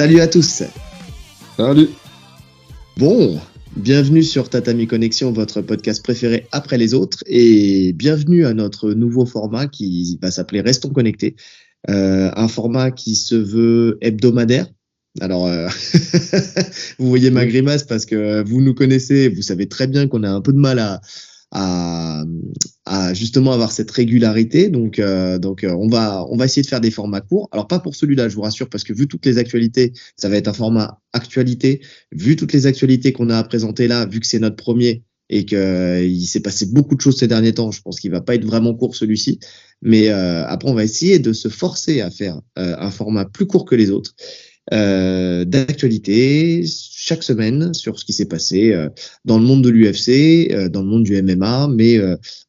Salut à tous. Salut. Bon, bienvenue sur Tatami Connexion, votre podcast préféré après les autres, et bienvenue à notre nouveau format qui va s'appeler Restons connectés, un format qui se veut hebdomadaire. Alors, vous voyez ma grimace parce que vous nous connaissez, vous savez très bien qu'on a un peu de mal à justement avoir cette régularité. Donc, on va essayer de faire des formats courts. Alors, pas pour celui-là, je vous rassure, parce que vu toutes les actualités, ça va être un format actualité. Vu toutes les actualités qu'on a à présenter là, vu que c'est notre premier et qu'il s'est passé beaucoup de choses ces derniers temps, je pense qu'il va pas être vraiment court celui-ci. Mais après, on va essayer de se forcer à faire un format plus court que les autres. D'actualité chaque semaine sur ce qui s'est passé dans le monde de l'UFC, dans le monde du MMA, mais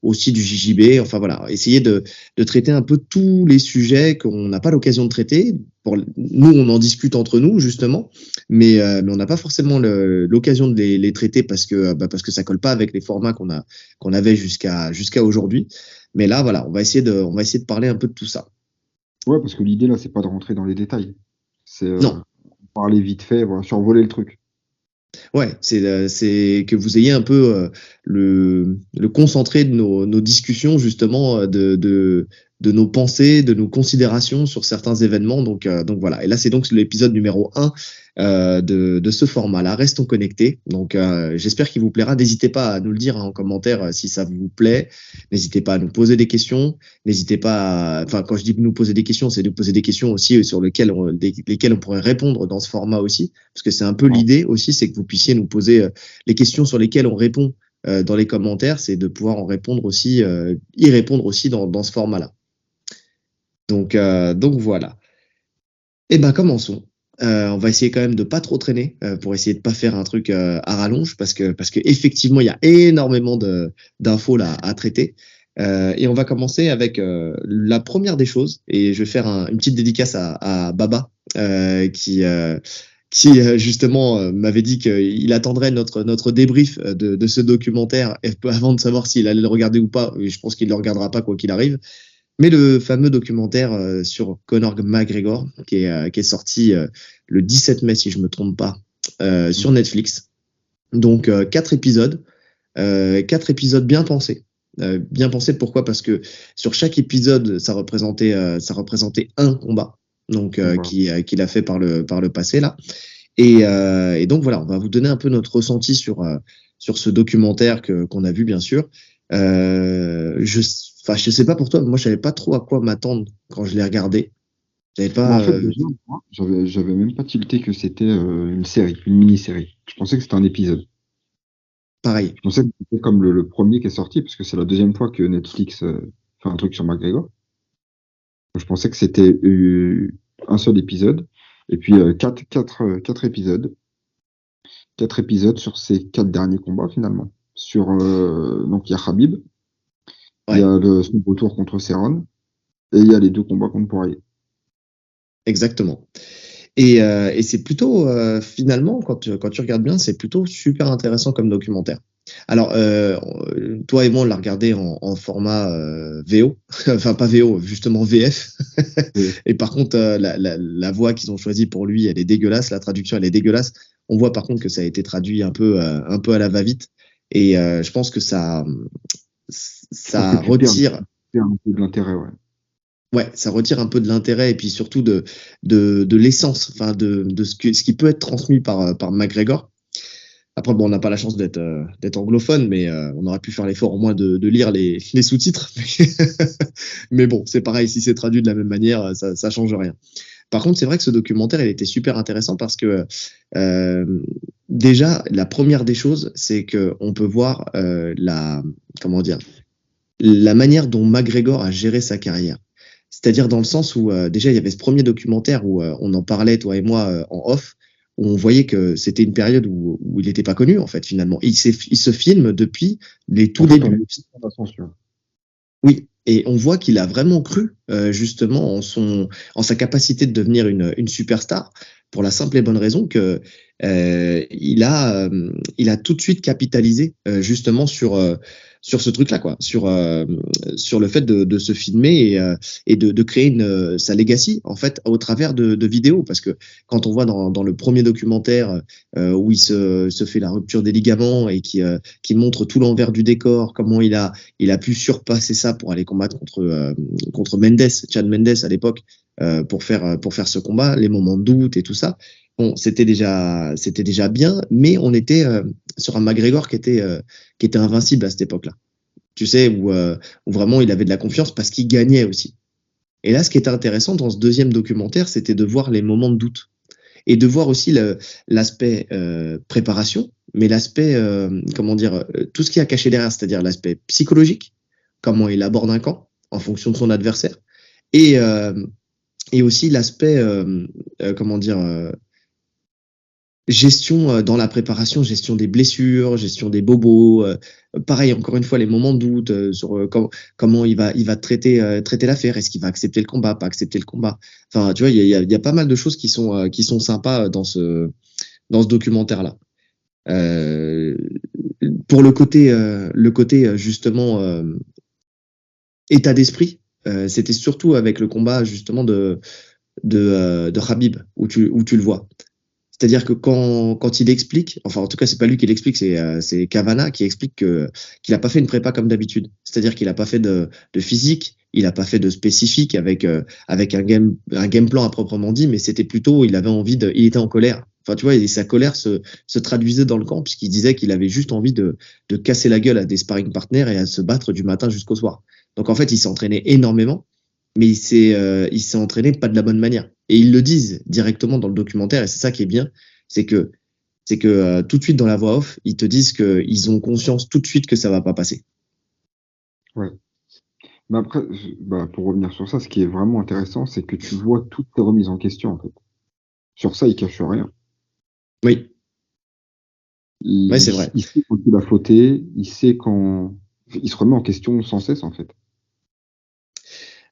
aussi du JJB. Enfin voilà, essayer de traiter un peu tous les sujets qu'on n'a pas l'occasion de traiter. Nous, on en discute entre nous justement, mais on n'a pas forcément l'occasion de les traiter parce que ça colle pas avec les formats qu'on avait jusqu'à aujourd'hui. Mais là, voilà, on va essayer de parler un peu de tout ça. Ouais, parce que l'idée là, c'est pas de rentrer dans les détails. C'est Non. parler vite fait, voilà, survoler le truc. Ouais, c'est que vous ayez un peu le concentré de nos discussions justement de nos pensées, de nos considérations sur certains événements. Donc voilà. Et là, c'est donc l'épisode numéro 1 de ce format-là. Restons connectés. Donc j'espère qu'il vous plaira. N'hésitez pas à nous le dire en commentaire si ça vous plaît. N'hésitez pas à nous poser des questions. N'hésitez pas à, enfin, quand je dis nous poser des questions, c'est de poser des questions aussi sur lesquelles on pourrait répondre dans ce format aussi. Parce que c'est un peu l'idée aussi, c'est que vous puissiez nous poser les questions sur lesquelles on répond dans les commentaires, c'est de pouvoir en répondre aussi, y répondre aussi dans ce format-là. Donc voilà. Eh ben commençons. On va essayer quand même de pas trop traîner pour essayer de pas faire un truc à rallonge parce que effectivement il y a énormément d'infos là à traiter. Et on va commencer avec la première des choses et je vais faire une petite dédicace à Baba qui justement m'avait dit qu'il attendrait notre débrief de ce documentaire avant de savoir s'il allait le regarder ou pas. Et je pense qu'il le regardera pas quoi qu'il arrive. Mais le fameux documentaire sur Conor McGregor qui est sorti le 17 mai si je me trompe pas sur Netflix. Donc 4 épisodes, 4 épisodes bien pensés. Bien pensés pourquoi? Parce que sur chaque épisode ça représentait un combat. Donc qu'il a fait par le passé là. Et donc voilà, on va vous donner un peu notre ressenti sur ce documentaire qu'on a vu bien sûr. Je sais pas pour toi, mais moi je savais pas trop à quoi m'attendre quand je l'ai regardé. J'avais pas. En fait, déjà, moi, j'avais même pas tilté que c'était une série, une mini-série. Je pensais que c'était un épisode. Pareil. Je pensais que c'était comme le premier qui est sorti, parce que c'est la deuxième fois que Netflix fait un truc sur McGregor. Je pensais que c'était un seul épisode, et puis quatre épisodes. 4 épisodes sur ces 4 derniers combats, finalement. Donc, il y a Khabib, il y Ouais, a son retour contre Cerrone, et il y a les 2 combats contre Poirier. exactement. Et c'est plutôt finalement quand tu regardes bien, c'est plutôt super intéressant comme documentaire. Alors toi et moi on l'a regardé en format VO, enfin pas VO, justement VF. Et Et par contre la voix qu'ils ont choisie pour lui, elle est dégueulasse, la traduction elle est dégueulasse. On voit par contre que ça a été traduit un peu à la va-vite. Et je pense que je pense que ça tu retire. perds un peu de l'intérêt, ouais. Ouais, ça retire un peu de l'intérêt et puis surtout de l'essence, enfin de ce qui peut être transmis par McGregor. Après, bon, on n'a pas la chance d'être anglophone, mais on aurait pu faire l'effort au moins de lire les sous-titres. Mais bon, c'est pareil, si c'est traduit de la même manière, ça change rien. Par contre, c'est vrai que ce documentaire, il était super intéressant parce que déjà, la première des choses, c'est que on peut voir comment dire, la manière dont McGregor a géré sa carrière. C'est-à-dire dans le sens où déjà il y avait ce premier documentaire où on en parlait toi et moi en off, où on voyait que c'était une période où il n'était pas connu en fait finalement. Il se filme depuis les tout En fait, on débuts. est en ascension. Oui, et on voit qu'il a vraiment cru justement en sa capacité de devenir une superstar pour la simple et bonne raison que il a tout de suite capitalisé justement sur ce truc-là, quoi, sur le fait de se filmer et de créer sa legacy, en fait, au travers de vidéos. Parce que quand on voit dans le premier documentaire où il se fait la rupture des ligaments et qui montre tout l'envers du décor, comment il a pu surpasser ça pour aller combattre contre Chad Mendes à l'époque, pour faire ce combat, les moments de doute et tout ça. Bon, c'était déjà bien, mais on était sur un McGregor qui était invincible à cette époque-là. Tu sais, où vraiment il avait de la confiance parce qu'il gagnait aussi. Et là, ce qui était intéressant dans ce deuxième documentaire, c'était de voir les moments de doute et de voir aussi l'aspect préparation, mais l'aspect, comment dire, tout ce qui a caché derrière, c'est-à-dire l'aspect psychologique, comment il aborde un camp en fonction de son adversaire, et, aussi l'aspect, comment dire, gestion dans la préparation, gestion des blessures, gestion des bobos. Pareil, encore une fois, les moments de doute sur comment il va traiter l'affaire. Est-ce qu'il va accepter le combat, pas accepter le combat. Enfin, tu vois, il y a pas mal de choses qui sont sympas dans ce documentaire-là. Pour le côté justement état d'esprit, c'était surtout avec le combat justement de Khabib où tu le vois. C'est-à-dire que quand il explique, enfin en tout cas c'est pas lui qui l'explique, c'est Cavana qui explique qu'il a pas fait une prépa comme d'habitude. C'est-à-dire qu'il a pas fait de physique, il a pas fait de spécifique avec un game plan à proprement dit, mais c'était plutôt il était en colère. Enfin tu vois, et sa colère se traduisait dans le camp puisqu'il disait qu'il avait juste envie de casser la gueule à des sparring partners et à se battre du matin jusqu'au soir. Donc en fait, il s'est entraîné énormément, mais il s'est entraîné pas de la bonne manière. Et ils le disent directement dans le documentaire, et c'est ça qui est bien, c'est que tout de suite dans la voix off, ils te disent qu'ils ont conscience tout de suite que ça va pas passer. Ouais. Mais après, pour revenir sur ça, ce qui est vraiment intéressant, c'est que tu vois toutes les remises en question, en fait. Sur ça, il cache rien. Oui. Ouais, c'est vrai. Il sait quand il a fauté, il sait quand. Il se remet en question sans cesse, en fait.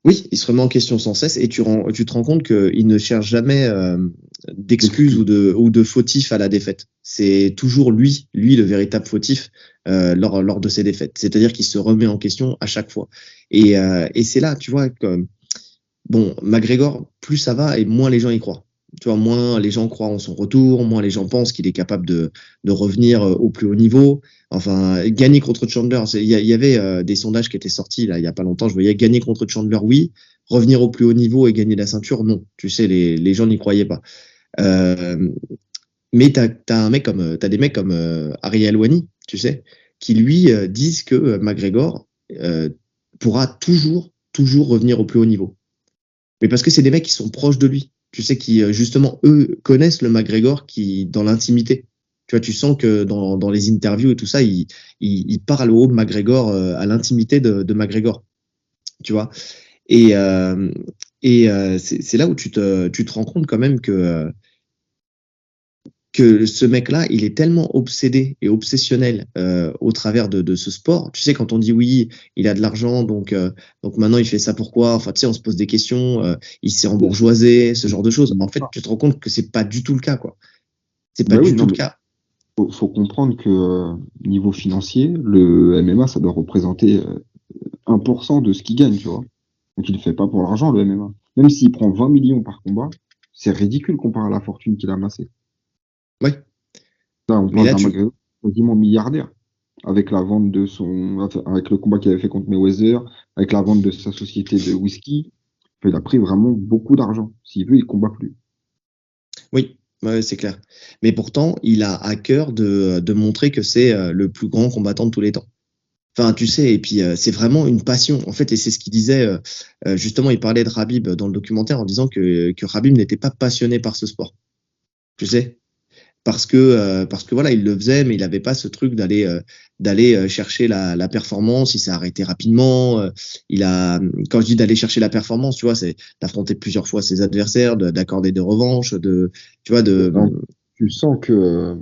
Oui, il se remet en question sans cesse et tu te rends compte qu'il ne cherche jamais d'excuses ou de fautifs à la défaite. C'est toujours lui le véritable fautif lors de ses défaites. C'est-à-dire qu'il se remet en question à chaque fois. Et c'est là, tu vois, que bon, McGregor, plus ça va et moins les gens y croient. Tu vois, moins les gens croient en son retour, moins les gens pensent qu'il est capable de revenir au plus haut niveau. Enfin, gagner contre Chandler, il y avait des sondages qui étaient sortis là il y a pas longtemps. Je voyais gagner contre Chandler, oui. Revenir au plus haut niveau et gagner la ceinture, non. Tu sais, les gens n'y croyaient pas. Mais t'as des mecs comme Ariel Helwani, tu sais, qui lui disent que McGregor pourra toujours revenir au plus haut niveau. Mais parce que c'est des mecs qui sont proches de lui. Tu sais, qui justement, eux, connaissent le McGregor qui dans l'intimité. Tu vois, tu sens que dans les interviews et tout ça, il parle au haut de McGregor, à l'intimité de McGregor. Tu vois. Et c'est là où tu te rends compte quand même que ce mec-là, il est tellement obsédé et obsessionnel au travers de ce sport. Tu sais, quand on dit oui, il a de l'argent, donc maintenant il fait ça pourquoi? Enfin, tu sais, on se pose des questions. Il s'est embourgeoisé, ce genre de choses. En fait, tu te rends compte que c'est pas du tout le cas, quoi. C'est pas du tout le cas. Faut comprendre que niveau financier, le MMA, ça doit représenter 1% de ce qu'il gagne, tu vois. Donc il ne fait pas pour l'argent, le MMA. Même s'il prend 20 millions par combat, c'est ridicule comparé à la fortune qu'il a amassée. Ouais. Là, on parle d'un McGregor quasiment milliardaire. Avec la vente avec le combat qu'il avait fait contre Mayweather, avec la vente de sa société de whisky, il a pris vraiment beaucoup d'argent. S'il veut, il combat plus. Oui, ouais, c'est clair. Mais pourtant, il a à cœur de montrer que c'est le plus grand combattant de tous les temps. Enfin, tu sais, et puis c'est vraiment une passion, en fait, et c'est ce qu'il disait, justement, il parlait de Khabib dans le documentaire en disant que Khabib n'était pas passionné par ce sport. Tu sais, parce que voilà, il le faisait, mais il n'avait pas ce truc d'aller chercher la performance. Il s'est arrêté rapidement. Quand je dis d'aller chercher la performance, tu vois, c'est d'affronter plusieurs fois ses adversaires, d'accorder des revanches, tu vois, tu sens que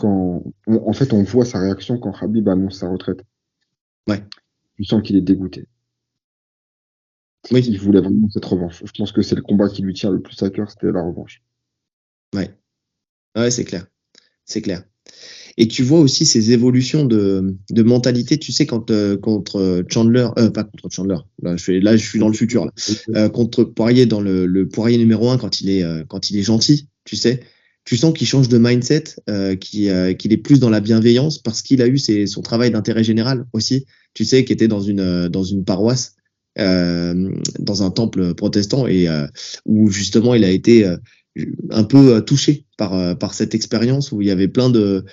en fait, on voit sa réaction quand Khabib annonce sa retraite. Ouais. Tu sens qu'il est dégoûté. Oui. Il voulait vraiment cette revanche. Je pense que c'est le combat qui lui tient le plus à cœur, c'était la revanche. Ouais. Ouais, c'est clair. C'est clair. Et tu vois aussi ces évolutions de mentalité. Tu sais, quand contre Chandler, pas contre Chandler. Là, je suis dans le futur. Là. Contre Poirier dans le Poirier numéro 1 quand il est gentil. Tu sais, tu sens qu'il change de mindset, qu'il est plus dans la bienveillance parce qu'il a eu son travail d'intérêt général aussi. Tu sais, qui était dans une paroisse. Dans un temple protestant et où justement il a été un peu touché par cette expérience où il y avait plein de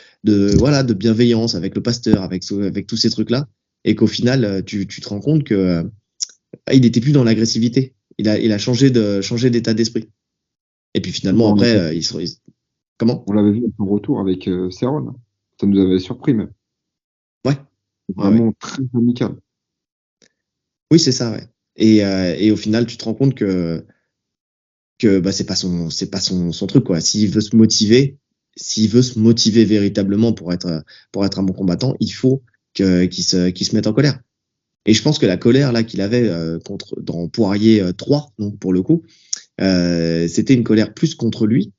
bienveillance avec le pasteur, avec tous ces trucs-là, et qu'au final, tu te rends compte que il n'était plus dans l'agressivité. Il a changé d'état d'esprit. Et puis finalement, après, comment? On l'avait vu à son retour avec Cerrone. Ça nous avait surpris même. Ouais. Vraiment très amical. Oui, c'est ça, ouais. Et au final, tu te rends compte que bah, c'est pas son truc, quoi. S'il veut se motiver véritablement pour être un bon combattant, il faut qu'il se mette en colère. Et je pense que la colère là qu'il avait dans Poirier 3, donc pour le coup, c'était une colère plus contre lui,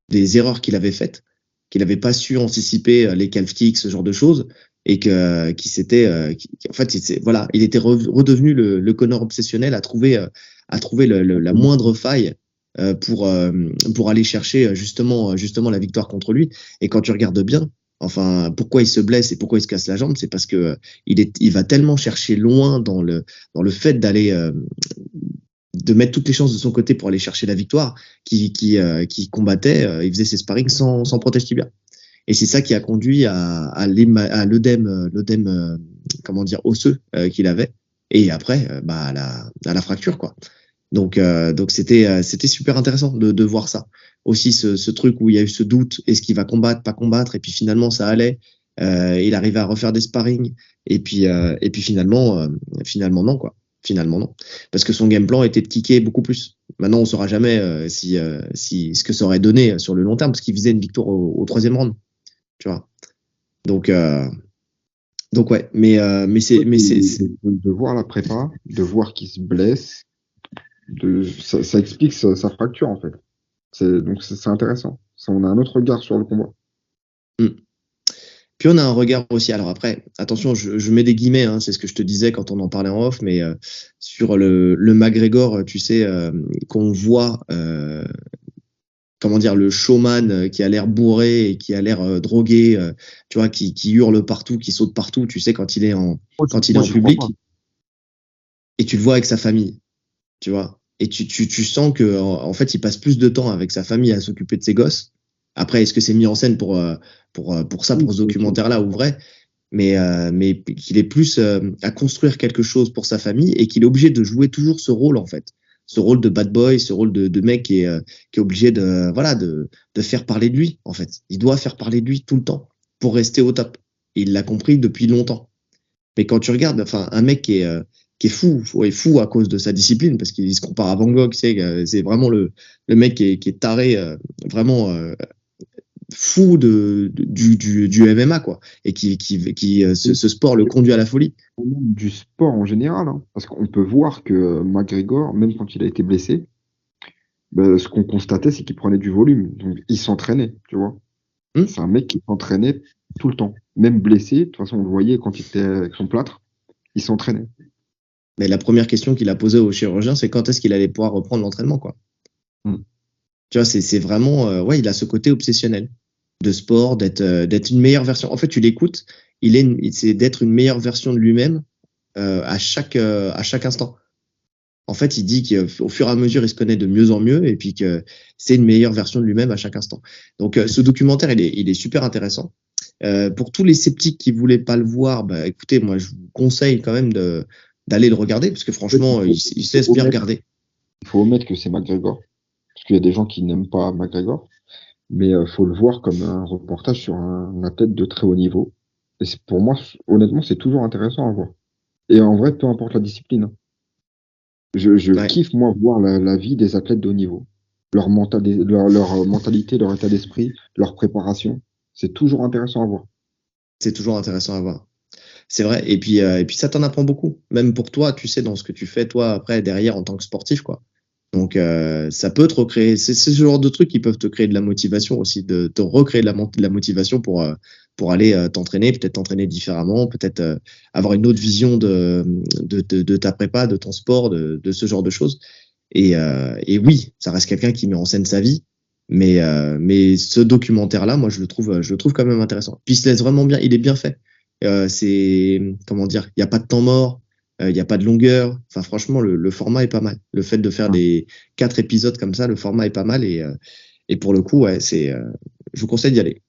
des erreurs qu'il avait faites, qu'il n'avait pas su anticiper les calf kicks, ce genre de choses, et en fait, voilà, il était redevenu le Conor obsessionnel à trouver la moindre faille pour aller chercher justement la victoire contre lui. Et quand tu regardes bien, enfin, pourquoi il se blesse et pourquoi il se casse la jambe, c'est parce que il va tellement chercher loin dans le fait d'aller de mettre toutes les chances de son côté pour aller chercher la victoire, qui combattait, il faisait ses sparring sans protège tibia. Et c'est ça qui a conduit à l'œdème, comment dire, osseux qu'il avait. Et après, à la fracture, quoi. Donc c'était super intéressant de voir ça. Aussi ce truc où il y a eu ce doute, est-ce qu'il va combattre, pas combattre, et puis finalement ça allait. Il arrivait à refaire des sparring, et puis finalement non, quoi. Finalement non, parce que son game plan était de kicker beaucoup plus. Maintenant on saura jamais si ce que ça aurait donné sur le long terme, parce qu'il visait une victoire au 3e round, tu vois. Donc ouais, mais c'est de voir la prépa, de voir qu'il se blesse, ça explique sa fracture en fait. Donc c'est intéressant. On a un autre regard sur le combat. Puis on a un regard aussi. Alors après, attention, je mets des guillemets, hein, c'est ce que je te disais quand on en parlait en off, mais sur le McGregor, tu sais, qu'on voit, comment dire, le showman qui a l'air bourré et qui a l'air drogué, tu vois, qui hurle partout, qui saute partout, tu sais, quand il est en public, et tu le vois avec sa famille, tu vois. Et tu sens que en fait, il passe plus de temps avec sa famille à s'occuper de ses gosses. Après, est-ce que c'est mis en scène pour ce documentaire-là ou vrai? Mais qu'il est plus à construire quelque chose pour sa famille et qu'il est obligé de jouer toujours ce rôle, en fait. Ce rôle de bad boy, ce rôle de mec qui est obligé de faire parler de lui, en fait. Il doit faire parler de lui tout le temps pour rester au top. Et il l'a compris depuis longtemps. Mais quand tu regardes, enfin, un mec qui est fou à cause de sa discipline, parce qu'il se compare à Van Gogh, c'est vraiment le mec qui est taré, vraiment fou du MMA, quoi, et ce sport le conduit à la folie. Du sport en général, hein, parce qu'on peut voir que McGregor, même quand il a été blessé, ce qu'on constatait, c'est qu'il prenait du volume. Donc il s'entraînait, tu vois. C'est un mec qui s'entraînait tout le temps, même blessé. De toute façon, on le voyait quand il était avec son plâtre, il s'entraînait. Mais la première question qu'il a posée au chirurgien, c'est quand est-ce qu'il allait pouvoir reprendre l'entraînement, quoi. Tu vois, c'est vraiment, il a ce côté obsessionnel de sport, d'être une meilleure version. En fait, tu l'écoutes, c'est d'être une meilleure version de lui-même à chaque instant. En fait, il dit qu'au fur et à mesure, il se connaît de mieux en mieux et puis que c'est une meilleure version de lui-même à chaque instant. Donc, ce documentaire, il est super intéressant. Pour tous les sceptiques qui voulaient pas le voir, écoutez, moi, je vous conseille quand même d'aller le regarder parce que franchement, il se laisse bien regarder. Il faut omettre que c'est McGregor, parce qu'il y a des gens qui n'aiment pas McGregor, mais faut le voir comme un reportage sur un athlète de très haut niveau. Et pour moi, honnêtement, c'est toujours intéressant à voir. Et en vrai, peu importe la discipline. Je kiffe, moi, voir la vie des athlètes de haut niveau. Leur mentalité, leur état d'esprit, leur préparation. C'est toujours intéressant à voir. C'est toujours intéressant à voir. C'est vrai. Et puis ça t'en apprend beaucoup. Même pour toi, tu sais, dans ce que tu fais, toi, après, derrière, en tant que sportif, quoi. Donc, ça peut te recréer. C'est ce genre de trucs qui peuvent te créer de la motivation aussi, de te recréer de la motivation pour pour aller t'entraîner, peut-être t'entraîner différemment, peut-être avoir une autre vision de ta prépa, de ton sport, de ce genre de choses. Et oui, ça reste quelqu'un qui met en scène sa vie. Mais ce documentaire-là, moi, je le trouve quand même intéressant. Puis il se laisse vraiment bien, il est bien fait. Comment dire, il n'y a pas de temps mort, il n'y a pas de longueur. Enfin, franchement, le format est pas mal. Le fait de faire des 4 épisodes comme ça, le format est pas mal. Et pour le coup, ouais, je vous conseille d'y aller.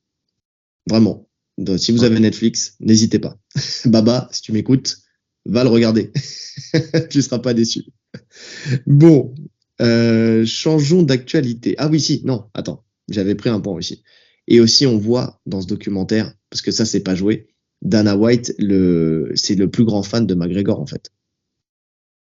Vraiment. Donc, si vous avez Netflix, n'hésitez pas. Baba, si tu m'écoutes, va le regarder. Tu seras pas déçu. Bon, changeons d'actualité. Ah oui, si, non, attends, j'avais pris un point aussi. Et aussi, on voit dans ce documentaire, parce que ça, c'est pas joué, Dana White, c'est le plus grand fan de McGregor, en fait.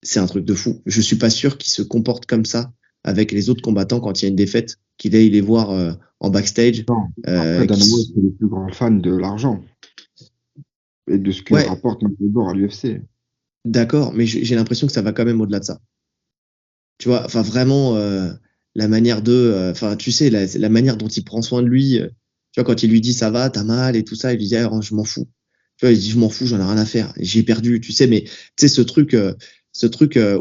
C'est un truc de fou. Je suis pas sûr qu'il se comporte comme ça avec les autres combattants quand il y a une défaite, qu'il aille les voir en backstage. Non. Après, Dana White, c'est le plus grand fan de l'argent et de ce que rapporte McGregor à l'UFC. D'accord, mais j'ai l'impression que ça va quand même au-delà de ça. Tu vois, enfin vraiment la manière enfin tu sais la manière dont il prend soin de lui. Tu vois, quand il lui dit ça va, t'as mal et tout ça, il lui dit ah, je m'en fous. Tu vois, il dit je m'en fous, j'en ai rien à faire, j'ai perdu. Tu sais, mais tu sais ce truc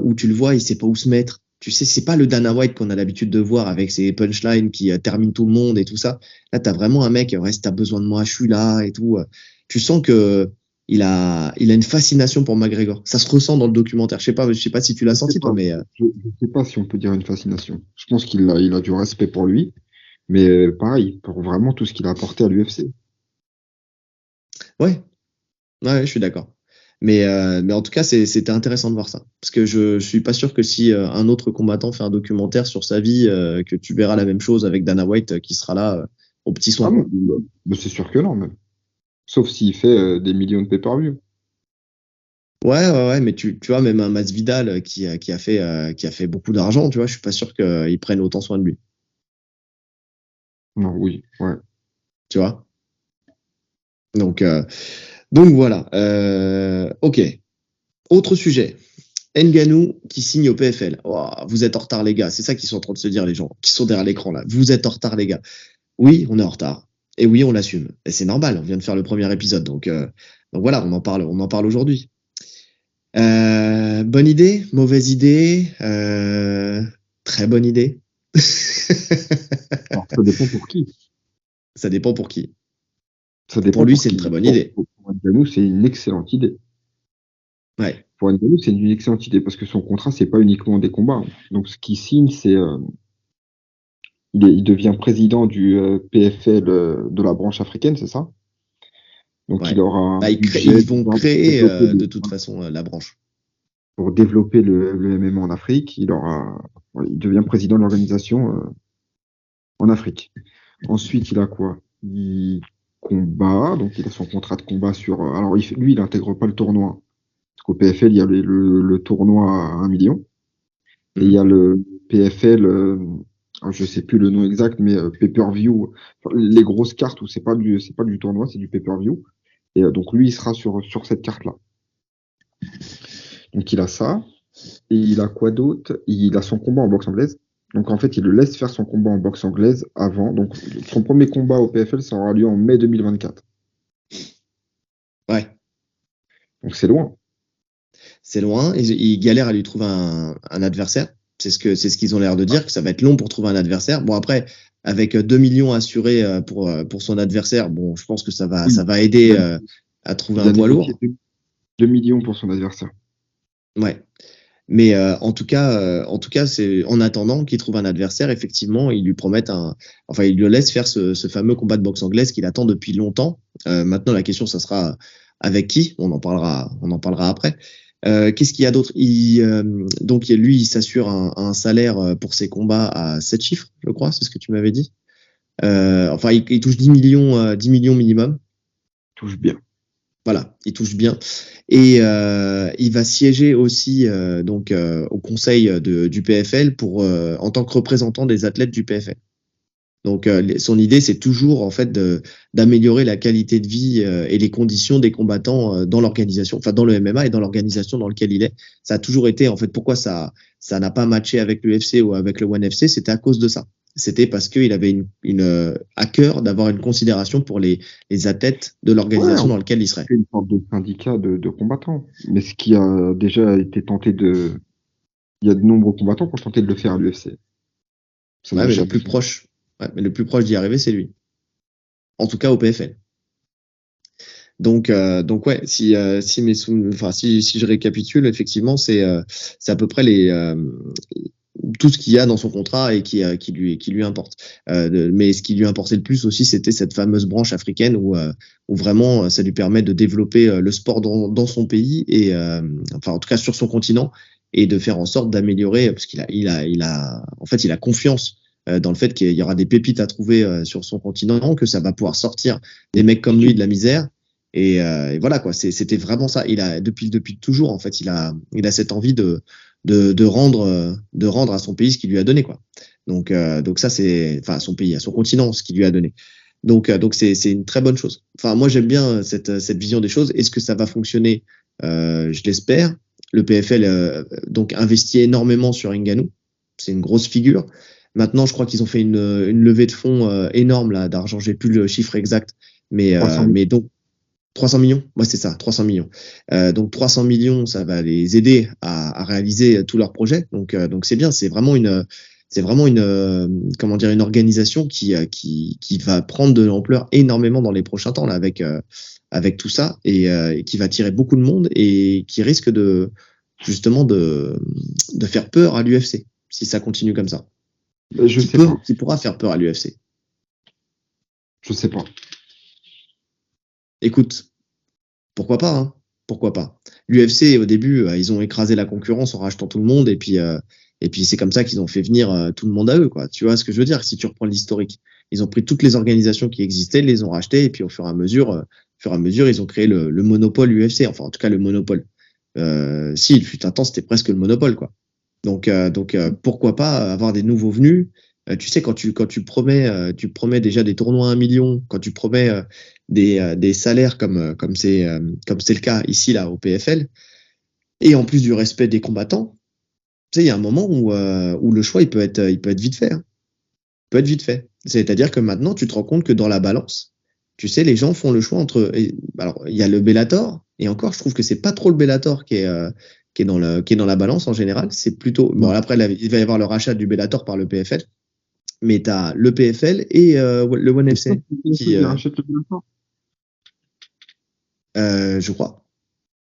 où tu le vois, il sait pas où se mettre. Tu sais, c'est pas le Dana White qu'on a l'habitude de voir avec ses punchlines qui terminent tout le monde et tout ça. Là, t'as vraiment un mec, ouais, si t'as besoin de moi, je suis là et tout. Tu sens que il a une fascination pour McGregor. Ça se ressent dans le documentaire. Je sais pas si tu l'as senti, toi, mais. Je sais pas si on peut dire une fascination. Je pense qu'il a du respect pour lui, mais pareil, pour vraiment tout ce qu'il a apporté à l'UFC. Ouais, je suis d'accord. Mais en tout cas, c'était intéressant de voir ça. Parce que je suis pas sûr que si un autre combattant fait un documentaire sur sa vie, que tu verras la même chose avec Dana White qui sera là au petit soin. Mais c'est sûr que non, même. Sauf s'il fait des millions de pay-per-view. Ouais, mais tu vois, même un Masvidal qui a fait beaucoup d'argent, tu vois, je suis pas sûr qu'ils prennent autant soin de lui. Non, oui, ouais. Tu vois. Donc voilà. Ok. Autre sujet. Ngannou qui signe au PFL. Oh, vous êtes en retard, les gars. C'est ça qu'ils sont en train de se dire, les gens qui sont derrière l'écran là. Vous êtes en retard, les gars. Oui, on est en retard. Et oui, on l'assume. Et c'est normal. On vient de faire le premier épisode. Donc voilà, on en parle aujourd'hui. Bonne idée, mauvaise idée, très bonne idée. Alors, ça dépend pour qui. Ça dépend pour qui. Ça dépend pour lui, c'est une très bonne idée. Pour Ngannou, c'est une excellente idée. Ouais. Pour Ngannou, c'est une excellente idée parce que son contrat, c'est pas uniquement des combats. Donc, ce qu'il signe, c'est il devient président du PFL de la branche africaine, c'est ça? Donc, il aura ils vont créer de toute façon la branche. Pour développer le MMA en Afrique, il devient président de l'organisation en Afrique. Ensuite, il a quoi? Il combat, donc il a son contrat de combat sur. Alors, lui, il n'intègre pas le tournoi. Parce qu'au PFL, il y a le tournoi à 1 million. Et il y a le PFL, je sais plus le nom exact, mais pay-per-view, les grosses cartes où c'est pas du tournoi, c'est du pay-per-view. Et donc lui, il sera sur cette carte-là. Donc il a ça. Et il a quoi d'autre? Il a son combat en boxe anglaise. Donc en fait, il le laisse faire son combat en boxe anglaise avant. Donc son premier combat au PFL, ça aura lieu en mai 2024. Ouais. Donc c'est loin. C'est loin. Il galère à lui trouver un adversaire. C'est ce qu'ils ont l'air de dire, que ça va être long pour trouver un adversaire. Bon, après, avec 2 millions assurés pour son adversaire, bon, je pense que ça va aider à trouver un poids lourd. 2 millions pour son adversaire. Ouais. Mais en tout cas, c'est en attendant qu'il trouve un adversaire, effectivement, ils lui promettent ils le laissent faire ce fameux combat de boxe anglaise qu'il attend depuis longtemps. Maintenant, la question, ça sera avec qui? On en parlera après. Qu'est-ce qu'il y a d'autre? Donc lui, il s'assure un salaire pour ses combats à 7 chiffres, je crois, c'est ce que tu m'avais dit. Il touche 10 millions minimum. Il touche bien. Voilà, il touche bien. Et il va siéger aussi au conseil du PFL en tant que représentant des athlètes du PFL. Donc son idée, c'est toujours en fait d'améliorer la qualité de vie et les conditions des combattants dans l'organisation, enfin dans le MMA et dans l'organisation dans laquelle il est. Ça a toujours été en fait pourquoi ça n'a pas matché avec l'UFC ou avec le ONE FC, c'était à cause de ça. c'était parce qu'il avait à cœur d'avoir une considération pour les athlètes de l'organisation dans laquelle il serait. C'est une sorte de syndicat de combattants. Mais ce qui a déjà été tenté de. Il y a de nombreux combattants qui ont tenté de le faire à l'UFC. Ouais, mais le plus proche d'y arriver, c'est lui. En tout cas, au PFL. Donc ouais, si je récapitule, effectivement, c'est à peu près tout ce qu'il y a dans son contrat et qui lui importe. Mais ce qui lui importait le plus aussi, c'était cette fameuse branche africaine où vraiment ça lui permet de développer le sport dans son pays et en tout cas sur son continent et de faire en sorte d'améliorer parce qu'il a confiance dans le fait qu'il y aura des pépites à trouver sur son continent, que ça va pouvoir sortir des mecs comme lui de la misère. Et voilà quoi, c'était vraiment ça. Il a depuis toujours en fait, il a cette envie de rendre à son pays ce qu'il lui a donné quoi. Donc ça c'est à son pays, à son continent ce qu'il lui a donné. Donc c'est une très bonne chose. Enfin moi j'aime bien cette vision des choses. Est-ce que ça va fonctionner? Je l'espère. Le PFL donc investit énormément sur Ngannou. C'est une grosse figure. Maintenant je crois qu'ils ont fait une levée de fonds énorme là d'argent. J'ai plus le chiffre exact, mais donc 300 millions, ouais c'est ça, 300 millions. Donc 300 millions, ça va les aider à réaliser tous leurs projets. Donc c'est bien, c'est vraiment une une organisation qui va prendre de l'ampleur énormément dans les prochains temps là avec tout ça et qui va attirer beaucoup de monde et qui risque de justement de faire peur à l'UFC si ça continue comme ça. Qui pourra faire peur à l'UFC. Je sais pas. Écoute, pourquoi pas, hein? Pourquoi pas? L'UFC, au début, ils ont écrasé la concurrence en rachetant tout le monde, et puis c'est comme ça qu'ils ont fait venir tout le monde à eux, quoi. Tu vois ce que je veux dire? Si tu reprends l'historique, ils ont pris toutes les organisations qui existaient, les ont rachetées, et puis au fur et à mesure, ils ont créé le monopole UFC. Enfin, en tout cas, le monopole. Si, il fut un temps, c'était presque le monopole, quoi. Donc pourquoi pas avoir des nouveaux venus? Tu sais, quand tu promets déjà des tournois à 1 million, quand tu promets des salaires comme c'est le cas ici là au PFL, et en plus du respect des combattants, tu sais, il y a un moment où le choix il peut être vite fait. Hein. Il peut être vite fait. C'est-à-dire que maintenant, tu te rends compte que dans la balance, tu sais, les gens font le choix entre. Alors, il y a le Bellator, et encore, je trouve que c'est pas trop le Bellator qui est dans la balance en général. C'est plutôt. Bon, après, il va y avoir le rachat du Bellator par le PFL. Mais tu as le PFL et le ONE FC qui rachète le Bellator. Je crois.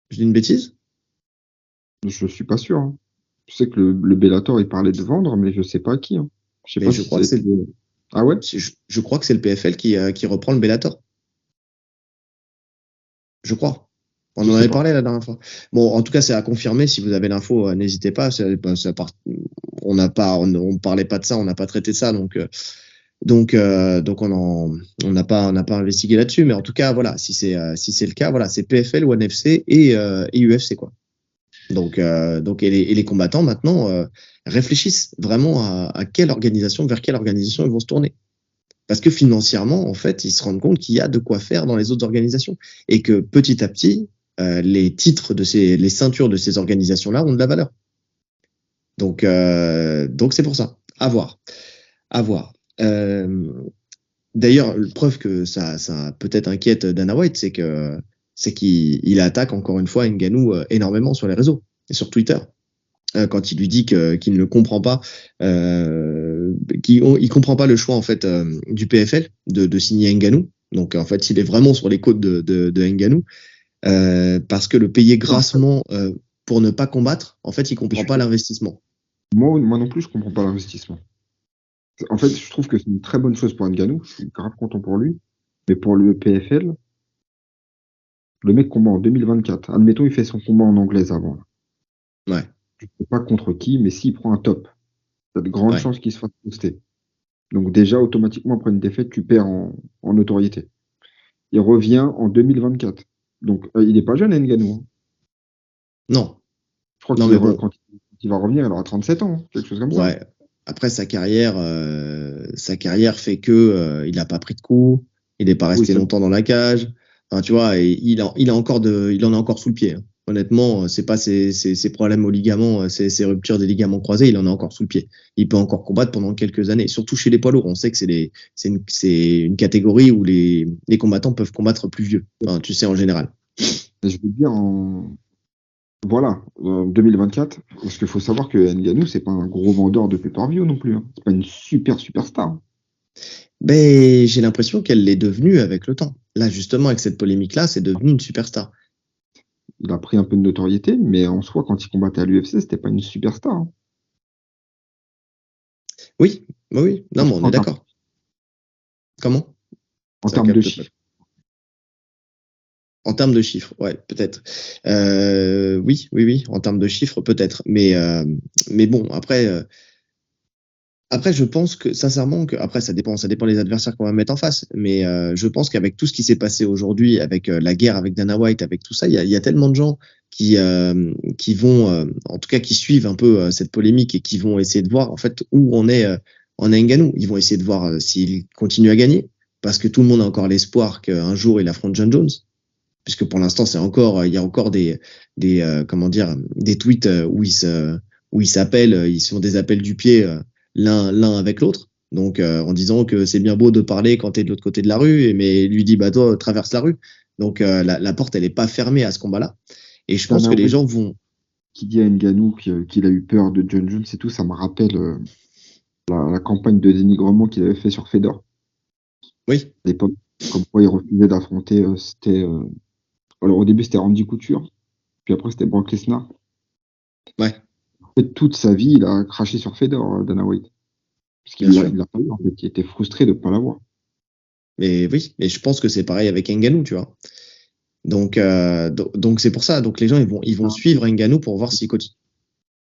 Je dis une bêtise? Je suis pas sûr. Hein. Je sais que le Bellator il parlait de vendre, mais je sais pas à qui. Hein. Je sais pas si crois que c'est Ah ouais? Je crois que c'est le PFL qui reprend le Bellator. Je crois. On en avait parlé la dernière fois. Bon, en tout cas, c'est à confirmer. Si vous avez l'info, n'hésitez pas. On parlait pas de ça, on n'a pas traité de ça, donc on n'a pas investigué là-dessus. Mais en tout cas, voilà, si c'est le cas, voilà, c'est PFL, ONE FC et UFC quoi. Donc et les combattants maintenant réfléchissent vraiment vers quelle organisation ils vont se tourner. Parce que financièrement, en fait, ils se rendent compte qu'il y a de quoi faire dans les autres organisations et que petit à petit, les titres les ceintures de ces organisations-là ont de la valeur. Donc c'est pour ça. À voir. D'ailleurs, preuve que ça peut-être inquiète Dana White, c'est qu'il attaque encore une fois Ngannou énormément sur les réseaux et sur Twitter. Quand il lui dit qu'il ne comprend pas, qu'il comprend pas le choix en fait du PFL de signer Ngannou. Donc en fait, il est vraiment sur les côtes de Ngannou parce que le payer grassement pour ne pas combattre, en fait, il comprend pas l'investissement. Moi non plus, je comprends pas l'investissement. En fait, je trouve que c'est une très bonne chose pour Ngannou. Je suis grave content pour lui. Mais pour le PFL, le mec combat en 2024. Admettons, il fait son combat en anglaise avant. Ouais. Je ne sais pas contre qui, mais s'il prend un top, il y a de grandes chances qu'il se fasse poster. Donc déjà, automatiquement, après une défaite, tu perds en notoriété. Il revient en 2024. Donc, il n'est pas jeune, Ngannou. Hein. Non. Je crois que quand il va revenir, il aura 37 ans, hein, quelque chose comme ça. Ouais. Après, sa carrière fait que il n'a pas pris de coups, il n'est pas resté longtemps dans la cage. Enfin, tu vois, et il en a encore sous le pied. Hein. Honnêtement, c'est pas ses problèmes aux ligaments, ses ruptures des ligaments croisés, il en a encore sous le pied. Il peut encore combattre pendant quelques années, surtout chez les poids lourds. On sait que c'est une catégorie où les combattants peuvent combattre plus vieux. Enfin, tu sais, en général. Et je veux dire, voilà, en 2024, parce qu'il faut savoir que Ngannou, c'est pas un gros vendeur de pay-per-view non plus. Hein. C'est pas une superstar. Hein. Ben, j'ai l'impression qu'elle l'est devenue avec le temps. Là, justement, avec cette polémique-là, c'est devenu une superstar. Il a pris un peu de notoriété, mais en soi, quand il combattait à l'UFC, c'était pas une superstar. Hein. Oui, oui, non, mais on est d'accord. Comment? En termes de chiffres. En termes de chiffres, ouais, peut-être. Oui, en termes de chiffres, peut-être. Mais bon, après, je pense que, sincèrement, après, ça dépend des adversaires qu'on va mettre en face. Mais je pense qu'avec tout ce qui s'est passé aujourd'hui, avec la guerre avec Dana White, avec tout ça, il y a tellement de gens qui vont, en tout cas, qui suivent un peu cette polémique et qui vont essayer de voir, en fait, où on est en Ngannou. Ils vont essayer de voir s'il continue à gagner, parce que tout le monde a encore l'espoir qu'un jour il affronte John Jones. Puisque pour l'instant, il y a encore comment dire, des tweets où ils s'appellent, ils sont des appels du pied l'un avec l'autre. Donc, en disant que c'est bien beau de parler quand tu es de l'autre côté de la rue, mais lui dit, bah, toi, traverse la rue. Donc, la porte, elle est pas fermée à ce combat-là. Et je pense que les gens vont. Qui dit à Ngannou qu'il a eu peur de John Jones et tout, ça me rappelle la campagne de dénigrement qu'il avait fait sur Fedor. Oui. À l'époque, comme quoi il refusait d'affronter, alors au début c'était Randy Couture, puis après c'était Brock Lesnar. Ouais. En fait, toute sa vie, il a craché sur Fedor, Dana White. Parce qu'il l'a pas eu, en fait. Il était frustré de ne pas l'avoir. Mais oui, mais je pense que c'est pareil avec Ngannou, tu vois. Donc c'est pour ça. Donc les gens ils vont suivre Ngannou pour voir s'il continue.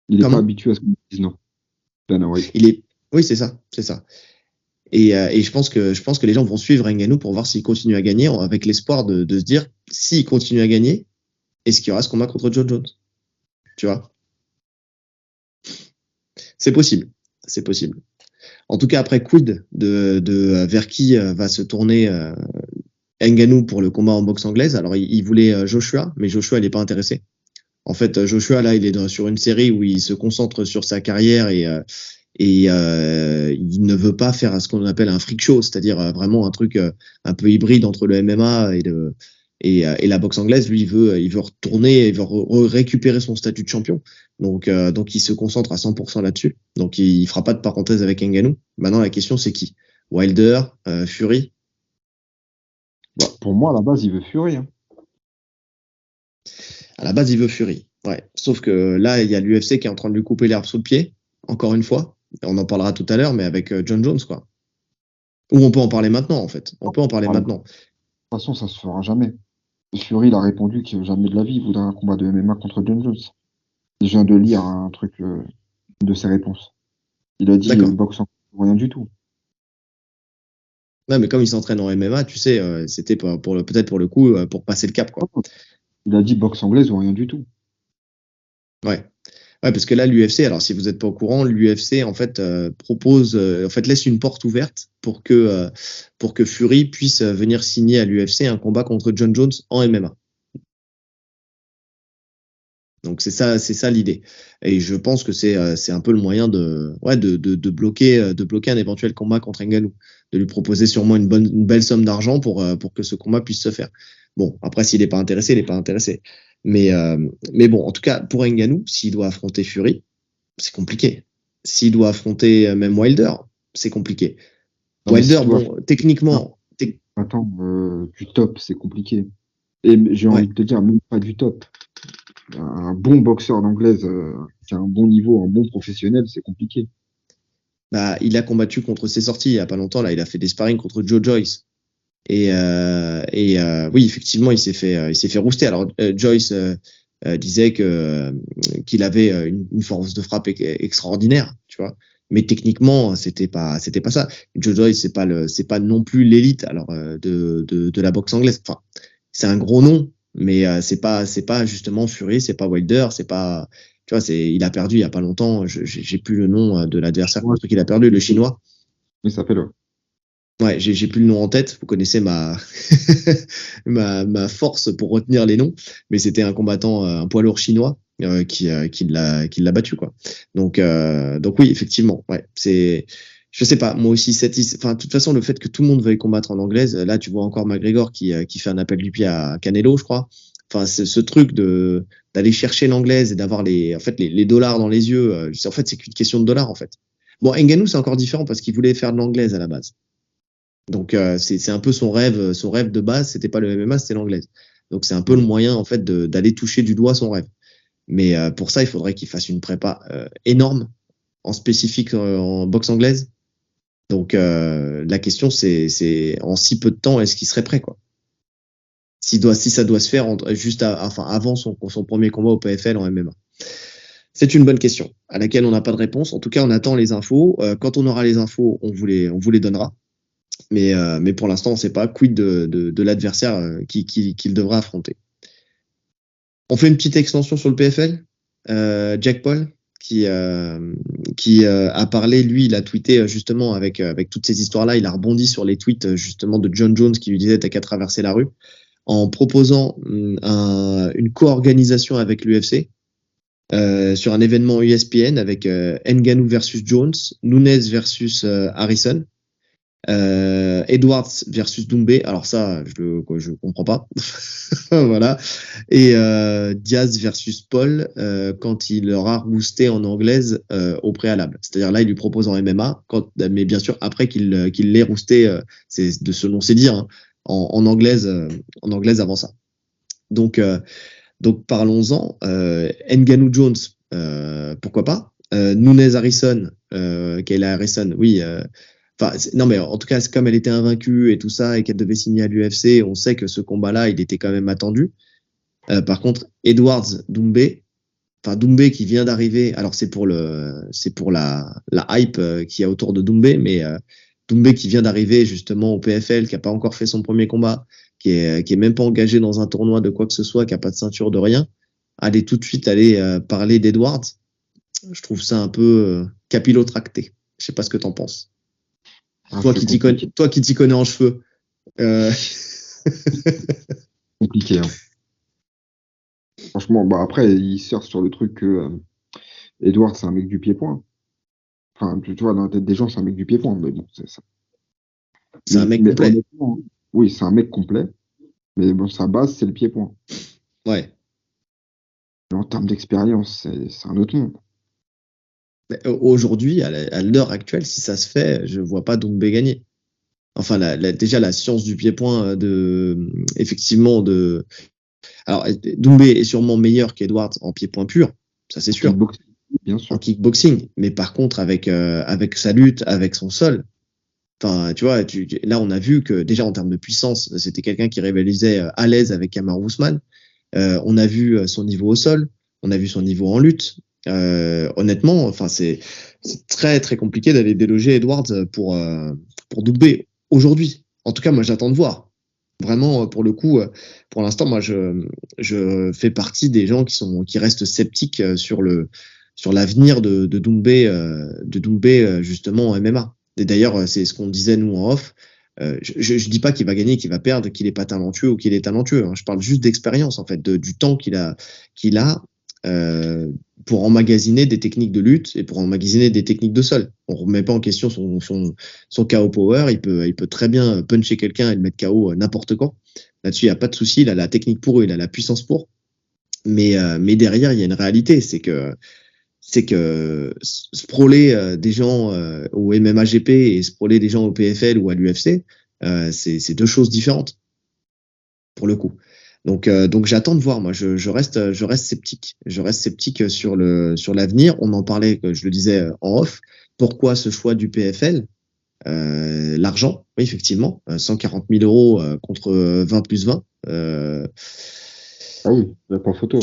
Il n'est pas habitué à ce qu'on dise non. Dana White. Oui, c'est ça. Et je pense que les gens vont suivre Ngannou pour voir s'il continue à gagner, avec l'espoir de se dire, s'il continue à gagner, est-ce qu'il y aura ce combat contre John Jones? Tu vois? C'est possible. En tout cas, après, quid de vers qui va se tourner Ngannou pour le combat en boxe anglaise? Alors, il voulait Joshua, mais Joshua, il n'est pas intéressé. En fait, Joshua, là, il est sur une série où il se concentre sur sa carrière et il ne veut pas faire ce qu'on appelle un freak show, c'est-à-dire vraiment un truc un peu hybride entre le MMA et la boxe anglaise. Lui, il veut retourner, il veut récupérer son statut de champion. Donc il se concentre à 100% là-dessus. Donc il fera pas de parenthèse avec Ngannou. Maintenant, la question, c'est qui? Wilder, Fury? Bah, pour moi, à la base, il veut Fury. Hein. À la base, il veut Fury. Ouais. Sauf que là, il y a l'UFC qui est en train de lui couper l'herbe sous le pied, encore une fois. On en parlera tout à l'heure, mais avec John Jones, quoi. Ou on peut en parler maintenant, en fait. On peut en parler maintenant. De toute façon, ça se fera jamais. Fury, il a répondu que jamais de la vie, il voudrait un combat de MMA contre John Jones. Je viens de lire un truc de ses réponses. Il a dit boxe en rien du tout. Ouais, mais comme il s'entraîne en MMA, tu sais, c'était peut-être pour le coup, pour passer le cap, quoi. Il a dit boxe anglaise ou rien du tout. Ouais. Ouais, parce que là, l'UFC, alors si vous n'êtes pas au courant, l'UFC en fait laisse une porte ouverte pour que Fury puisse venir signer à l'UFC un combat contre John Jones en MMA. Donc c'est ça l'idée. Et je pense que c'est un peu le moyen de bloquer un éventuel combat contre Ngannou, de lui proposer sûrement une belle somme d'argent pour que ce combat puisse se faire. Bon, après s'il n'est pas intéressé, il n'est pas intéressé. Mais bon, en tout cas pour Ngannou, s'il doit affronter Fury, c'est compliqué. S'il doit affronter même Wilder, c'est compliqué. Non, Wilder, bon, techniquement. Attends, du top, c'est compliqué. Et j'ai envie de te dire, même pas du top. Un bon boxeur d'anglaise qui a un bon niveau, un bon professionnel, c'est compliqué. Bah, il a combattu contre ses sorties il y a pas longtemps. Là, il a fait des sparring contre Joe Joyce. Et oui, effectivement, il s'est fait rouster. Alors Joyce disait qu'il avait une force de frappe extraordinaire, tu vois. Mais techniquement, c'était pas ça. Joe Joyce, c'est pas non plus l'élite alors de la boxe anglaise. Enfin, c'est un gros nom, mais c'est pas justement Fury, c'est pas Wilder, c'est pas, tu vois, il a perdu il y a pas longtemps. J'ai plus le nom de l'adversaire contre qui il a perdu, le chinois. Il s'appelle. Ouais, j'ai plus le nom en tête. Vous connaissez ma ma force pour retenir les noms, mais c'était un combattant, un poids lourd chinois qui l'a battu quoi. Donc oui, effectivement, ouais, c'est je sais pas, moi aussi enfin de toute façon le fait que tout le monde veuille combattre en anglaise, là tu vois encore McGregor qui fait un appel du pied à Canelo, je crois. Enfin ce truc de d'aller chercher l'anglaise et d'avoir les dollars dans les yeux, en fait c'est qu'une question de dollars en fait. Bon, Ngannou c'est encore différent parce qu'il voulait faire de l'anglaise à la base. Donc c'est un peu son rêve de base, c'était pas le MMA, c'était l'anglaise. Donc c'est un peu le moyen en fait d'aller toucher du doigt son rêve. Mais pour ça, il faudrait qu'il fasse une prépa énorme, en spécifique en boxe anglaise. Donc la question c'est en si peu de temps, est-ce qu'il serait prêt quoi? Si ça doit se faire avant son premier combat au PFL en MMA. C'est une bonne question à laquelle on n'a pas de réponse. En tout cas, on attend les infos. Quand on aura les infos, on vous les donnera. Mais pour l'instant, on ne sait pas quid de l'adversaire qu'il devra affronter. On fait une petite extension sur le PFL. Jack Paul, qui a parlé, lui, il a tweeté justement avec toutes ces histoires-là, il a rebondi sur les tweets justement de John Jones qui lui disait t'as qu'à traverser la rue, en proposant une co-organisation avec l'UFC sur un événement ESPN avec Ngannou versus Jones, Nunes versus Harrison. Edwards versus Doumbé, alors ça je comprends pas. Voilà. Et Diaz versus Paul quand il aura roosté en anglaise au préalable, c'est-à-dire là il lui propose en MMA mais bien sûr après qu'il l'ait roosté, c'est de selon ses dires hein, en anglaise avant ça. Donc parlons-en. Ngannou Jones, pourquoi pas. Nunes Harrison, Kayla Harrison, oui. Enfin, non, mais en tout cas, comme elle était invaincue et tout ça, et qu'elle devait signer à l'UFC, on sait que ce combat-là, il était quand même attendu. Par contre, Edwards, Doumbé qui vient d'arriver. Alors c'est pour la hype qu'il y a autour de Doumbé, mais Doumbé qui vient d'arriver justement au PFL, qui a pas encore fait son premier combat, qui est même pas engagé dans un tournoi de quoi que ce soit, qui a pas de ceinture de rien. Aller tout de suite parler d'Edwards, je trouve ça un peu capillotracté. Je sais pas ce que t'en penses. Toi qui t'y connais en cheveux. Compliqué. Hein. Franchement, après, il sort sur le truc que Edward, c'est un mec du pied-point. Enfin, tu vois, dans la tête des gens, c'est un mec du pied-point. Mais bon, c'est ça. C'est un mec complet. Oui, c'est un mec complet. Mais bon, sa base, c'est le pied-point. Ouais. Mais en termes d'expérience, c'est un autre monde. Aujourd'hui, à l'heure actuelle, si ça se fait, je vois pas Doumbé gagner. Enfin, déjà la science du pied-point effectivement alors Doumbé est sûrement meilleur qu'Edwards en pied-point pur, ça c'est sûr. Bien sûr. En kickboxing, mais par contre avec sa lutte, avec son sol. Enfin, tu vois, là on a vu que déjà en termes de puissance, c'était quelqu'un qui rivalisait à l'aise avec Kamaru Usman. On a vu son niveau au sol, on a vu son niveau en lutte. Honnêtement, enfin c'est très très compliqué d'aller déloger Edwards pour Doumbé aujourd'hui. En tout cas, moi j'attends de voir. Vraiment, pour le coup, pour l'instant, moi je fais partie des gens qui restent sceptiques sur l'avenir de Doumbé justement en MMA. Et d'ailleurs, c'est ce qu'on disait nous en off. Je dis pas qu'il va gagner, qu'il va perdre, qu'il est pas talentueux ou qu'il est talentueux. Hein. Je parle juste d'expérience en fait, du temps qu'il a pour emmagasiner des techniques de lutte et pour emmagasiner des techniques de sol. On remet pas en question son KO power. Il peut très bien puncher quelqu'un et le mettre KO n'importe quand. Là-dessus, il n'y a pas de souci. Il a la technique pour, il a la puissance pour. Mais derrière, il y a une réalité, c'est que sprawler des gens au MMAGP et sprawler des gens au PFL ou à l'UFC, c'est deux choses différentes pour le coup. Donc j'attends de voir. Moi, je reste sceptique. Je reste sceptique sur l'avenir. On en parlait, je le disais en off. Pourquoi ce choix du PFL? L'argent, oui, effectivement, 140 000 euros contre 20 plus 20. Ah oui, il n'y a pas photo.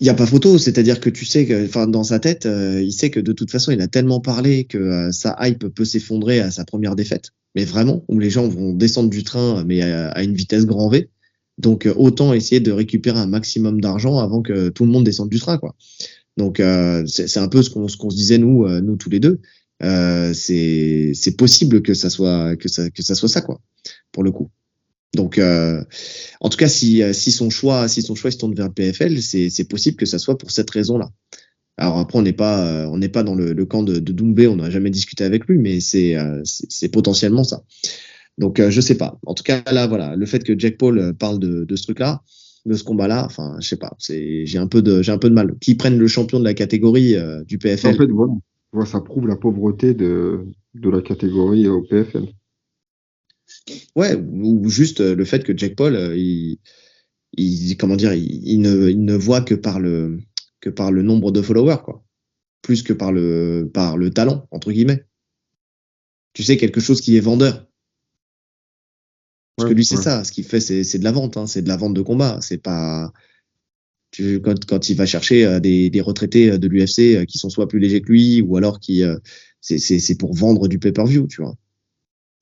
Il n'y a pas photo, c'est-à-dire que tu sais que, enfin, dans sa tête, il sait que de toute façon, il a tellement parlé que sa hype peut s'effondrer à sa première défaite. Mais vraiment, où les gens vont descendre du train, mais à une vitesse grand V. Donc autant essayer de récupérer un maximum d'argent avant que tout le monde descende du train, quoi. Donc c'est un peu ce qu'on se disait nous tous les deux. c'est possible que ça soit ça quoi, pour le coup. Donc, en tout cas, si son choix il se tourne vers le PFL, c'est possible que ça soit pour cette raison-là. Alors après, on n'est pas dans le camp de Doumbé, on n'a jamais discuté avec lui, mais c'est potentiellement ça. Donc, je sais pas. En tout cas, là, voilà, le fait que Jack Paul parle de ce truc-là, de ce combat-là, enfin, je sais pas. J'ai un peu de mal. Qu'ils prennent le champion de la catégorie du En PFL. fait, voilà. Voilà, ça prouve la pauvreté de la catégorie au PFL. Ouais, ou juste le fait que Jack Paul, comment dire, il ne voit que par le nombre de followers, quoi. Plus que par le talent, entre guillemets. Tu sais, quelque chose qui est vendeur. Parce Ouais, que lui, c'est ouais. ça. Ce qu'il fait, c'est de la vente. Hein. C'est de la vente de combat. C'est pas. Quand il va chercher des retraités de l'UFC qui sont soit plus légers que lui, ou alors c'est pour vendre du pay-per-view, tu vois.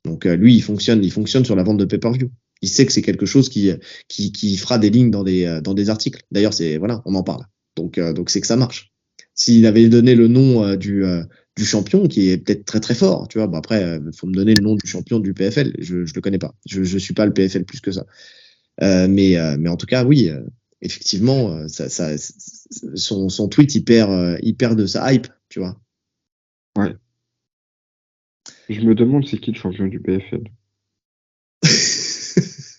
Donc lui, il fonctionne sur la vente de pay-per-view. Il sait que c'est quelque chose qui fera des lignes dans des articles. D'ailleurs, voilà, on en parle. Donc c'est que ça marche. S'il avait donné le nom du champion, qui est peut-être très très fort, tu vois, bon après, faut me donner le nom du champion du PFL. Je le connais pas. Je suis pas le PFL plus que ça. Mais en tout cas, oui, effectivement, son tweet, il perd de sa hype, tu vois. Ouais. Je me demande c'est qui le champion du PFL.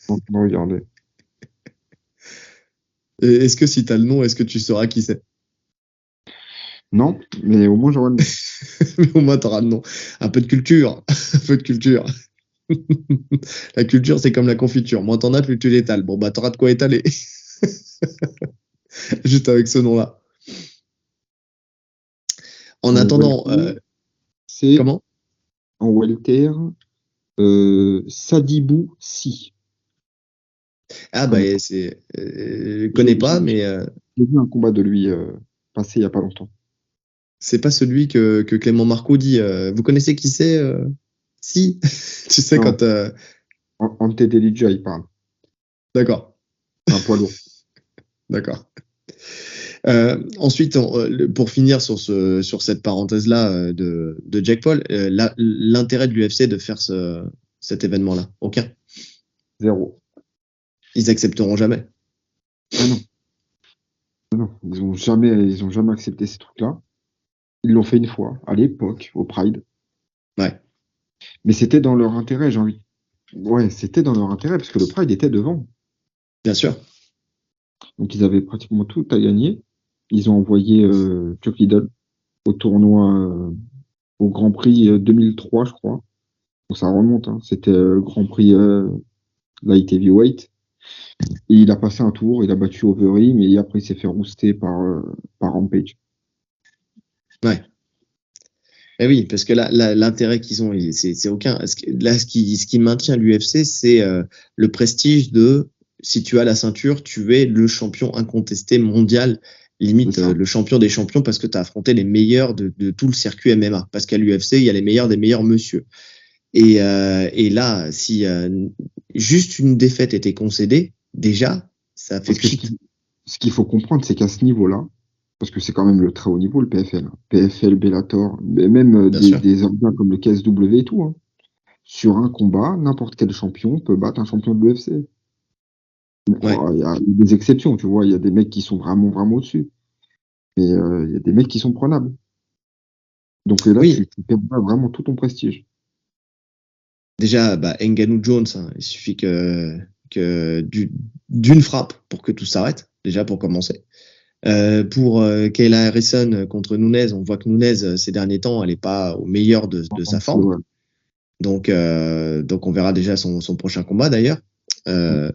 On va regarder. Est-ce que si tu as le nom, est-ce que tu sauras qui c'est? Non, mais au moins j'aurai le nom. Mais au moins, tu auras le nom. Un peu de culture. Un peu de culture. La culture, c'est comme la confiture. Moins t'en as, plus tu l'étales. Bon, bah, t'auras de quoi étaler. Juste avec ce nom-là. En attendant, Welter, c'est comment? en welter Sadibou Si. Ah, Je bah, connais pas. connais J'ai pas, j'ai- mais j'ai vu un combat de lui passer il y a pas longtemps. c'est pas celui que Clément Marco dit. Vous connaissez qui c'est Si. Tu sais, Non, quand. Ante Delija, il parle. D'accord. C'est un poids lourd. D'accord. Ensuite, pour finir sur cette parenthèse-là de Jack Paul, l'intérêt de l'UFC de faire cet événement-là, aucun. Zéro. Ils accepteront jamais. Ah non, non. Ils ont jamais accepté ces trucs-là. Ils l'ont fait une fois, à l'époque, au Pride. Ouais, Mais c'était dans leur intérêt, j'ai envie. Ouais, c'était dans leur intérêt, parce que le Pride était devant. bien sûr. Donc ils avaient pratiquement tout à gagner. Ils ont envoyé Chuck Liddell au tournoi, au Grand Prix 2003, je crois. Donc ça remonte, hein. C'était Grand Prix Light Heavyweight. Et il a passé un tour, il a battu Overeem, mais après il s'est fait rouster par Rampage. Ouais. Et oui, parce que là, l'intérêt qu'ils ont, c'est aucun. Là, ce qui maintient l'UFC, c'est le prestige de si tu as la ceinture, tu es le champion incontesté mondial, C'est limite ça. le champion des champions, parce que tu as affronté les meilleurs de tout le circuit MMA. Parce qu'à l'UFC, il y a les meilleurs des meilleurs monsieur. Et là, si juste une défaite était concédée, déjà, ça fait Parce que pchit. ce qu'il faut comprendre, c'est qu'à ce niveau-là, parce que c'est quand même le très haut niveau, le PFL, hein. PFL, Bellator, mais même Bien sûr. des organes comme le KSW et tout, hein. Sur un combat, n'importe quel champion peut battre un champion de l'UFC. Ouais. Il y a des exceptions, tu vois, il y a des mecs qui sont vraiment, vraiment au-dessus. Mais il y a des mecs qui sont prenables. Donc là, Oui, tu perds vraiment tout ton prestige. déjà, bah, Ngannou Jones, hein, il suffit d'une frappe pour que tout s'arrête, déjà pour commencer. Pour Kayla Harrison contre Nunez, on voit que Nunez, ces derniers temps, elle n'est pas au meilleur de sa C'est forme. ouais. Donc on verra déjà son prochain combat d'ailleurs. Euh,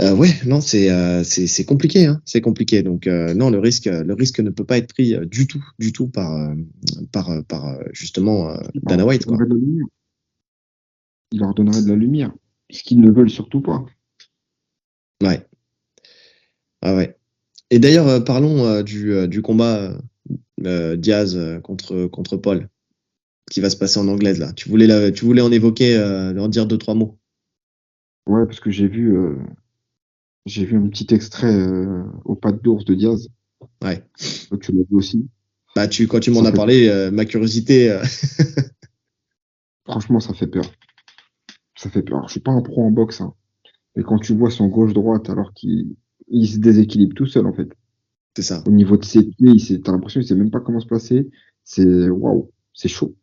ouais, non, c'est compliqué, hein, c'est compliqué. Donc non, le risque ne peut pas être pris du tout par justement Dana Il White, quoi. donnerait de la lumière. Il leur donnerait de la lumière. Ce qu'ils ne veulent surtout pas. Ouais, ah ouais. Et d'ailleurs, parlons du combat Diaz contre Paul, qui va se passer en anglaise là. Tu voulais en évoquer, en dire deux, trois mots. Ouais, parce que j'ai vu un petit extrait au pas d'ours de Diaz. Ouais. Toi, tu l'as vu aussi. Bah, quand tu m'en Ça as fait, parlé, ma curiosité. franchement, ça fait peur. Ça fait peur. Alors, je suis pas un pro en boxe, hein, mais quand tu vois son gauche-droite alors qu'il se déséquilibre tout seul, en fait. C'est ça. Au niveau de ses pieds, t'as l'impression qu'il sait même pas comment se placer. C'est waouh, c'est chaud.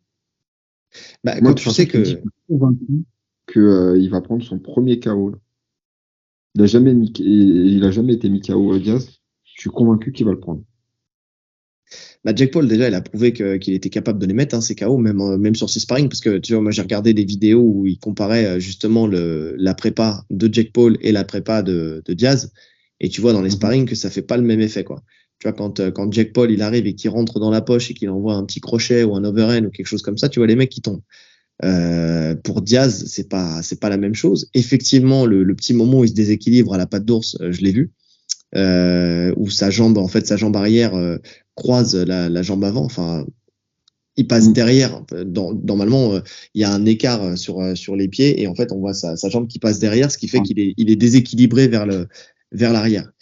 Bah, Moi, quand de toute tu façon, sais je te dis, je que. suis convaincu que, il va prendre son premier KO, là. Il a jamais été mis KO, Diaz. Je suis convaincu qu'il va le prendre. Bah, Jack Paul, déjà, il a prouvé qu'il était capable de les mettre, hein, ces KO, même sur ses sparring, parce que tu vois, moi, j'ai regardé des vidéos où il comparait justement la prépa de Jack Paul et la prépa de Diaz, et tu vois dans les Mhm. sparring que ça fait pas le même effet, quoi. Tu vois, quand Jack Paul, il arrive et qu'il rentre dans la poche et qu'il envoie un petit crochet ou un overhand ou quelque chose comme ça, tu vois les mecs qui tombent. Pour Diaz, c'est pas la même chose. Effectivement, le petit moment où il se déséquilibre à la patte d'ours, je l'ai vu, où sa jambe arrière croise la jambe avant. Enfin, il passe Mm. derrière. Normalement, il y a un écart sur les pieds et en fait, on voit sa jambe qui passe derrière, ce qui fait Ouais. qu'il est déséquilibré vers l'arrière.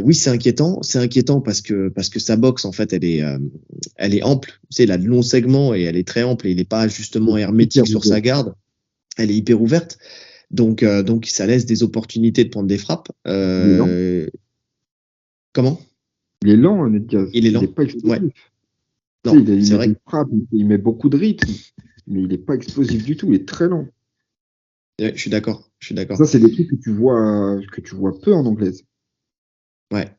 Oui, c'est inquiétant. C'est inquiétant parce que sa boxe, en fait, elle est ample. Tu sais, il a de longs segments et elle est très ample et il n'est pas justement Hyper hermétique sur ouvert. sa garde. Elle est hyper ouverte. Donc ça laisse des opportunités de prendre des frappes. Il est lent. Comment? Il est lent, Ned Diaz. Il est Il n'est lent. pas Ouais. explosif. Tu sais, Non, il c'est met vrai. des frappes, il met beaucoup de rythme, mais il n'est pas explosif du tout. Il est très lent. Ouais, je suis d'accord. Je suis d'accord. Ça, c'est des trucs que tu vois peu en anglaise. Ouais.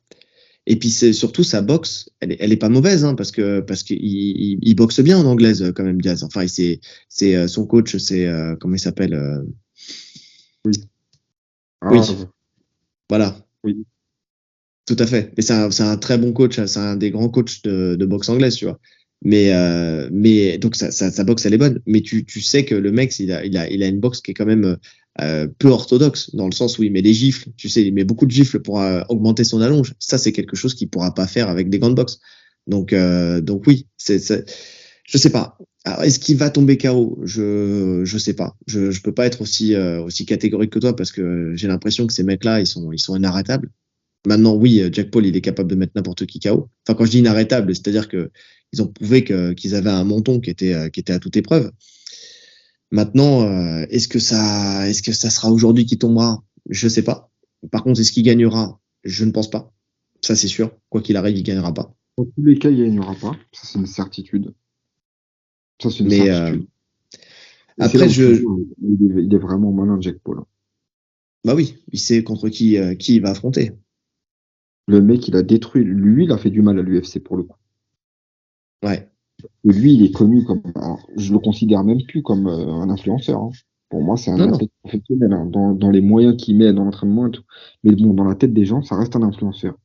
Et puis c'est surtout sa boxe, elle est pas mauvaise, hein, parce que il boxe bien en anglaise quand même, Diaz. Enfin, c'est son coach, c'est comment il s'appelle Oui. Ah, Oui, voilà, oui. tout à fait. Et c'est un très bon coach, hein, c'est un des grands coachs de boxe anglaise, tu vois. Mais donc sa boxe elle est bonne, mais tu sais que le mec il a une boxe qui est quand même peu orthodoxe dans le sens où il met des gifles, tu sais, il met beaucoup de gifles pour augmenter son allonge. Ça c'est quelque chose qu'il pourra pas faire avec des gants de boxe. Donc oui, je sais pas. Alors, est-ce qu'il va tomber KO? Je sais pas. Je peux pas être aussi catégorique que toi parce que j'ai l'impression que ces mecs-là ils sont inarrêtables. Maintenant, oui, Jack Paul, il est capable de mettre n'importe qui KO. Enfin, quand je dis inarrêtable, c'est-à-dire que ils ont prouvé qu'ils avaient un menton qui était à toute épreuve. Maintenant, est-ce que ça sera aujourd'hui qui tombera? Je sais pas. Par contre, est-ce qu'il gagnera? Je ne pense pas. Ça, c'est sûr. Quoi qu'il arrive, il gagnera pas. Dans tous les cas, il n'y aura pas. Ça, c'est une certitude. Ça, c'est une Mais certitude. Et c'est là après, où tu vois, il est vraiment malin, Jack Paul. bah oui, il sait contre qui il va affronter. Le mec, il a détruit. Lui, il a fait du mal à l'UFC pour le coup. Ouais. Et lui, il est connu comme. Alors, je le considère même plus comme un influenceur, hein. Pour moi, c'est un Non, non. athlète professionnel, hein, dans les moyens qu'il met dans l'entraînement et tout. Mais bon, dans la tête des gens, ça reste un influenceur.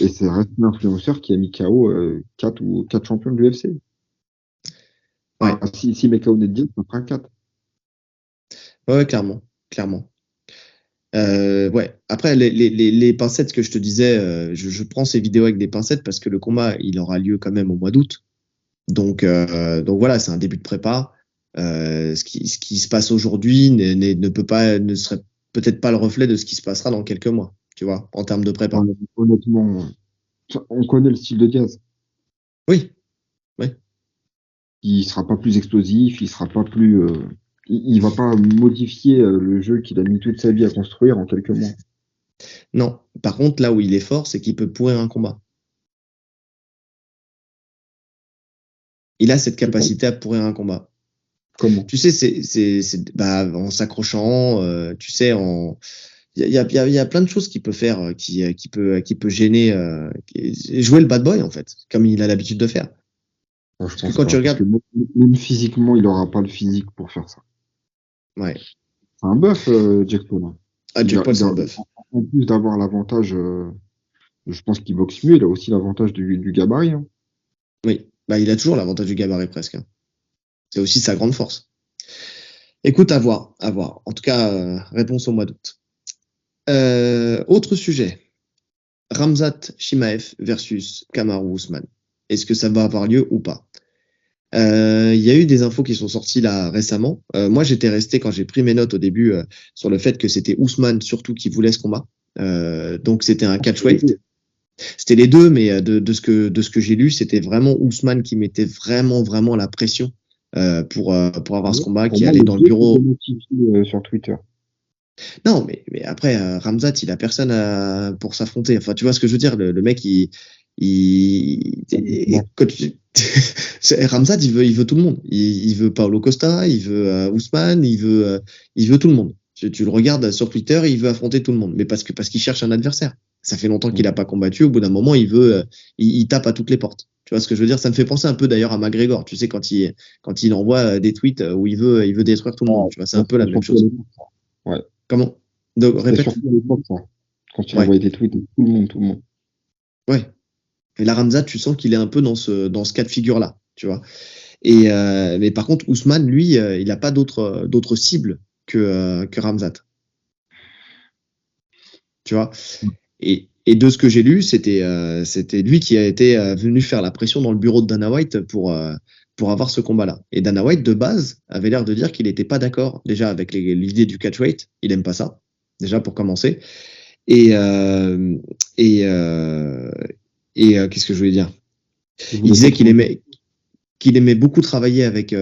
Et ça reste un influenceur qui a mis KO 4 champions de l'UFC. Ouais. Ah, si met KO Ned Diaz, ça fera 4. Ouais, clairement. Clairement. Ouais. Après, les pincettes que je te disais, je prends ces vidéos avec des pincettes parce que le combat, il aura lieu quand même au mois d'août. Donc voilà, c'est un début de prépa. Ce qui se passe aujourd'hui ne serait peut-être pas le reflet de ce qui se passera dans quelques mois, tu vois, en termes de prépa. Honnêtement, on connaît le style de Diaz. Oui, oui. Il sera pas plus explosif, il sera pas plus. Il va pas modifier le jeu qu'il a mis toute sa vie à construire en quelques mois. Non. Par contre, là où il est fort, c'est qu'il peut pourrir un combat. Il a cette Tu penses? capacité à pourrir un combat. Comment? Tu sais, bah, en s'accrochant, tu sais, il y a plein de choses qu'il peut faire, qui peut gêner, jouer le bad boy, en fait, comme il a l'habitude de faire. Moi, je Parce que pense quand tu pas. Parce que regardes, même physiquement, il aura pas le physique pour faire ça. ouais, C'est un bœuf, Jack Paul, hein. ah, Jack Paul, c'est un bœuf. En plus d'avoir l'avantage, je pense qu'il boxe mieux, il a aussi l'avantage du gabarit, hein. Oui, bah, il a toujours l'avantage du gabarit presque, hein. C'est aussi sa grande force. Écoute, à voir, à voir. En tout cas, réponse au mois d'août. Autre sujet. Ramzat Chimaev versus Kamaru Usman. Est-ce que ça va avoir lieu ou pas? Il y a eu des infos qui sont sorties là récemment. Moi, j'étais resté quand j'ai pris mes notes au début sur le fait que c'était Ousmane surtout qui voulait ce combat. Donc c'était un catchweight. C'était les deux, mais de ce que j'ai lu, c'était vraiment Ousmane qui mettait vraiment la pression pour avoir ce combat, Pour qui moi, allait les dans le deux étaient bureau. motivés sur Twitter. Non, mais après, Ramzat, il a personne pour s'affronter. Enfin, tu vois ce que je veux dire? Le mec, quand Ramzat, il veut tout le monde. Il veut Paulo Costa, il veut Ousmane, il veut tout le monde. Tu le regardes sur Twitter, il veut affronter tout le monde. Mais parce qu'il cherche un adversaire. Ça fait longtemps qu'il n'a pas combattu. Au bout d'un moment, il tape à toutes les portes. Tu vois ce que je veux dire? Ça me fait penser un peu d'ailleurs à McGregor. Tu sais, quand il envoie des tweets où il veut détruire tout le monde. Tu vois, c'est un peu la même chose. Ouais. Comment? Donc, C'était répète. surtout à l'époque, ça. Quand il Ouais, envoyait des tweets, tout le monde. ouais. Et là, Ramzat, tu sens qu'il est un peu dans ce cas de figure-là, tu vois. Mais par contre, Ousmane, lui, il n'a pas d'autres cibles que Ramzat, tu vois. Et de ce que j'ai lu, c'était lui qui a été venu faire la pression dans le bureau de Dana White pour avoir ce combat-là. Et Dana White, de base, avait l'air de dire qu'il n'était pas d'accord déjà avec l'idée du catchweight. Il aime pas ça, déjà pour commencer. Et, euh, et, euh, qu'est-ce que je voulais dire? Il disait qu'il aimait beaucoup travailler avec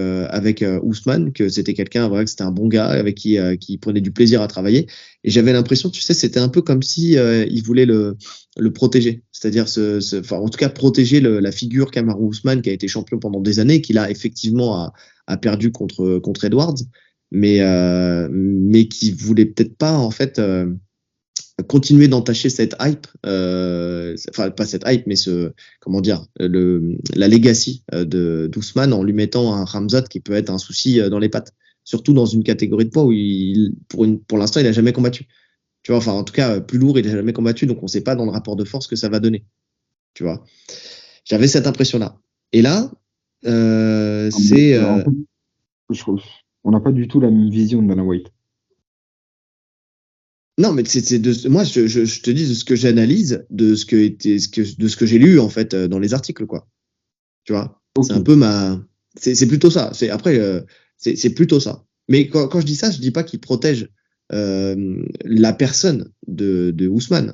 Ousmane, que c'était quelqu'un, voilà, que c'était un bon gars avec qui prenait du plaisir à travailler. Et j'avais l'impression, tu sais, c'était un peu comme si il voulait le protéger, c'est-à-dire enfin, en tout cas protéger la figure Kamaru Ousmane qui a été champion pendant des années, qu'il a effectivement a perdu contre Edwards, mais qui voulait peut-être pas en fait continuer d'entacher cette hype, enfin pas cette hype, mais comment dire, la legacy de d'Ousmane en lui mettant un Ramzat qui peut être un souci dans les pattes, surtout dans une catégorie de poids où pour l'instant il a jamais combattu. Tu vois, enfin en tout cas plus lourd il a jamais combattu, donc on sait pas dans le rapport de force que ça va donner. Tu vois, j'avais cette impression là. Et là, c'est En fait, on n'a pas du tout la même vision de Dana White. non, mais moi je te dis de ce que j'analyse, de ce que j'ai lu en fait dans les articles quoi. Tu vois, c'est un Ok. peu c'est plutôt ça. Après, c'est plutôt ça. Mais quand je dis ça, je dis pas qu'il protège la personne de Ousmane.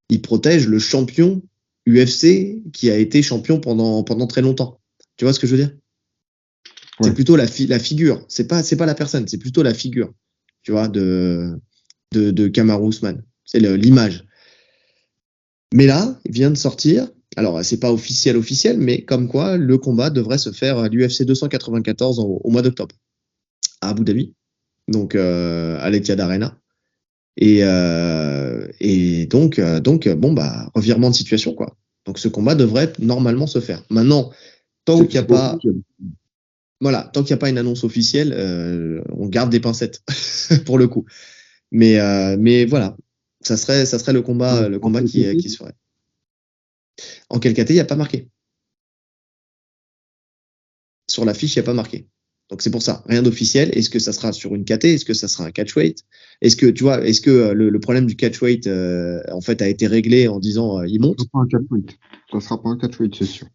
Il protège le champion UFC qui a été champion pendant très longtemps. Tu vois ce que je veux dire? C'est Ouais. plutôt la figure. C'est pas la personne, c'est plutôt la figure. Tu vois, de Kamaru Ousmane. C'est l'image. Mais là, il vient de sortir. Alors, c'est pas officiel, mais comme quoi le combat devrait se faire à l'UFC 294 au mois d'octobre, à Abu Dhabi, donc à l'Etihad Arena. Et donc, bon, bah, revirement de situation, quoi. Donc, ce combat devrait normalement se faire. Maintenant, tant qu'il n'y a C'est pas pas, officiel. voilà, tant qu'il n'y a pas une annonce officielle, on garde des pincettes pour le coup. Mais voilà, ça serait le En combat fait, qui se ferait. En quel KT, il n'y a pas marqué. Sur la fiche, il n'y a pas marqué. Donc c'est pour ça, rien d'officiel. Est-ce que ça sera sur une KT? Est-ce que ça sera un catchweight? Est-ce que tu vois, est-ce que le problème du catchweight en fait a été réglé en disant il ça monte? sera pas un catchweight. Ça sera pas un catchweight, c'est sûr.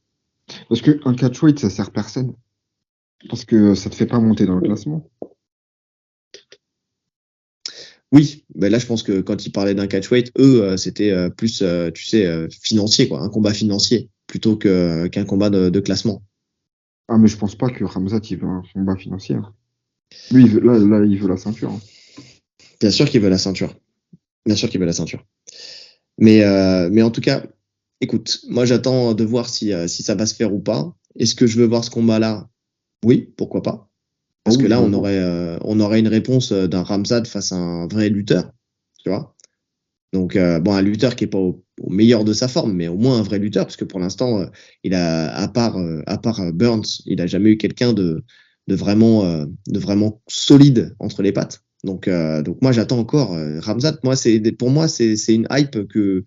Parce qu'un catchweight, ça sert personne. Parce que ça te fait pas monter dans le classement. Oui, ben là je pense que quand ils parlaient d'un catchweight, eux c'était plus tu sais financier quoi, un combat financier plutôt qu'un combat de classement. Ah, mais je pense pas que Ramzat, il veut un combat financier. Lui, là, il veut la ceinture. Bien sûr qu'il veut la ceinture. Bien sûr qu'il veut la ceinture. Mais en tout cas, écoute, moi j'attends de voir si ça va se faire ou pas. Est-ce que je veux voir ce combat-là? Oui, pourquoi pas. Ah Parce que oui, je là, veux voir. on aurait une réponse d'un Ramzat face à un vrai lutteur, tu vois. Donc, bon, un lutteur qui est pas au meilleur de sa forme, mais au moins un vrai lutteur, parce que pour l'instant, il a, à part Burns, il a jamais eu quelqu'un de vraiment solide entre les pattes. Donc moi, j'attends encore Ramzat. Pour moi, c'est une hype que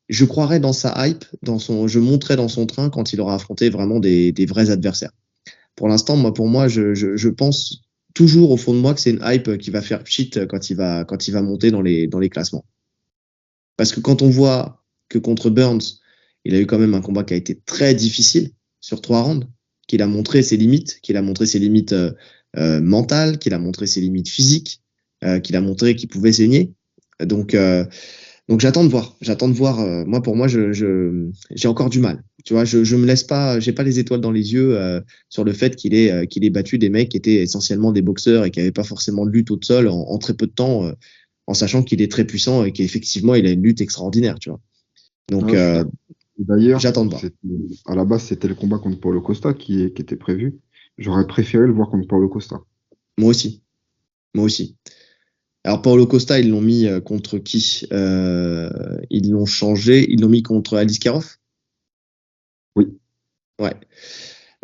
je croirais dans sa hype, je monterai dans son train quand il aura affronté vraiment des vrais adversaires. Pour l'instant, pour moi, je pense toujours au fond de moi que c'est une hype qui va faire pchit quand il va monter dans les classements. Parce que quand on voit que contre Burns, il a eu quand même un combat qui a été très difficile sur 3 rounds, qu'il a montré ses limites, qu'il a montré ses limites mentales, qu'il a montré ses limites physiques, qu'il a montré qu'il pouvait saigner. Donc, Donc j'attends de voir. Moi, pour moi, j'ai encore du mal. Tu vois, je me laisse pas, j'ai pas les étoiles dans les yeux sur le fait qu'il ait battu des mecs qui étaient essentiellement des boxeurs et qui n'avaient pas forcément de lutte au sol en très peu de temps, en sachant qu'il est très puissant et qu'effectivement il a une lutte extraordinaire. Tu vois. Donc Ouais, je suis d'accord. D'ailleurs, j'attends de voir. à la base, c'était le combat contre Paulo Costa qui était prévu. J'aurais préféré le voir contre Paulo Costa. Moi aussi. Moi aussi. Alors Paulo Costa, ils l'ont mis contre qui Ils l'ont changé. Ils l'ont mis contre Alice Karov. Oui. Ouais.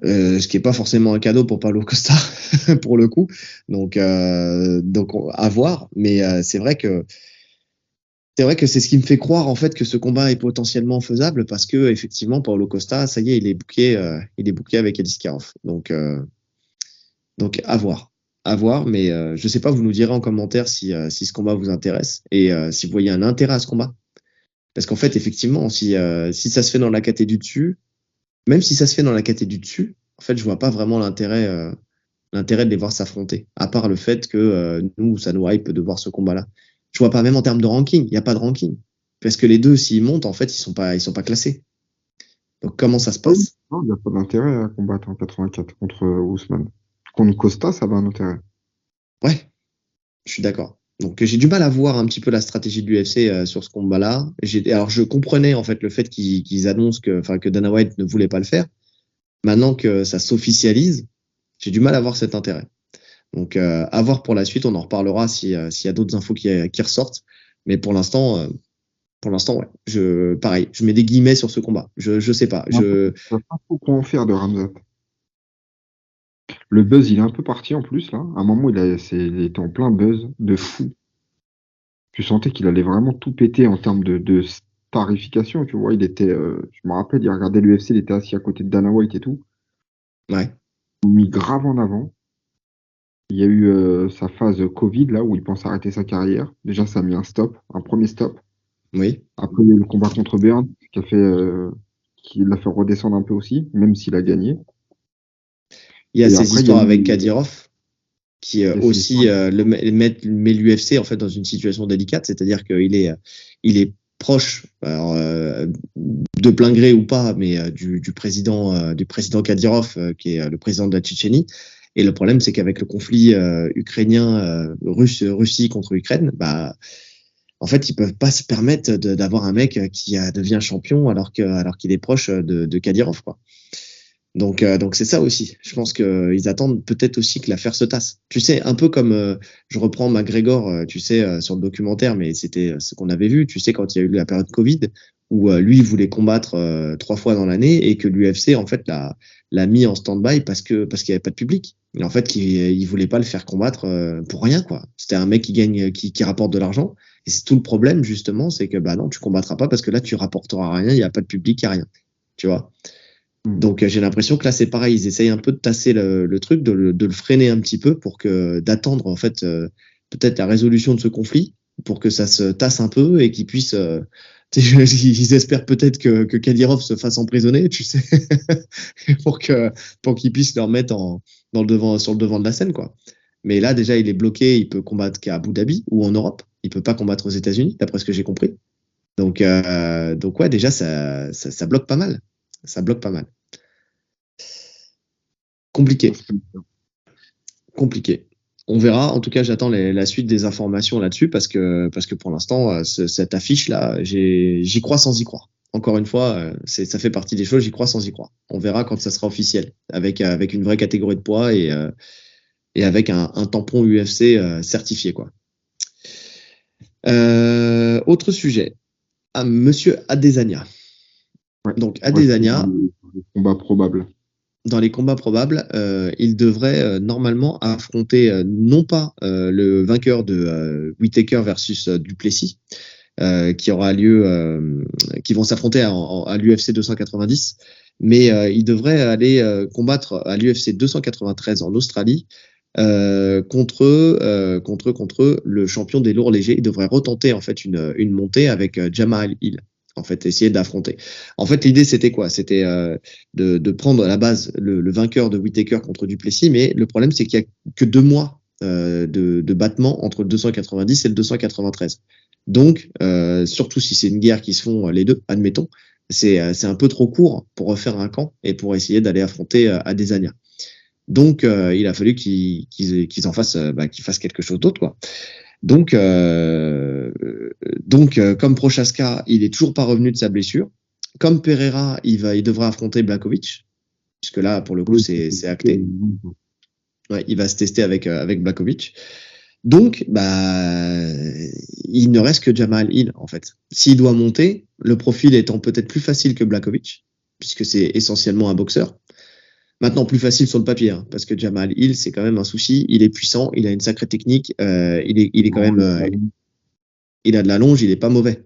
Ce qui est pas forcément un cadeau pour Paulo Costa pour le coup. Donc à voir. Mais c'est vrai que c'est ce qui me fait croire en fait que ce combat est potentiellement faisable parce que effectivement Paulo Costa, ça y est, il est booké avec Alice Karov. Donc à voir. Mais je sais pas, vous nous direz en commentaire si ce combat vous intéresse et si vous voyez un intérêt à ce combat. Parce qu'en fait, effectivement, si ça se fait dans la caté du dessus, même si ça se fait dans la caté du dessus, en fait, je vois pas vraiment l'intérêt de les voir s'affronter. À part le fait que nous, ça nous hype de voir ce combat-là. Je vois pas, même en termes de ranking, il n'y a pas de ranking. Parce que les deux, s'ils montent, en fait, ils sont pas classés. Donc comment ça se Ah oui. passe? Non, il n'y a pas d'intérêt à combattre en 84 contre Ousmane. Contre Costa, ça va un intérêt. Ouais, je suis d'accord. Donc j'ai du mal à voir un petit peu la stratégie de l'UFC sur ce combat-là. Alors je comprenais en fait le fait qu'ils annoncent que Dana White ne voulait pas le faire. Maintenant que ça s'officialise, j'ai du mal à voir cet intérêt. Donc à voir pour la suite, on en reparlera s'il y a d'autres infos qui ressortent. Mais pour l'instant, ouais. Pareil, je mets des guillemets sur ce combat. Je sais pas. En fait, je ne sais pas trop quoi en faire de Ramzat. Le buzz, il est un peu parti en plus, là. À un moment, il était en plein buzz de fou. Tu sentais qu'il allait vraiment tout péter en termes de starification, tu vois. Je me rappelle, il regardait l'UFC, il était assis à côté de Dana White et tout. Ouais, Il mis grave en avant. Il y a eu sa phase Covid, là, où il pense arrêter sa carrière. Déjà, ça a mis un stop, un premier stop. oui. Après, il y a eu le combat contre Burns, qui l'a fait redescendre un peu aussi, même s'il a gagné. Il y a Et ces après, il y a histoires avec eu, Kadyrov qui il y a ces histoires. aussi met l'UFC en fait dans une situation délicate, c'est-à-dire il est proche, alors, de plein gré ou pas, mais du président Kadyrov, qui est le président de la Tchétchénie. Et le problème, c'est qu'avec le conflit ukrainien, Russie contre Ukraine, bah en fait, ils peuvent pas se permettre d'avoir un mec qui devient champion alors qu'il est proche de Kadyrov, quoi. Donc c'est ça aussi. Je pense qu'ils attendent peut-être aussi que l'affaire se tasse. Tu sais, un peu comme je reprends McGregor, tu sais, sur le documentaire, mais c'était ce qu'on avait vu. Tu sais, quand il y a eu la période Covid, où lui il voulait combattre 3 fois dans l'année et que l'UFC en fait l'a mis en stand-by parce qu'il y avait pas de public. Et en fait, il voulait pas le faire combattre pour rien, quoi. C'était un mec qui rapporte de l'argent. Et c'est tout le problème justement, c'est que bah non, tu combattras pas parce que là tu rapporteras rien, il y a pas de public, il y a rien. Tu vois. Donc j'ai l'impression que là c'est pareil, ils essayent un peu de tasser le truc, de le freiner un petit peu pour que d'attendre en fait peut-être la résolution de ce conflit pour que ça se tasse un peu et qu'ils puissent ils espèrent peut-être que Kadyrov se fasse emprisonner, tu sais, pour qu'ils puissent le remettre dans le devant sur le devant de la scène quoi. Mais là déjà il est bloqué, il peut combattre qu'à Abu Dhabi ou en Europe, il peut pas combattre aux États-Unis d'après ce que j'ai compris. Donc ouais déjà ça bloque pas mal, ça bloque pas mal. Compliqué, compliqué. On verra. En tout cas, j'attends la suite des informations là-dessus parce que pour l'instant, cette affiche-là, j'y crois sans y croire. Encore une fois, ça fait partie des choses, j'y crois sans y croire. On verra quand ça sera officiel, avec une vraie catégorie de poids et avec un tampon UFC certifié, quoi. Autre sujet. Monsieur Adesanya. Ouais. Donc Adesanya, Le combat probable. dans les combats probables, il devrait normalement affronter non pas le vainqueur de Whittaker versus Duplessis, qui aura lieu, qui vont s'affronter à l'UFC 290, mais il devrait aller combattre à l'UFC 293 en Australie contre le champion des lourds légers. Il devrait retenter en fait une montée avec Jamal Hill. En fait, essayer d'affronter. En fait, l'idée, c'était quoi? C'était de prendre à la base le vainqueur de Whittaker contre Duplessis, mais le problème, c'est qu'il y a que 2 mois de battement entre le 290 et le 293. Donc, surtout si c'est une guerre qui se font les deux, admettons, c'est un peu trop court pour refaire un camp et pour essayer d'aller affronter Adesanya. Donc, il a fallu qu'ils en fassent, qu'ils fassent quelque chose d'autre, quoi. Donc, comme Prochaska, il est toujours pas revenu de sa blessure. Comme Pereira, il devra affronter Blachowicz, puisque là, pour le coup, c'est acté. Ouais, il va se tester avec Blachowicz. Donc, il ne reste que Jamal Hill, en fait. S'il doit monter, le profil étant peut-être plus facile que Blachowicz, puisque c'est essentiellement un boxeur. Maintenant, plus facile sur le papier, hein, parce que Jamal Hill, c'est quand même un souci. Il est puissant, il a une sacrée technique, il est quand même, il a de la longe, il est pas mauvais.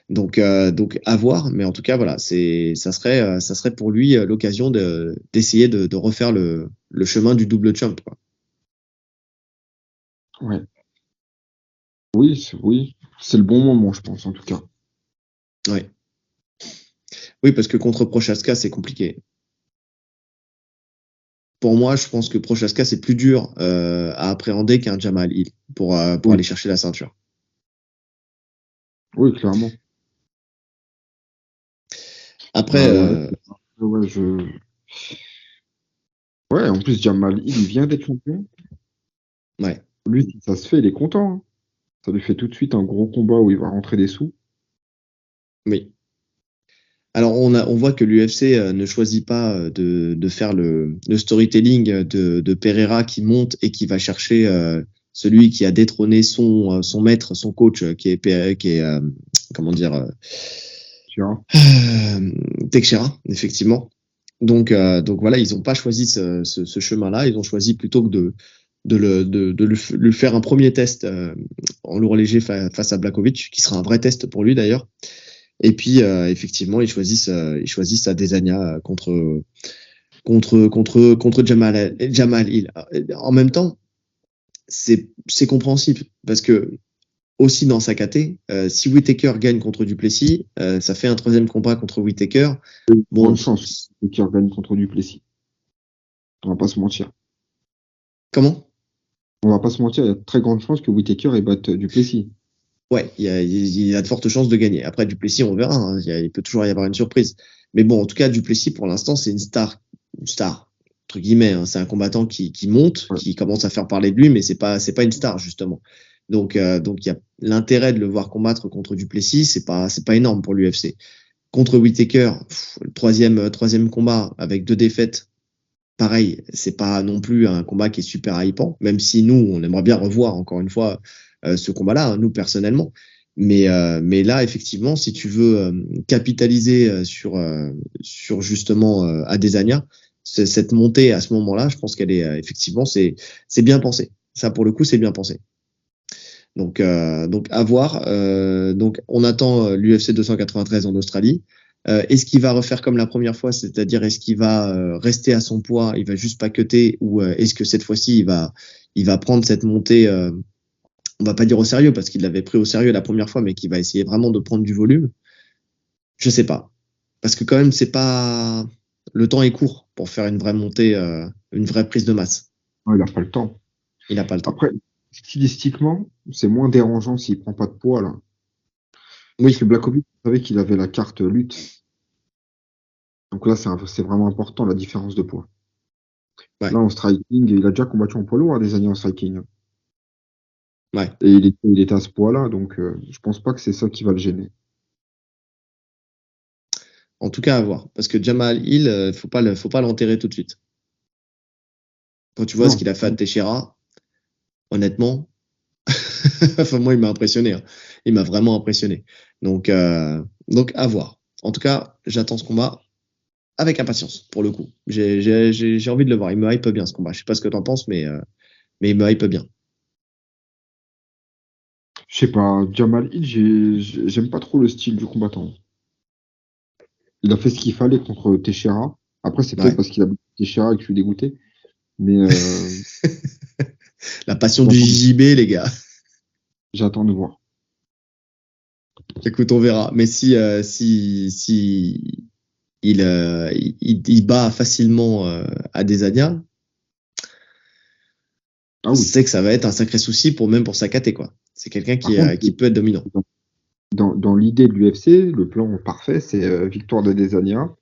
Donc à voir, mais en tout cas, voilà, ça serait pour lui l'occasion d'essayer de refaire le chemin du double champ, quoi. Ouais. Oui, c'est le bon moment, je pense, en tout cas. Ouais. Oui, parce que contre Prochaska, c'est compliqué. Pour moi, je pense que Prochaska, c'est plus dur à appréhender qu'un Jamal Hill pour aller chercher la ceinture. Oui, clairement. Après, ouais, en plus, Jamal Hill, il vient d'être champion. Ouais. Lui, si ça se fait, il est content, hein. Ça lui fait tout de suite un gros combat où il va rentrer des sous. Oui. Alors, on voit que l'UFC ne choisit pas de faire le storytelling de Pereira qui monte et qui va chercher celui qui a détrôné son maître, son coach, qui est comment dire, Teixeira, effectivement. Donc voilà, ils n'ont pas choisi ce chemin-là. Ils ont choisi plutôt que de lui faire un premier test en lourd léger face à Blachowicz, qui sera un vrai test pour lui d'ailleurs. Et puis effectivement, ils choisissent Adesanya contre Jamal Hill. En même temps, c'est compréhensible parce que aussi dans sa KT, si Whittaker gagne contre Duplessis, ça fait un troisième combat contre Whittaker. Bonne chance qu'il gagne contre Duplessis. On va pas se mentir. Comment? On va pas se mentir, il y a de très grandes chances que Whittaker batte Duplessis. Ouais, il y a de fortes chances de gagner. Après, Duplessis, on verra, hein. Il peut toujours y avoir une surprise. Mais bon, en tout cas, Duplessis, pour l'instant, c'est une star, entre guillemets, hein. C'est un combattant qui monte, qui commence à faire parler de lui, mais c'est pas une star, justement. Donc, il y a l'intérêt de le voir combattre contre Duplessis, c'est pas énorme pour l'UFC. Contre Whittaker, le troisième combat avec 2 défaites, pareil, c'est pas non plus un combat qui est super hypant, même si nous, on aimerait bien revoir encore une fois ce combat-là, hein, nous personnellement. Mais là, effectivement, si tu veux capitaliser sur justement Adesanya, cette montée à ce moment-là, je pense qu'elle est effectivement, c'est bien pensé. Ça, pour le coup, c'est bien pensé. Donc à voir. Donc on attend l'UFC 293 en Australie. Est-ce qu'il va refaire comme la première fois, c'est-à-dire est-ce qu'il va rester à son poids, il va juste pas cutter, ou est-ce que cette fois-ci il va prendre cette montée, on va pas dire au sérieux parce qu'il l'avait pris au sérieux la première fois, mais qu'il va essayer vraiment de prendre du volume. Je sais pas, parce que quand même le temps est court pour faire une vraie montée, une vraie prise de masse. Ouais, il a pas le temps. Il a pas le temps. Après, stylistiquement, c'est moins dérangeant s'il prend pas de poids là. Oui. Parce que Blachowicz, vous savez qu'il avait la carte lutte. Donc là, c'est vraiment important la différence de poids. Ouais. Là, en striking, il a déjà combattu en poids lourd des années en striking. Ouais. Et il était à ce poids-là, donc je pense pas que c'est ça qui va le gêner. En tout cas, à voir. Parce que Jamal Hill, faut pas l'enterrer tout de suite. Quand tu vois ce qu'il a fait à Teixeira, honnêtement, enfin, moi, il m'a impressionné, hein. Il m'a vraiment impressionné. Donc à voir. En tout cas, j'attends ce combat avec impatience, pour le coup. J'ai envie de le voir. Il me hype bien, ce combat. Je sais pas ce que t'en penses, mais il me hype bien. Je sais pas, Jamal Hill, j'aime pas trop le style du combattant. Il a fait ce qu'il fallait contre Teixeira. Après, c'est peut-être parce qu'il a battu Teixeira et que je suis dégoûté. Mais la passion du JJB, les gars. J'attends de voir. Écoute, on verra. Mais si il bat facilement Adesanya, c'est que ça va être un sacré souci même pour sa KT, quoi. C'est quelqu'un qui peut être dominant. dans l'idée de l'UFC, le plan parfait, c'est victoire de Desania,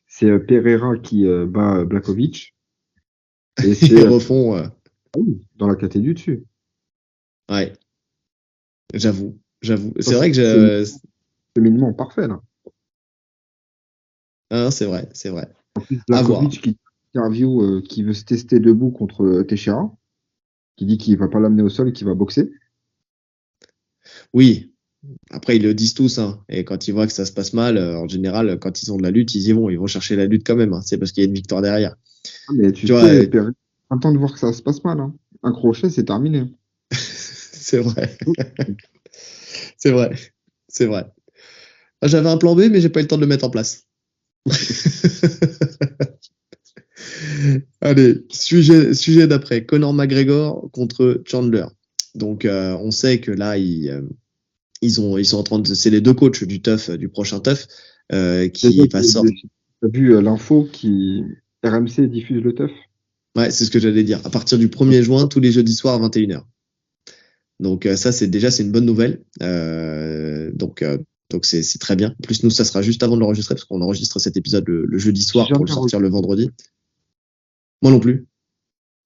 c'est Pereira qui bat Blachowicz, et Ils c'est refont. dans la catégorie du dessus. Ouais, j'avoue. Ça, C'est vrai que c'est le je. cheminement parfait, là. Hein, c'est vrai, c'est vrai. En plus, À voir. Blachowicz qui interview, qui veut se tester debout contre Teixeira, qui dit qu'il va pas l'amener au sol et qu'il va boxer. Oui. Après, ils le disent tous, hein. Et quand ils voient que ça se passe mal, en général, quand ils ont de la lutte, ils y vont. Ils vont chercher la lutte quand même, hein. C'est parce qu'il y a une victoire derrière. Ah, mais tu Tu vois, sais, Pereira, attends de voir que ça se passe mal, hein. Un crochet, c'est terminé. c'est vrai. C'est vrai. C'est vrai. Ah, j'avais un plan B, mais j'ai pas eu le temps de le mettre en place. Allez, sujet d'après. Conor McGregor contre Chandler. Donc, on sait que là, ils sont en train de. C'est les deux coachs du TUF, du prochain TUF, qui va sortir. T'as vu l'info qui RMC diffuse le teuf? Ouais, c'est ce que j'allais dire. À partir du 1er juin, tous les jeudis soirs à 21h. Donc, ça, c'est une bonne nouvelle. Donc c'est très bien. En plus, nous, ça sera juste avant de l'enregistrer, parce qu'on enregistre cet épisode le jeudi J'ai soir pour jamais le sortir regardé. le vendredi. Moi non plus.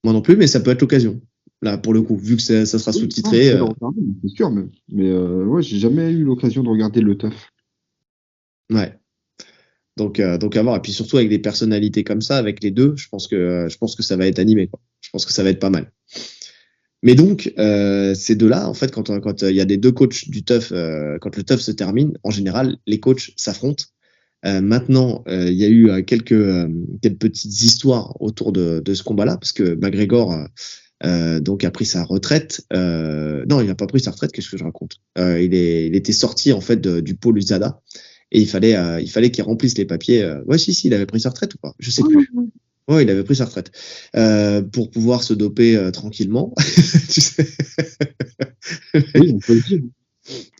Moi non plus, mais ça peut être l'occasion. Là, pour le coup, vu que ça sera Oui, non, sous-titré. je vais le regarder, c'est sûr, mais ouais, j'ai jamais eu l'occasion de regarder le teuf. Ouais. Donc à voir. Et puis surtout avec des personnalités comme ça, avec les deux, je pense que ça va être animé, quoi. Je pense que ça va être pas mal. Mais donc, ces deux-là, en fait, quand il y a des deux coachs du TUF, quand le TUF se termine, en général, les coachs s'affrontent. Maintenant, il y a eu quelques petites histoires autour de ce combat-là, parce que McGregor donc a pris sa retraite. Non, il n'a pas pris sa retraite. Qu'est-ce que je raconte? Il était sorti en fait du pôle USADA et il fallait qu'il remplisse les papiers. Ouais, si, il avait pris sa retraite ou pas? Je sais Ouais, ouais, plus. ouais. Ouais, il avait pris sa retraite pour pouvoir se doper tranquillement. Tu sais, Oui, on peut le dire.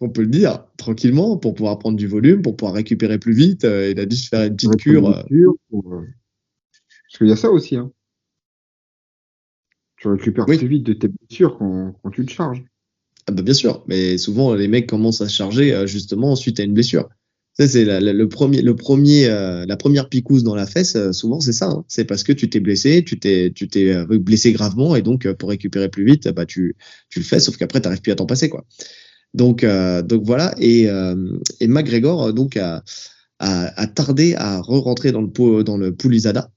on peut le dire tranquillement pour pouvoir prendre du volume, pour pouvoir récupérer plus vite. Il a dû se faire une petite Réparer cure. une blessure, parce qu'il y a ça aussi, hein. Tu récupères plus Oui, vite de tes blessures quand tu te charges. ah bah bien sûr. Mais souvent les mecs commencent à se charger justement suite à une blessure. Ça c'est la première picouse dans la fesse. Souvent c'est ça. Hein. C'est parce que tu t'es blessé, tu t'es blessé gravement et donc pour récupérer plus vite, bah tu le fais. Sauf qu'après t'arrives plus à t'en passer quoi. Donc voilà. Et McGregor donc a tardé à re-rentrer dans le pool USADA.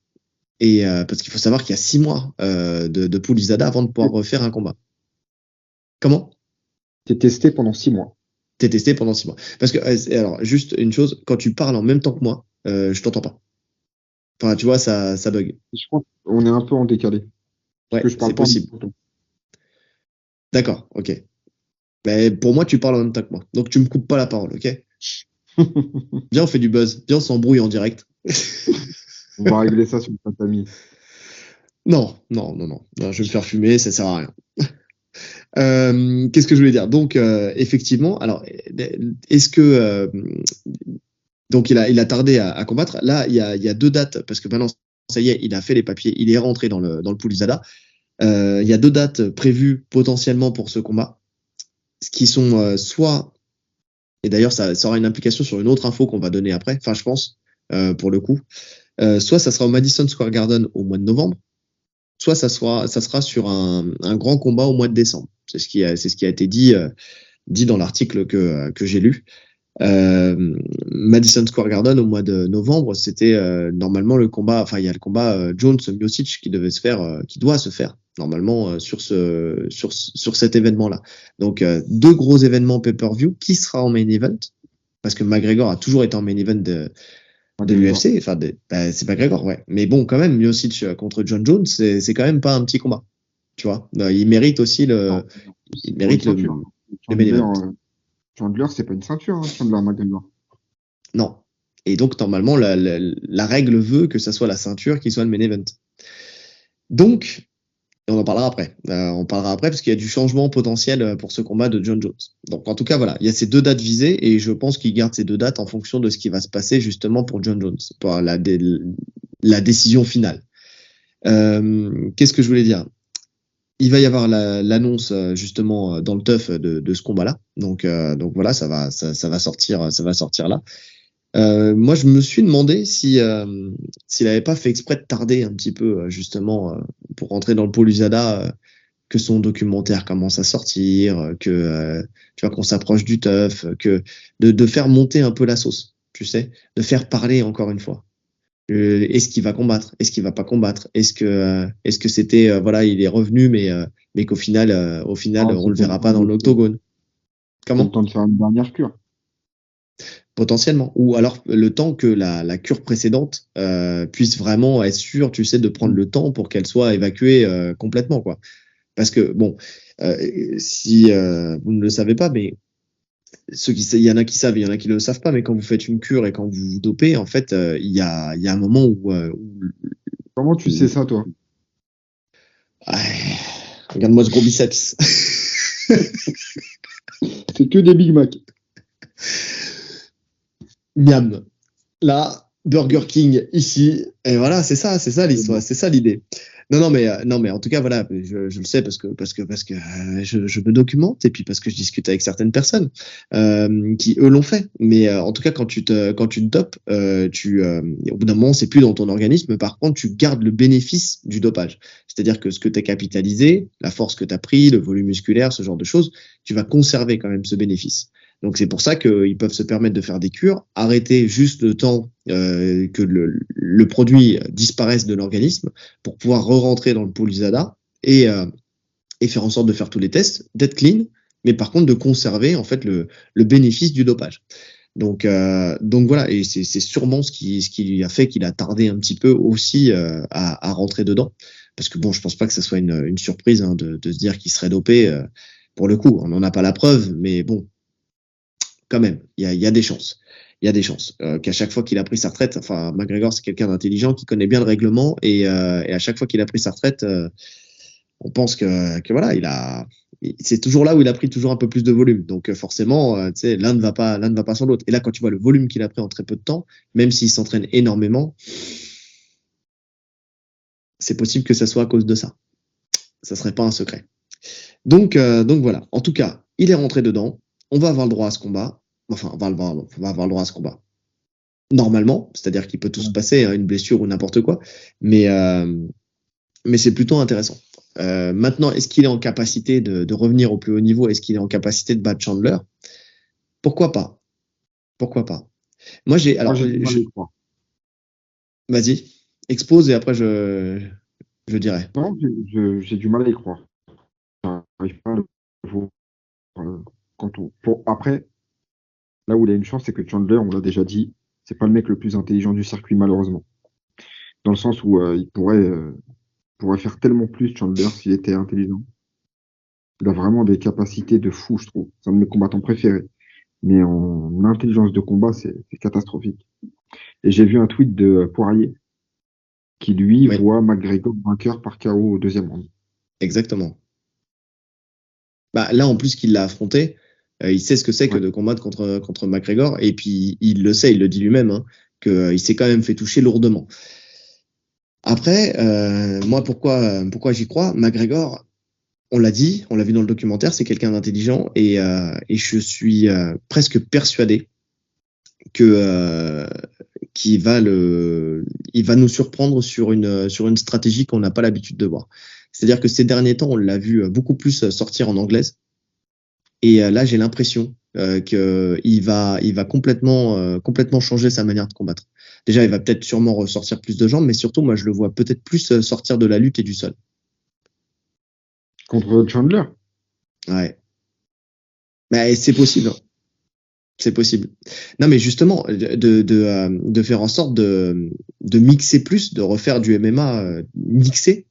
Et parce qu'il faut savoir qu'il y a 6 mois de pool USADA avant de pouvoir refaire un combat. Comment? T'es testé pendant 6 mois. T'es testé pendant 6 mois. Parce que alors juste une chose, quand tu parles en même temps que moi, je t'entends pas. Enfin, tu vois, ça bug. Je crois qu'on est un peu en décalé. Parce que Ouais, je c'est parle pas en même possible. temps. D'accord, ok. Mais pour moi, tu parles en même temps que moi. Donc tu me coupes pas la parole, ok? Viens, on fait du buzz. Viens, on s'embrouille en direct. On va régler ça sur le tatami. Non, je vais me faire fumer, ça sert à rien. Qu'est-ce que je voulais dire? Donc, effectivement, alors, est-ce que donc il a tardé à combattre. Là, il y a deux dates parce que maintenant, ça y est, il a fait les papiers, il est rentré dans le pool USADA. Il y a deux dates prévues potentiellement pour ce combat, ce qui sont soit, et d'ailleurs ça aura une implication sur une autre info qu'on va donner après, enfin je pense, pour le coup, soit ça sera au Madison Square Garden au mois de novembre, soit ça sera sur un grand combat au mois de décembre. C'est ce qui a été dit dans l'article que j'ai lu. Madison Square Garden au mois de novembre, c'était normalement le combat. Enfin, il y a le combat Jones-Miocic qui doit se faire normalement sur cet événement-là. Donc deux gros événements pay-per-view qui sera en main event parce que McGregor a toujours été en main event de McGregor. l'UFC. Enfin, c'est McGregor, ouais. Mais bon, quand même, Miocic contre John Jones, c'est quand même pas un petit combat. Tu vois, il mérite aussi Non, il c'est pour une mérite ceinture. le main Chandler, event. Chandler, c'est pas une ceinture, hein, Chandler McGregor. Non. Et donc, normalement, la règle veut que ça soit la ceinture qui soit le main event. Donc, on en parlera après. On parlera après parce qu'il y a du changement potentiel pour ce combat de John Jones. Donc, en tout cas, voilà, il y a ces deux dates visées et je pense qu'il garde ces deux dates en fonction de ce qui va se passer justement pour John Jones, pour la décision finale. Qu'est-ce que je voulais dire? il va y avoir l'annonce justement dans le teuf de ce combat-là. Donc voilà, ça va sortir là. Moi, je me suis demandé si s'il avait pas fait exprès de tarder un petit peu justement pour rentrer dans le pôle USADA, que son documentaire commence à sortir, que tu vois qu'on s'approche du teuf, que de faire monter un peu la sauce, tu sais, de faire parler encore une fois. Est-ce qu'il va combattre? Est-ce qu'il va pas combattre? Est-ce que c'était voilà, il est revenu, mais qu'au final, Ah, on le verra pas dans l'octogone. C'est le Comment? temps de faire une dernière cure. Potentiellement. Ou alors le temps que la cure précédente puisse vraiment être sûre, tu sais, de prendre le temps pour qu'elle soit évacuée complètement, quoi. Parce que bon, si vous ne le savez pas, mais il y en a qui savent, il y en a qui ne le savent pas, mais quand vous faites une cure et quand vous vous dopez, en fait, il y a un moment Comment tu sais ça, toi? ouais, regarde-moi ce gros biceps. C'est que des Big Mac. Miam. Là, Burger King ici, et voilà, c'est ça l'histoire, c'est ça l'idée. Non, mais en tout cas, voilà, je le sais parce que je me documente et puis parce que je discute avec certaines personnes qui eux l'ont fait. Mais en tout cas, quand tu te dopes, au bout d'un moment, c'est plus dans ton organisme. Par contre, tu gardes le bénéfice du dopage. C'est-à-dire que ce que tu as capitalisé, la force que tu as pris, le volume musculaire, ce genre de choses, tu vas conserver quand même ce bénéfice. Donc c'est pour ça qu'ils peuvent se permettre de faire des cures, arrêter juste le temps que le produit disparaisse de l'organisme pour pouvoir re-rentrer dans le pôle USADA et faire en sorte de faire tous les tests, d'être clean, mais par contre de conserver en fait le bénéfice du dopage. Donc voilà, et c'est sûrement ce qui lui a fait qu'il a tardé un petit peu aussi à rentrer dedans. Parce que bon, je pense pas que ce soit une surprise hein, de se dire qu'il serait dopé. Pour le coup, on n'en a pas la preuve, mais bon, quand même, il y a des chances. Il y a des chances qu'à chaque fois qu'il a pris sa retraite, enfin, McGregor, c'est quelqu'un d'intelligent qui connaît bien le règlement et à chaque fois qu'il a pris sa retraite, on pense que voilà, c'est toujours là où il a pris toujours un peu plus de volume. Donc forcément, tu sais, l'un ne va pas sans l'autre. Et là, quand tu vois le volume qu'il a pris en très peu de temps, même s'il s'entraîne énormément, c'est possible que ça soit à cause de ça. Ça serait pas un secret. Donc voilà. En tout cas, il est rentré dedans. On va avoir le droit à ce combat. Enfin, on va avoir le droit à ce combat. Normalement, c'est-à-dire qu'il peut tout se passer, hein, une blessure ou n'importe quoi, mais c'est plutôt intéressant. Maintenant, est-ce qu'il est en capacité de revenir au plus haut niveau? Est-ce qu'il est en capacité de battre Chandler? Pourquoi pas? Pourquoi pas? Moi, Moi, j'ai du mal à y croire. vas-y, expose et après je dirai. Non, j'ai du mal à y croire. J'arrive pas à le voir. Après, là où il a une chance, c'est que Chandler, on l'a déjà dit, c'est pas le mec le plus intelligent du circuit, malheureusement. Dans le sens où pourrait faire tellement plus, Chandler, s'il était intelligent. Il a vraiment des capacités de fou, je trouve. C'est un de mes combattants préférés. Mais en intelligence de combat, c'est catastrophique. Et j'ai vu un tweet de Poirier qui, lui, Oui, voit McGregor vainqueur par KO au deuxième round. exactement. Bah, là, en plus qu'il l'a affronté, il sait ce que c'est que Ouais. de combattre contre McGregor, et puis il le sait, il le dit lui-même, hein, qu'il s'est quand même fait toucher lourdement. Après, moi, pourquoi j'y crois? McGregor, on l'a dit, on l'a vu dans le documentaire, c'est quelqu'un d'intelligent et je suis presque persuadé que il va nous surprendre sur une stratégie qu'on n'a pas l'habitude de voir. C'est-à-dire que ces derniers temps, on l'a vu beaucoup plus sortir en anglaise et là, j'ai l'impression il va complètement changer sa manière de combattre. Déjà, il va peut-être sûrement ressortir plus de jambes, mais surtout, moi, je le vois peut-être plus sortir de la lutte et du sol. Contre Chandler. Ouais. Mais c'est possible, hein. C'est possible. Non, mais justement, de faire en sorte de mixer plus, de refaire du MMA mixé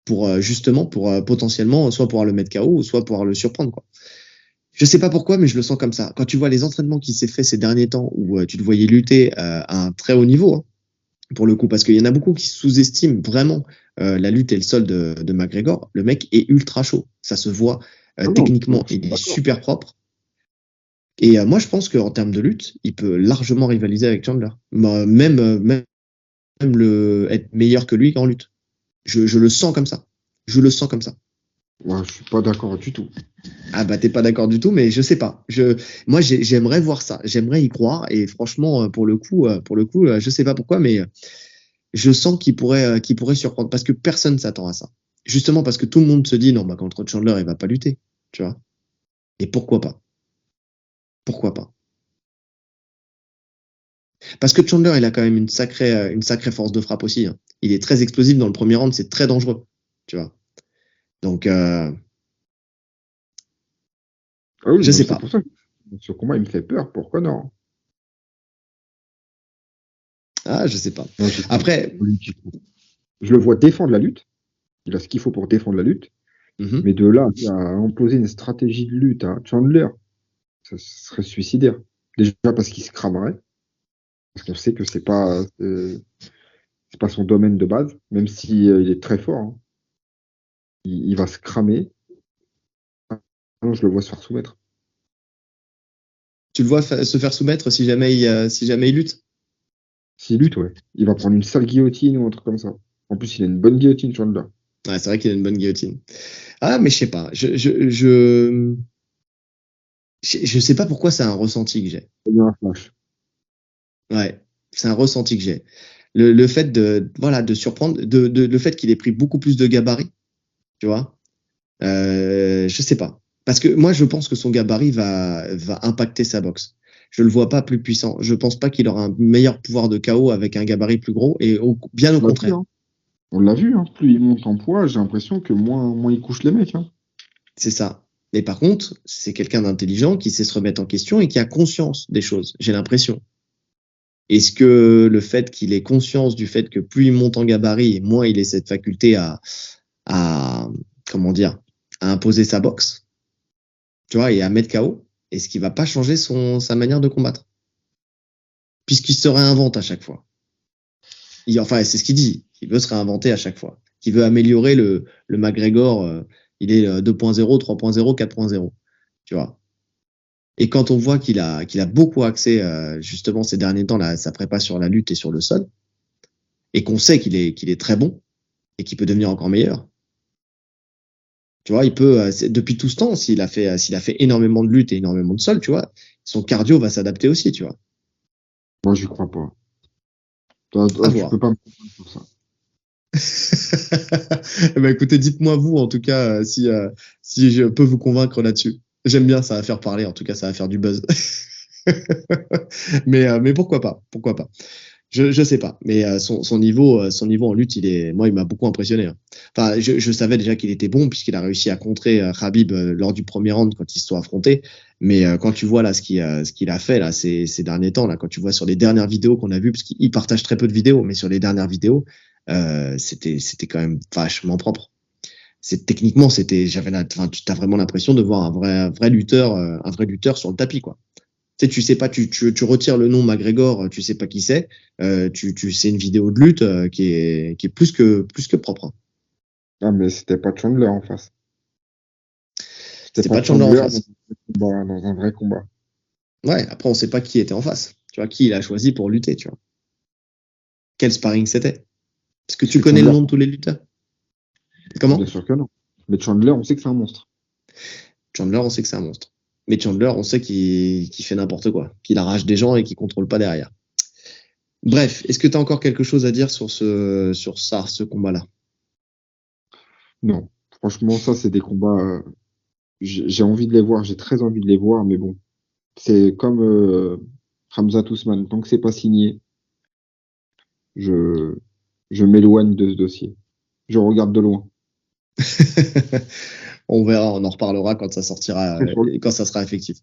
pour justement, pour potentiellement, soit pouvoir le mettre KO, ou soit pouvoir le surprendre, quoi. Je sais pas pourquoi, mais je le sens comme ça. Quand tu vois les entraînements qu'il s'est fait ces derniers temps, où tu le voyais lutter à un très haut niveau, hein, pour le coup, parce qu'il y en a beaucoup qui sous-estiment vraiment la lutte et le sol de McGregor. Le mec est ultra chaud. Ça se voit Ah non, techniquement, je suis il est d'accord. super propre. Et moi, je pense qu'en termes de lutte, il peut largement rivaliser avec Chandler. Même être meilleur que lui en lutte. Je le sens comme ça. Je le sens comme ça. Ouais, je suis pas d'accord du tout. Ah bah t'es pas d'accord du tout, mais je sais pas. Moi j'aimerais voir ça, j'aimerais y croire et franchement pour le coup, je sais pas pourquoi, mais je sens qu'il pourrait surprendre parce que personne s'attend à ça. Justement parce que tout le monde se dit non bah contre Chandler il va pas lutter, tu vois. Et pourquoi pas? Pourquoi pas? Parce que Chandler il a quand même une sacrée force de frappe aussi, hein. Il est très explosif dans le premier round, c'est très dangereux, tu vois. Donc Ah oui, je non, mais sais c'est pas. pour ça que ce combat, il me fait peur pour Conor. Ah je sais pas. Moi, j'y crois. Après, Je le vois défendre la lutte. Il a ce qu'il faut pour défendre la lutte. mhm. Mais de là à imposer une stratégie de lutte à Chandler, ça serait suicidaire. Déjà parce qu'il se cramerait, parce qu'on sait que c'est pas son domaine de base, même si il est très fort, hein. Il va se cramer. Ah, non, je le vois se faire soumettre. Tu le vois se faire soumettre si jamais il lutte. S'il lutte, ouais. Il va prendre une sale guillotine ou un truc comme ça. En plus, il a une bonne guillotine, Chandler. Ouais, c'est vrai qu'il a une bonne guillotine. Ah, mais je sais pas. Je sais pas pourquoi c'est un ressenti que j'ai. Il y a un flash. Ouais, c'est un ressenti que j'ai. Le fait voilà, de surprendre, le fait qu'il ait pris beaucoup plus de gabarit, tu vois. Je sais pas. Parce que moi, je pense que son gabarit va impacter sa boxe. Je le vois pas plus puissant. Je pense pas qu'il aura un meilleur pouvoir de KO avec un gabarit plus gros et bien au On l'a vu, contraire. hein. On l'a vu, hein. Plus il monte en poids, j'ai l'impression que moins il couche les mecs, hein. C'est ça. Mais par contre, c'est quelqu'un d'intelligent qui sait se remettre en question et qui a conscience des choses, j'ai l'impression. Est-ce que le fait qu'il ait conscience du fait que plus il monte en gabarit, moins il ait cette faculté à comment dire, à imposer sa boxe, tu vois, et à mettre KO, est-ce qu'il va pas changer sa manière de combattre? Puisqu'il se réinvente à chaque fois. Enfin, c'est ce qu'il dit. Il veut se réinventer à chaque fois. Il veut améliorer le McGregor. Il est 2.0, 3.0, 4.0. Tu vois. Et quand on voit qu'il a beaucoup axé justement ces derniers temps sa prépa sur la lutte et sur le sol, et qu'on sait qu'il est très bon et qu'il peut devenir encore meilleur, tu vois, il peut depuis tout ce temps, s'il a fait énormément de lutte et énormément de sol, tu vois, son cardio va s'adapter aussi, tu vois. Moi, j'y crois pas. À Tu peux voir. pas me convaincre sur ça. Eh ben, écoutez, dites-moi vous en tout cas si je peux vous convaincre là-dessus. J'aime bien, ça va faire parler, en tout cas ça va faire du buzz. Mais pourquoi pas, pourquoi pas. Je sais pas, mais son niveau en lutte, moi, il m'a beaucoup impressionné, hein. Enfin, je savais déjà qu'il était bon puisqu'il a réussi à contrer Khabib lors du premier round quand ils se sont affrontés. Mais quand tu vois là ce qu'il a fait là ces derniers temps là, quand tu vois sur les dernières vidéos qu'on a vues, parce qu'il partage très peu de vidéos, mais sur les dernières vidéos, c'était quand même vachement propre. Techniquement, enfin, tu as vraiment l'impression de voir un vrai lutteur sur le tapis, quoi. Tu sais pas, tu retires le nom McGregor, tu sais pas qui c'est, c'est une vidéo de lutte qui est plus que propre, hein. Ah, mais c'était pas Chandler en face. C'était C'était pas pas Chandler en Chandler face. dans un vrai combat. Ouais, après on sait pas qui était en face. Tu vois, qui il a choisi pour lutter, tu vois. Quel sparring c'était? Est-ce que Parce tu que connais le Chandler, nom de tous les lutteurs? bien Comment? sûr que non. Mais Chandler, on sait que c'est un monstre. Chandler, on sait que c'est un monstre. Mais Chandler, on sait qu'il fait n'importe quoi, qu'il arrache des gens et qu'il contrôle pas derrière. Bref, est-ce que tu as encore quelque chose à dire ce combat-là? Non. Franchement, ça, c'est des combats. J'ai envie de les voir, j'ai très envie de les voir, mais bon. C'est comme Khamzat Ousmane. Tant que c'est pas signé, je, je m'éloigne de ce dossier. Je regarde de loin. On verra, on en reparlera quand ça sortira, Après, quand ça sera effectif.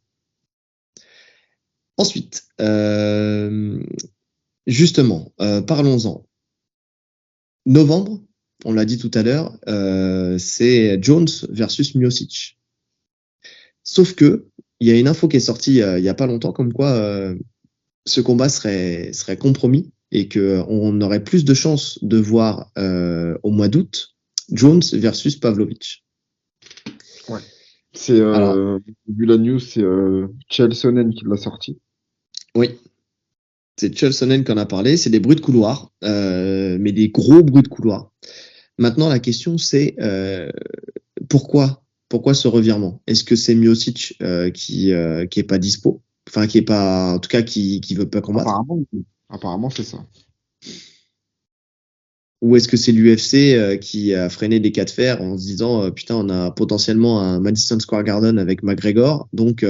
Ensuite, justement, parlons-en. Novembre, on l'a dit tout à l'heure, c'est Jones versus Miocic. Sauf que il y a une info qui est sortie il y a pas longtemps, comme quoi ce combat serait compromis et que on aurait plus de chances de voir au mois d'août Jones versus Pavlovich. ouais. C'est, Alors vu la news, c'est Chael Sonnen qui l'a sorti. oui, c'est Chael Sonnen qui en a parlé. C'est des bruits de couloir, mais des gros bruits de couloir. Maintenant, la question c'est Pourquoi ce revirement? Est-ce que c'est Miocic qui est pas dispo? Enfin, qui est pas, en tout cas, qui veut pas combattre? Apparemment, c'est ça. Ou est-ce que c'est l'UFC qui a freiné les cas de fer en se disant putain, on a potentiellement un Madison Square Garden avec McGregor, donc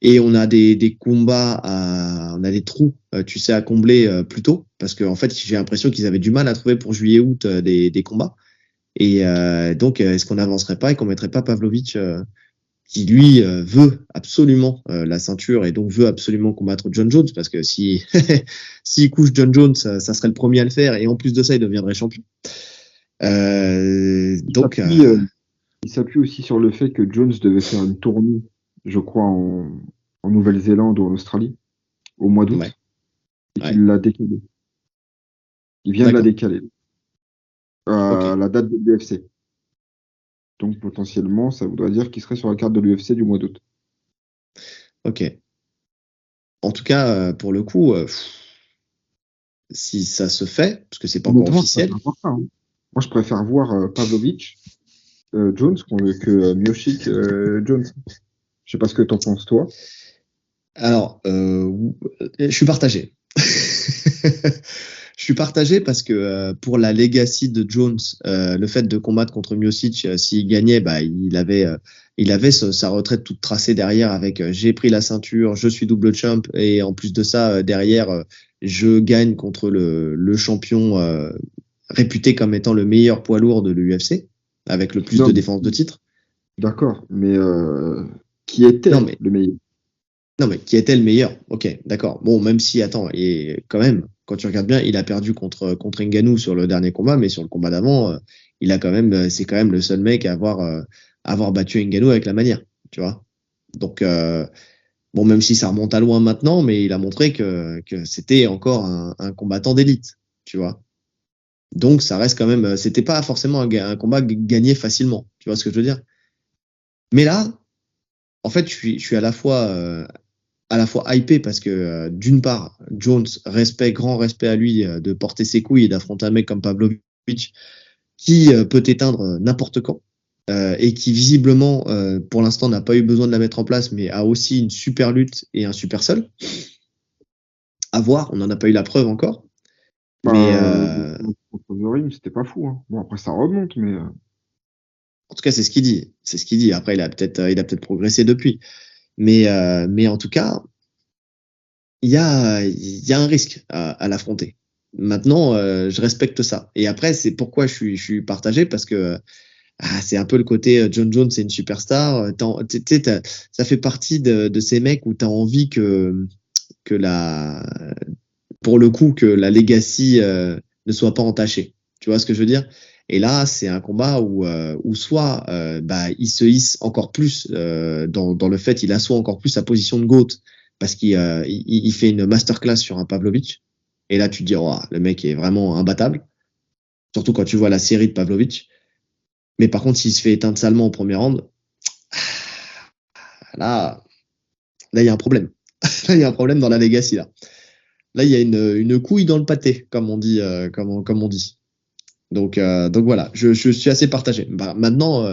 et on a des combats on a des trous, tu sais, à combler plus tôt, parce que en fait, j'ai l'impression qu'ils avaient du mal à trouver pour juillet-août des combats. Et donc, est-ce qu'on n'avancerait pas et qu'on mettrait pas Pavlovich qui lui veut absolument la ceinture et donc veut absolument combattre John Jones, parce que si s'il couche John Jones, ça serait le premier à le faire, et en plus de ça, il deviendrait champion. Donc, Il s'appuie aussi sur le fait que Jones devait faire une tournée, je crois, en Nouvelle-Zélande ou en Australie, au mois d'août, ouais, et ouais, qu'il l'a décalé. Il vient de la d'accord, décaler ok, à la date de l'UFC. Donc potentiellement, ça voudrait dire qu'il serait sur la carte de l'UFC du mois d'août. ok. En tout cas, pour le coup, si ça se fait, parce que c'est pas encore Honnêtement, je officiel. préfère voir ça, hein. Moi, je préfère voir Pavlovich, Jones, que Miocic, Jones. Je sais pas ce que t'en penses, toi. Alors, je suis partagé. Je suis partagé parce que pour la legacy de Jones, le fait de combattre contre Miocic, s'il gagnait, bah il avait sa retraite toute tracée derrière avec j'ai pris la ceinture, je suis double champ, et en plus de ça derrière je gagne contre le champion réputé comme étant le meilleur poids lourd de l'UFC avec le plus Non, de défense de titre. d'accord, mais qui était Non mais le meilleur? Non, mais qui était le meilleur? Ok, d'accord. Bon, même si, attends, et quand même, quand tu regardes bien, il a perdu contre Ngannou sur le dernier combat, mais sur le combat d'avant, il a quand même, c'est quand même le seul mec à avoir battu Ngannou avec la manière, tu vois. Donc, bon, même si ça remonte à loin maintenant, mais il a montré que c'était encore un combattant d'élite, tu vois. Donc, ça reste quand même, c'était pas forcément un combat gagné facilement, tu vois ce que je veux dire. Mais là, en fait, je suis à la fois hypé parce que d'une part, Jones, grand respect à lui de porter ses couilles et d'affronter un mec comme Pavlovich qui peut éteindre n'importe quand et qui visiblement, pour l'instant, n'a pas eu besoin de la mettre en place, mais a aussi une super lutte et un super sol. À voir, on n'en a pas eu la preuve encore. Mais Bah, contre Zorim, c'était pas fou, hein. Bon, après, ça remonte, mais en tout cas, c'est ce qu'il dit. C'est ce qu'il dit. Après, il a peut-être progressé depuis. Mais en tout cas, il y a un risque à l'affronter. Maintenant, je respecte ça. Et après, c'est pourquoi je suis partagé, parce que c'est un peu le côté John Jones, c'est une superstar. Tu sais, ça fait partie de ces mecs où tu as envie que pour le coup, que la legacy ne soit pas entachée. Tu vois ce que je veux dire? Et là, c'est un combat où soit bah, il se hisse encore plus dans le fait, il assoit encore plus sa position de GOAT parce qu'il fait une masterclass sur un Pavlovich. Et là, tu te dis, oh, le mec est vraiment imbattable. Surtout quand tu vois la série de Pavlovich. Mais par contre, s'il se fait éteindre salement au premier round, là, là, il y a un problème. Là, il y a un problème dans la legacy, là. Là, il y a une couille dans le pâté, comme on dit, comme on dit. Donc voilà, je suis assez partagé. Bah, maintenant,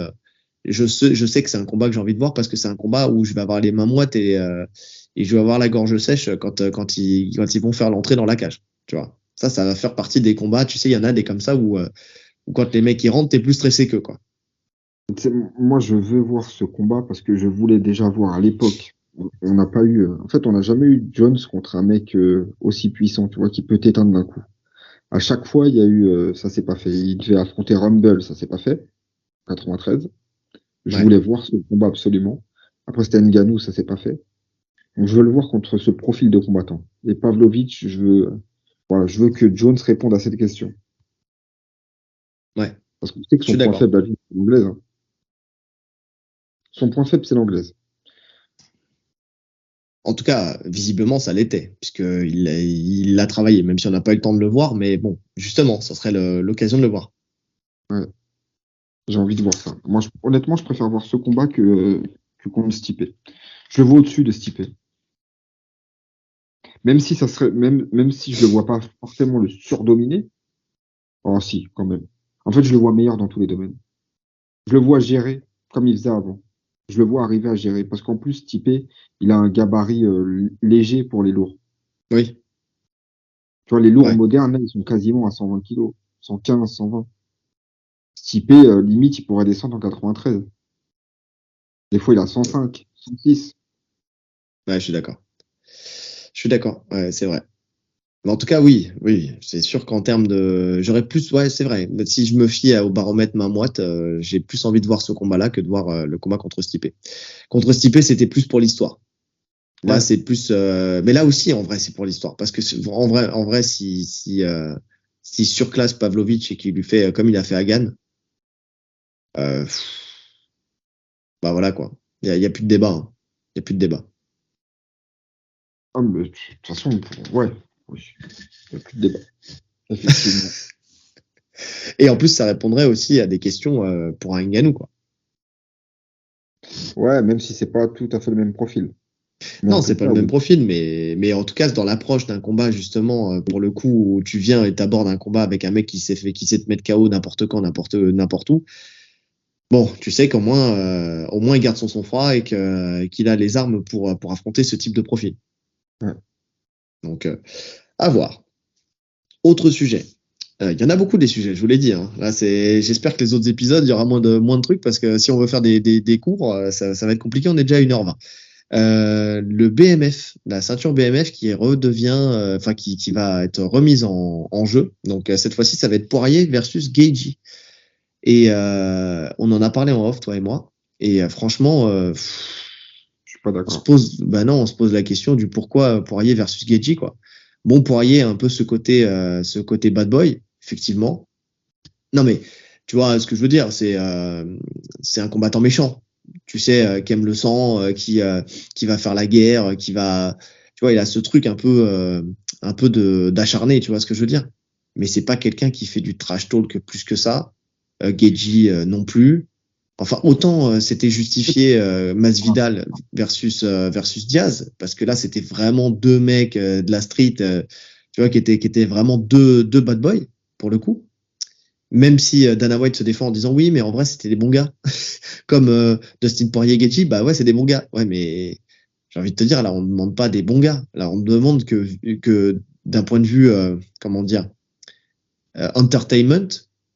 je sais que c'est un combat que j'ai envie de voir parce que c'est un combat où je vais avoir les mains moites et je vais avoir la gorge sèche quand ils vont faire l'entrée dans la cage. Tu vois, ça va faire partie des combats. Tu sais, il y en a des comme ça où quand les mecs ils rentrent, t'es plus stressé qu'eux, quoi. moi, je veux voir ce combat parce que je voulais déjà voir à l'époque. On n'a pas eu, en fait, on n'a jamais eu Jones contre un mec aussi puissant, tu vois, qui peut t'éteindre d'un coup. À chaque fois, il y a eu, ça s'est pas fait. Il devait affronter Rumble, ça s'est pas fait, 93. Je Ouais, voulais voir ce combat absolument. Après, c'était Ngannou, ça s'est pas fait. Donc, je veux le voir contre ce profil de combattant. Et Pavlovich, voilà, je veux que Jones réponde à cette question. ouais, Parce qu'on sait que je son suis point d'accord. faible à lui, c'est l'anglaise, hein. Son point faible, c'est l'anglaise. En tout cas, visiblement, ça l'était, puisqu'il l'a travaillé, même si on n'a pas eu le temps de le voir. Mais bon, justement, ça serait l'occasion de le voir. Ouais, j'ai envie de voir ça. Moi, honnêtement, je préfère voir ce combat que contre Stipe. Je le vois au-dessus de Stipe. Même si ça serait, même si je le vois pas forcément le surdominer. Oh, si, quand même. En fait, je le vois meilleur dans tous les domaines. Je le vois gérer comme il faisait avant. Je le vois arriver à gérer. Parce qu'en plus, Stipe, il a un gabarit léger pour les lourds. Oui, Tu vois, les lourds ouais. modernes, là, ils sont quasiment à 120 kilos. 115, 120. Stipe, limite, il pourrait descendre en 93. Des fois, il a 105, 106. Ouais, je suis d'accord. Je suis d'accord. Ouais, c'est vrai. Mais en tout cas, oui, oui, c'est sûr qu'en termes de, j'aurais plus, ouais, c'est vrai. Mais si je me fie au baromètre main moite, j'ai plus envie de voir ce combat-là que de voir le combat contre Stipe. Contre Stipe, c'était plus pour l'histoire. Là, Ouais. c'est plus, mais là aussi, en vrai, c'est pour l'histoire, parce que en vrai, si surclasse Pavlovich et qu'il lui fait comme il a fait à Gann, pff, bah voilà quoi. Il y a plus de débat. Hein. Il y a plus de débat. Ah, mais de toute façon, ouais. Oui. Il n'y a plus de débat. Effectivement. Et en plus, ça répondrait aussi à des questions pour un Ngannou, quoi. Ouais, même si c'est pas tout à fait le même profil. Mais en Non, tout c'est pas cas, le même oui. profil, mais en tout cas, c'est dans l'approche d'un combat, justement, pour le coup, où tu viens et t'abordes un combat avec un mec qui sait te mettre KO n'importe quand, n'importe où. Bon, tu sais au moins, il garde son sang-froid et qu'il a les armes pour affronter ce type de profil. Ouais. Donc, à voir. Autre sujet. Il y en a beaucoup des sujets, je vous l'ai dit. Hein. Là, j'espère que les autres épisodes, il y aura moins de trucs parce que si on veut faire des cours, ça va être compliqué. On est déjà à 1h20. Le BMF, la ceinture BMF qui redevient, enfin qui va être remise en jeu. Donc cette fois-ci, ça va être Poirier versus Gaethje. Et on en a parlé en off, toi et moi. Et franchement, Je suis pas d'accord. bah non, on se pose la question du pourquoi Poirier versus Gaethje quoi. Bon, Poirier a un peu ce côté bad boy, effectivement. Non mais tu vois ce que je veux dire, c'est un combattant méchant. Tu sais, qui aime le sang, qui va faire la guerre, tu vois, il a ce truc un peu d'acharné, tu vois ce que je veux dire. Mais c'est pas quelqu'un qui fait du trash talk plus que ça. Gaethje non plus. Enfin, autant c'était justifié Masvidal versus Diaz, parce que là c'était vraiment deux mecs de la street, tu vois, qui étaient vraiment deux bad boys pour le coup. Même si Dana White se défend en disant oui, mais en vrai c'était des bons gars, comme Dustin Poirier, Gaethje, bah ouais c'est des bons gars. Ouais, mais j'ai envie de te dire là on ne demande pas des bons gars, là on demande que d'un point de vue comment dire entertainment,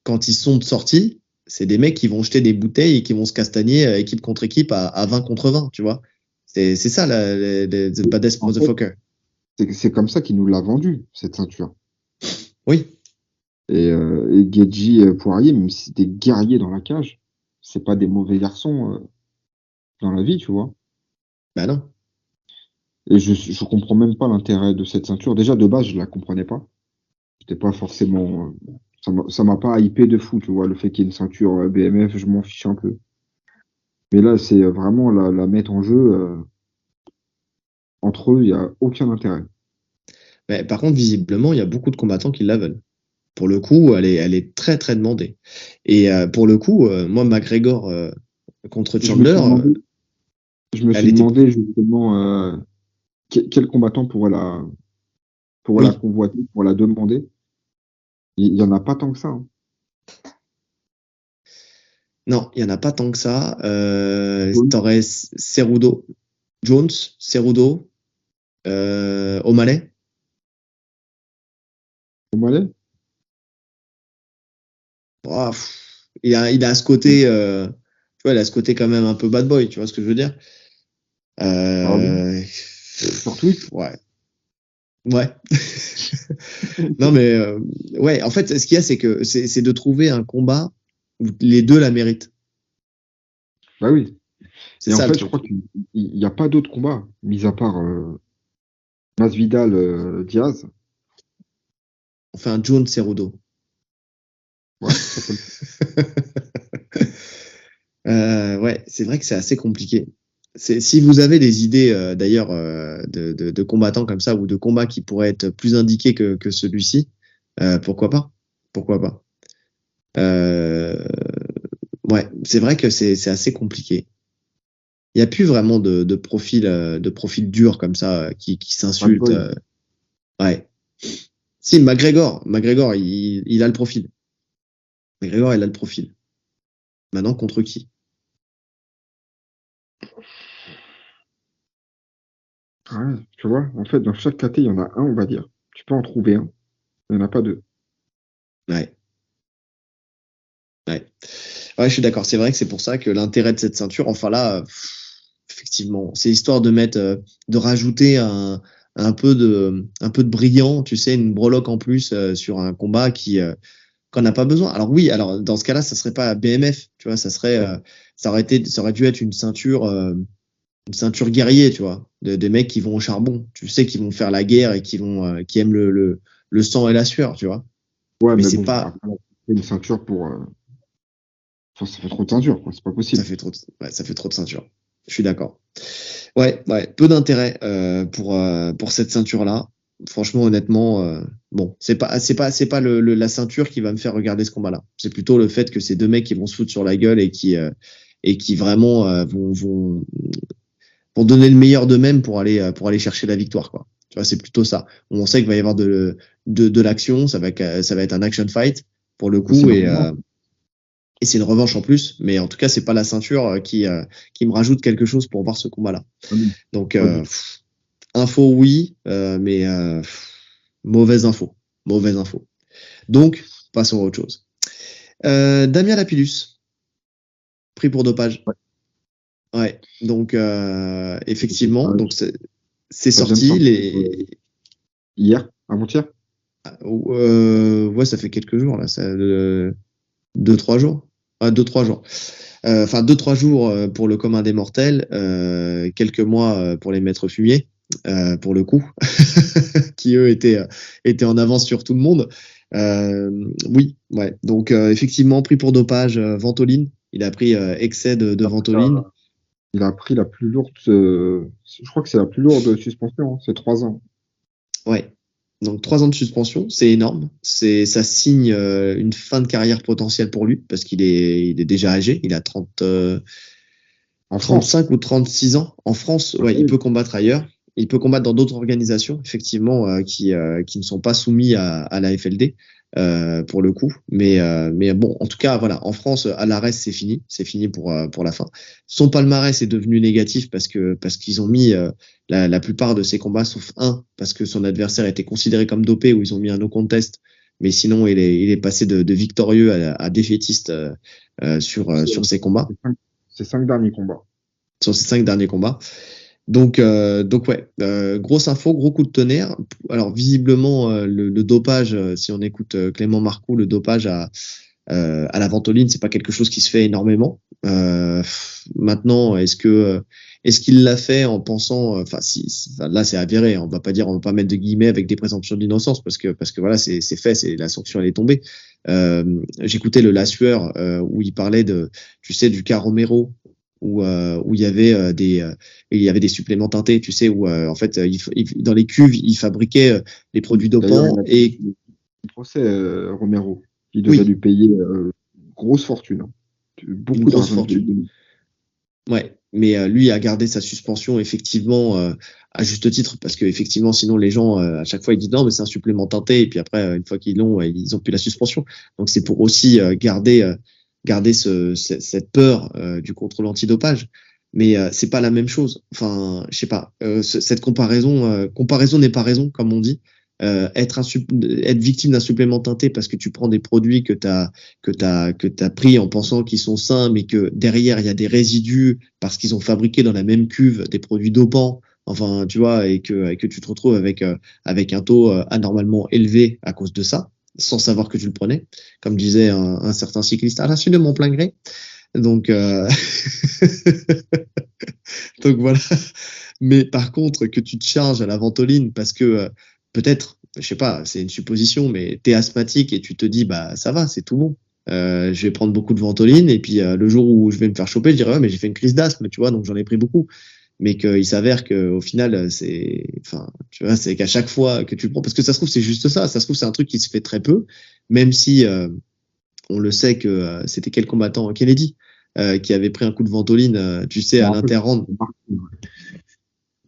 quand ils sont sortis, c'est des mecs qui vont jeter des bouteilles et qui vont se castagner équipe contre équipe à 20 contre 20, tu vois. C'est ça, the baddest En fait, motherfucker. c'est comme ça qu'il nous l'a vendu, cette ceinture. Oui, Et Gaethje, Poirier, même si c'est des guerriers dans la cage, c'est pas des mauvais garçons dans la vie, tu vois. bah non. Et je comprends même pas l'intérêt de cette ceinture. Déjà, de base, je la comprenais pas. J'étais pas forcément. Ça m'a pas hypé de fou, tu vois. Le fait qu'il y ait une ceinture BMF, je m'en fiche un peu. Mais là, c'est vraiment la mettre en jeu. Entre eux, il y a aucun intérêt. Mais par contre, visiblement, il y a beaucoup de combattants qui la veulent. Pour le coup, elle est très très demandée. Et pour le coup, moi, McGregor contre Je me Chandler, suis demandé, je me elle suis était. demandé justement quel combattant pourrait la Oui, convoiter, pour la demander. Il y en a pas tant que ça, hein. non, il y en a pas tant que ça. Jones, T'aurais Cerudo, Jones, Cerudo, O'Malley. O'Malley? Oh, il a ce côté, tu vois, il a ce côté quand même un peu bad boy, tu vois ce que je veux dire? Ah oui, Euh, sur Twitch. ouais, ouais. Non mais ouais, en fait, ce qu'il y a, c'est que c'est de trouver un combat où les deux la méritent. Bah oui. C'est Et en ça le fait, je crois truc. qu'il n'y a pas d'autres combats, mis à part Masvidal, Diaz. On fait un Jones Cerudo. Ouais, ça peut le faire. Ouais, c'est vrai que c'est assez compliqué. Si vous avez des idées d'ailleurs de combattants comme ça ou de combats qui pourraient être plus indiqués que celui-ci, pourquoi pas? Pourquoi pas? Euh, ouais, c'est vrai que c'est assez compliqué. Il n'y a plus vraiment de profil dur comme ça qui Bad s'insulte. Boy. Ouais. Si, McGregor, il a le profil. McGregor, il a le profil. Maintenant, contre qui? Ouais, tu vois, en fait, dans chaque KT, il y en a un, on va dire. Tu peux en trouver un. Il n'y en a pas deux. Ouais. Ouais. Ouais, je suis d'accord. C'est vrai que c'est pour ça que l'intérêt de cette ceinture, enfin là, effectivement, c'est histoire de mettre, de rajouter un peu de brillant, tu sais, une breloque en plus sur un combat qu'on n'a pas besoin. Alors oui, alors dans ce cas-là, ça serait pas BMF, tu vois, ça aurait dû être une ceinture guerrier, tu vois, des mecs qui vont au charbon, tu sais, qui vont faire la guerre et qui aiment le sang et la sueur, tu vois. Ouais, Mais mais c'est bon, pas, après, une ceinture pour. Enfin, ça fait trop de ceinture, quoi. C'est pas ça possible. fait trop, ouais, ça fait trop de ceinture. Je suis d'accord. Ouais, ouais, peu d'intérêt pour cette ceinture-là. Franchement, honnêtement, bon, c'est pas la ceinture qui va me faire regarder ce combat-là. C'est plutôt le fait que ces deux mecs qui vont se foutre sur la gueule et qui vraiment vont donner le meilleur d'eux-mêmes pour aller chercher la victoire, quoi. Tu vois, c'est plutôt ça. On sait qu'il va y avoir de l'action, ça va être un action fight pour le C'est coup normal. et c'est une revanche en plus. Mais en tout cas, c'est pas la ceinture qui me rajoute quelque chose pour voir ce combat-là. Ah non, Donc, pas du tout. info oui, mais mauvaise info, mauvaise info. Donc, passons à autre chose. Damien Lapillus, pris pour dopage. Ouais. Ouais. Donc, effectivement, Ah, donc c'est ça vient de sorti sortir hier, avant-hier. ouais, ça fait quelques jours là, ça, 2-3 jours. Ah, 2-3 jours. Enfin, 2-3 jours pour le commun des mortels, quelques mois pour les maîtres fumiers, pour le coup, qui eux étaient en avance sur tout le monde. Oui, ouais. Donc, effectivement, pris pour dopage, Ventoline. Il a pris excès de Ventoline. Il a pris la plus lourde. Je crois que c'est la plus lourde suspension, hein. C'est 3 ans. Ouais. Donc 3 ans de suspension, c'est énorme. Ça signe une fin de carrière potentielle pour lui parce il est déjà âgé. Il a En France. 35 ou 36 ans. En France, Ah ouais, il oui. peut combattre ailleurs. Il peut combattre dans d'autres organisations, effectivement, qui ne sont pas soumis à la FLD, pour le coup. Mais bon, en tout cas, voilà, en France, à l'arrêt, c'est fini. C'est fini pour la fin. Son palmarès est devenu négatif parce qu'ils ont mis la plupart de ses combats, sauf un, parce que son adversaire était considéré comme dopé, où ils ont mis un no contest. Mais sinon, il est passé de victorieux à défaitiste sur ses combats, C'est 5 derniers combats. sur ses 5 derniers combats. Donc ouais, grosse info, gros coup de tonnerre. Alors visiblement, le dopage, si on écoute Clément Marcoux, le dopage à la ventoline, c'est pas quelque chose qui se fait énormément. Maintenant, est-ce qu'il l'a fait en pensant, enfin enfin, là c'est avéré, hein, on va pas mettre de guillemets avec des présomptions d'innocence parce que voilà c'est fait, c'est la sanction elle est tombée. J'écoutais le La Sueur où il parlait tu sais, du cas Romero où il y avait des suppléments teintés, tu sais, où en fait dans les cuves ils fabriquaient des produits D'ailleurs, il dopants a et un procès, Romero. Il devait oui, lui payer grosse fortune, hein. une Beaucoup grosse d'argent. fortune. Ouais, mais lui a gardé sa suspension effectivement à juste titre parce que effectivement sinon les gens à chaque fois ils disent non mais c'est un supplément teinté et puis après une fois qu'ils l'ont ils ont plus la suspension. Donc c'est pour aussi garder cette peur du contrôle antidopage. Mais c'est pas la même chose. Enfin, je sais pas. Cette comparaison n'est pas raison comme on dit. Être victime d'un supplément teinté parce que tu prends des produits que t'as pris en pensant qu'ils sont sains, mais que derrière il y a des résidus parce qu'ils ont fabriqué dans la même cuve des produits dopants. Enfin, tu vois, et que tu te retrouves avec un taux anormalement élevé à cause de ça, sans savoir que tu le prenais, comme disait un certain cycliste, à l'insu de mon plein gré. Donc, donc voilà. Mais par contre, que tu te charges à la ventoline parce que peut-être, je sais pas, c'est une supposition, mais t'es asthmatique et tu te dis, bah ça va, c'est tout bon. Je vais prendre beaucoup de ventoline et puis le jour où je vais me faire choper, je dirais ouais, mais j'ai fait une crise d'asthme, tu vois, donc j'en ai pris beaucoup. Mais qu'il s'avère que au final, enfin, tu vois, c'est qu'à chaque fois que tu le prends, parce que ça se trouve c'est juste ça se trouve c'est un truc qui se fait très peu, même si on le sait que c'était quel combattant, Kennedy, qui avait pris un coup de ventoline, tu sais, Je me à rappelle, l'interround.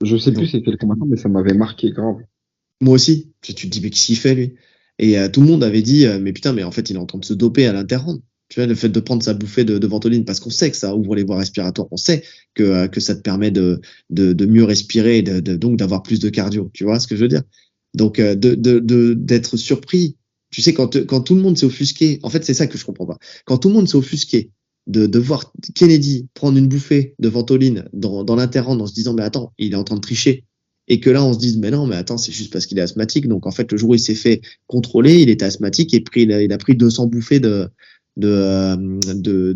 je sais plus Donc, c'est quel combattant, mais ça m'avait marqué grave. moi aussi, tu te dis, mais qu'est-ce qu'il fait, lui? Et tout le monde avait dit, mais putain, mais en fait, il est en train de se doper à l'interround. Tu vois, le fait de prendre sa bouffée de Ventoline, parce qu'on sait que ça ouvre les voies respiratoires, on sait que ça te permet de mieux respirer et donc d'avoir plus de cardio. Tu vois ce que je veux dire? Donc, d'être surpris. Tu sais, quand tout le monde s'est offusqué, en fait, c'est ça que je comprends pas. Quand tout le monde s'est offusqué de voir Kennedy prendre une bouffée de Ventoline dans l'interrand en se disant, mais attends, il est en train de tricher. Et que là, on se dise, mais non, mais attends, c'est juste parce qu'il est asthmatique. Donc, en fait, le jour où il s'est fait contrôler, il était asthmatique et il a pris 200 bouffées de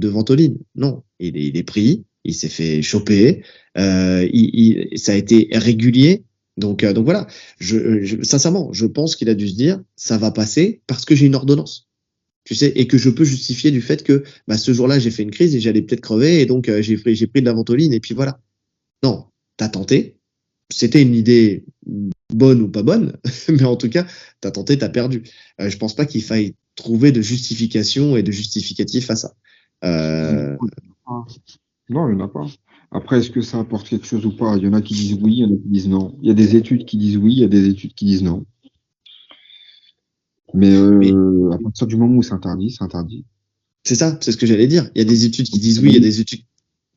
Ventoline. Non, il est pris, il s'est fait choper, ça a été régulier. Donc voilà, sincèrement, je pense qu'il a dû se dire, ça va passer parce que j'ai une ordonnance. Tu sais, et que je peux justifier du fait que ce jour-là, j'ai fait une crise et j'allais peut-être crever, et donc j'ai pris de la Ventoline, et puis voilà. Non, t'as tenté, c'était une idée bonne ou pas bonne, mais en tout cas, t'as tenté, t'as perdu. Je pense pas qu'il faille trouver de justification et de justificatif à ça. Non, il n'y en a pas. Après, est-ce que ça apporte quelque chose ou pas? Il y en a qui disent oui, il y en a qui disent non. Il y a des études qui disent oui, il y a des études qui disent non. Mais à partir du moment où c'est interdit, c'est interdit. C'est ça, c'est ce que j'allais dire. Il y a des études qui disent oui, il y a des études.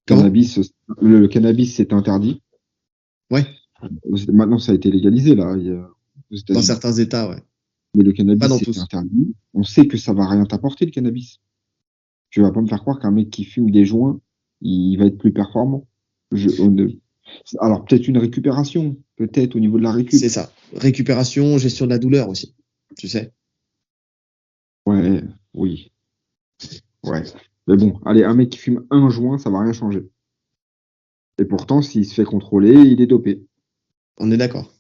Cannabis, le cannabis, c'est interdit. Ouais. Maintenant, ça a été légalisé, là. Dans certains États, ouais. Mais le cannabis, c'est tous. interdit. On sait que ça va rien t'apporter, le cannabis. Tu vas pas me faire croire qu'un mec qui fume des joints, il va être plus performant. Alors, peut-être une récupération, peut-être au niveau de la récup. C'est ça. Récupération, gestion de la douleur aussi, tu sais. Ouais, oui. Ouais. Mais bon, allez, un mec qui fume un joint, ça va rien changer. Et pourtant, s'il se fait contrôler, il est dopé. On est d'accord.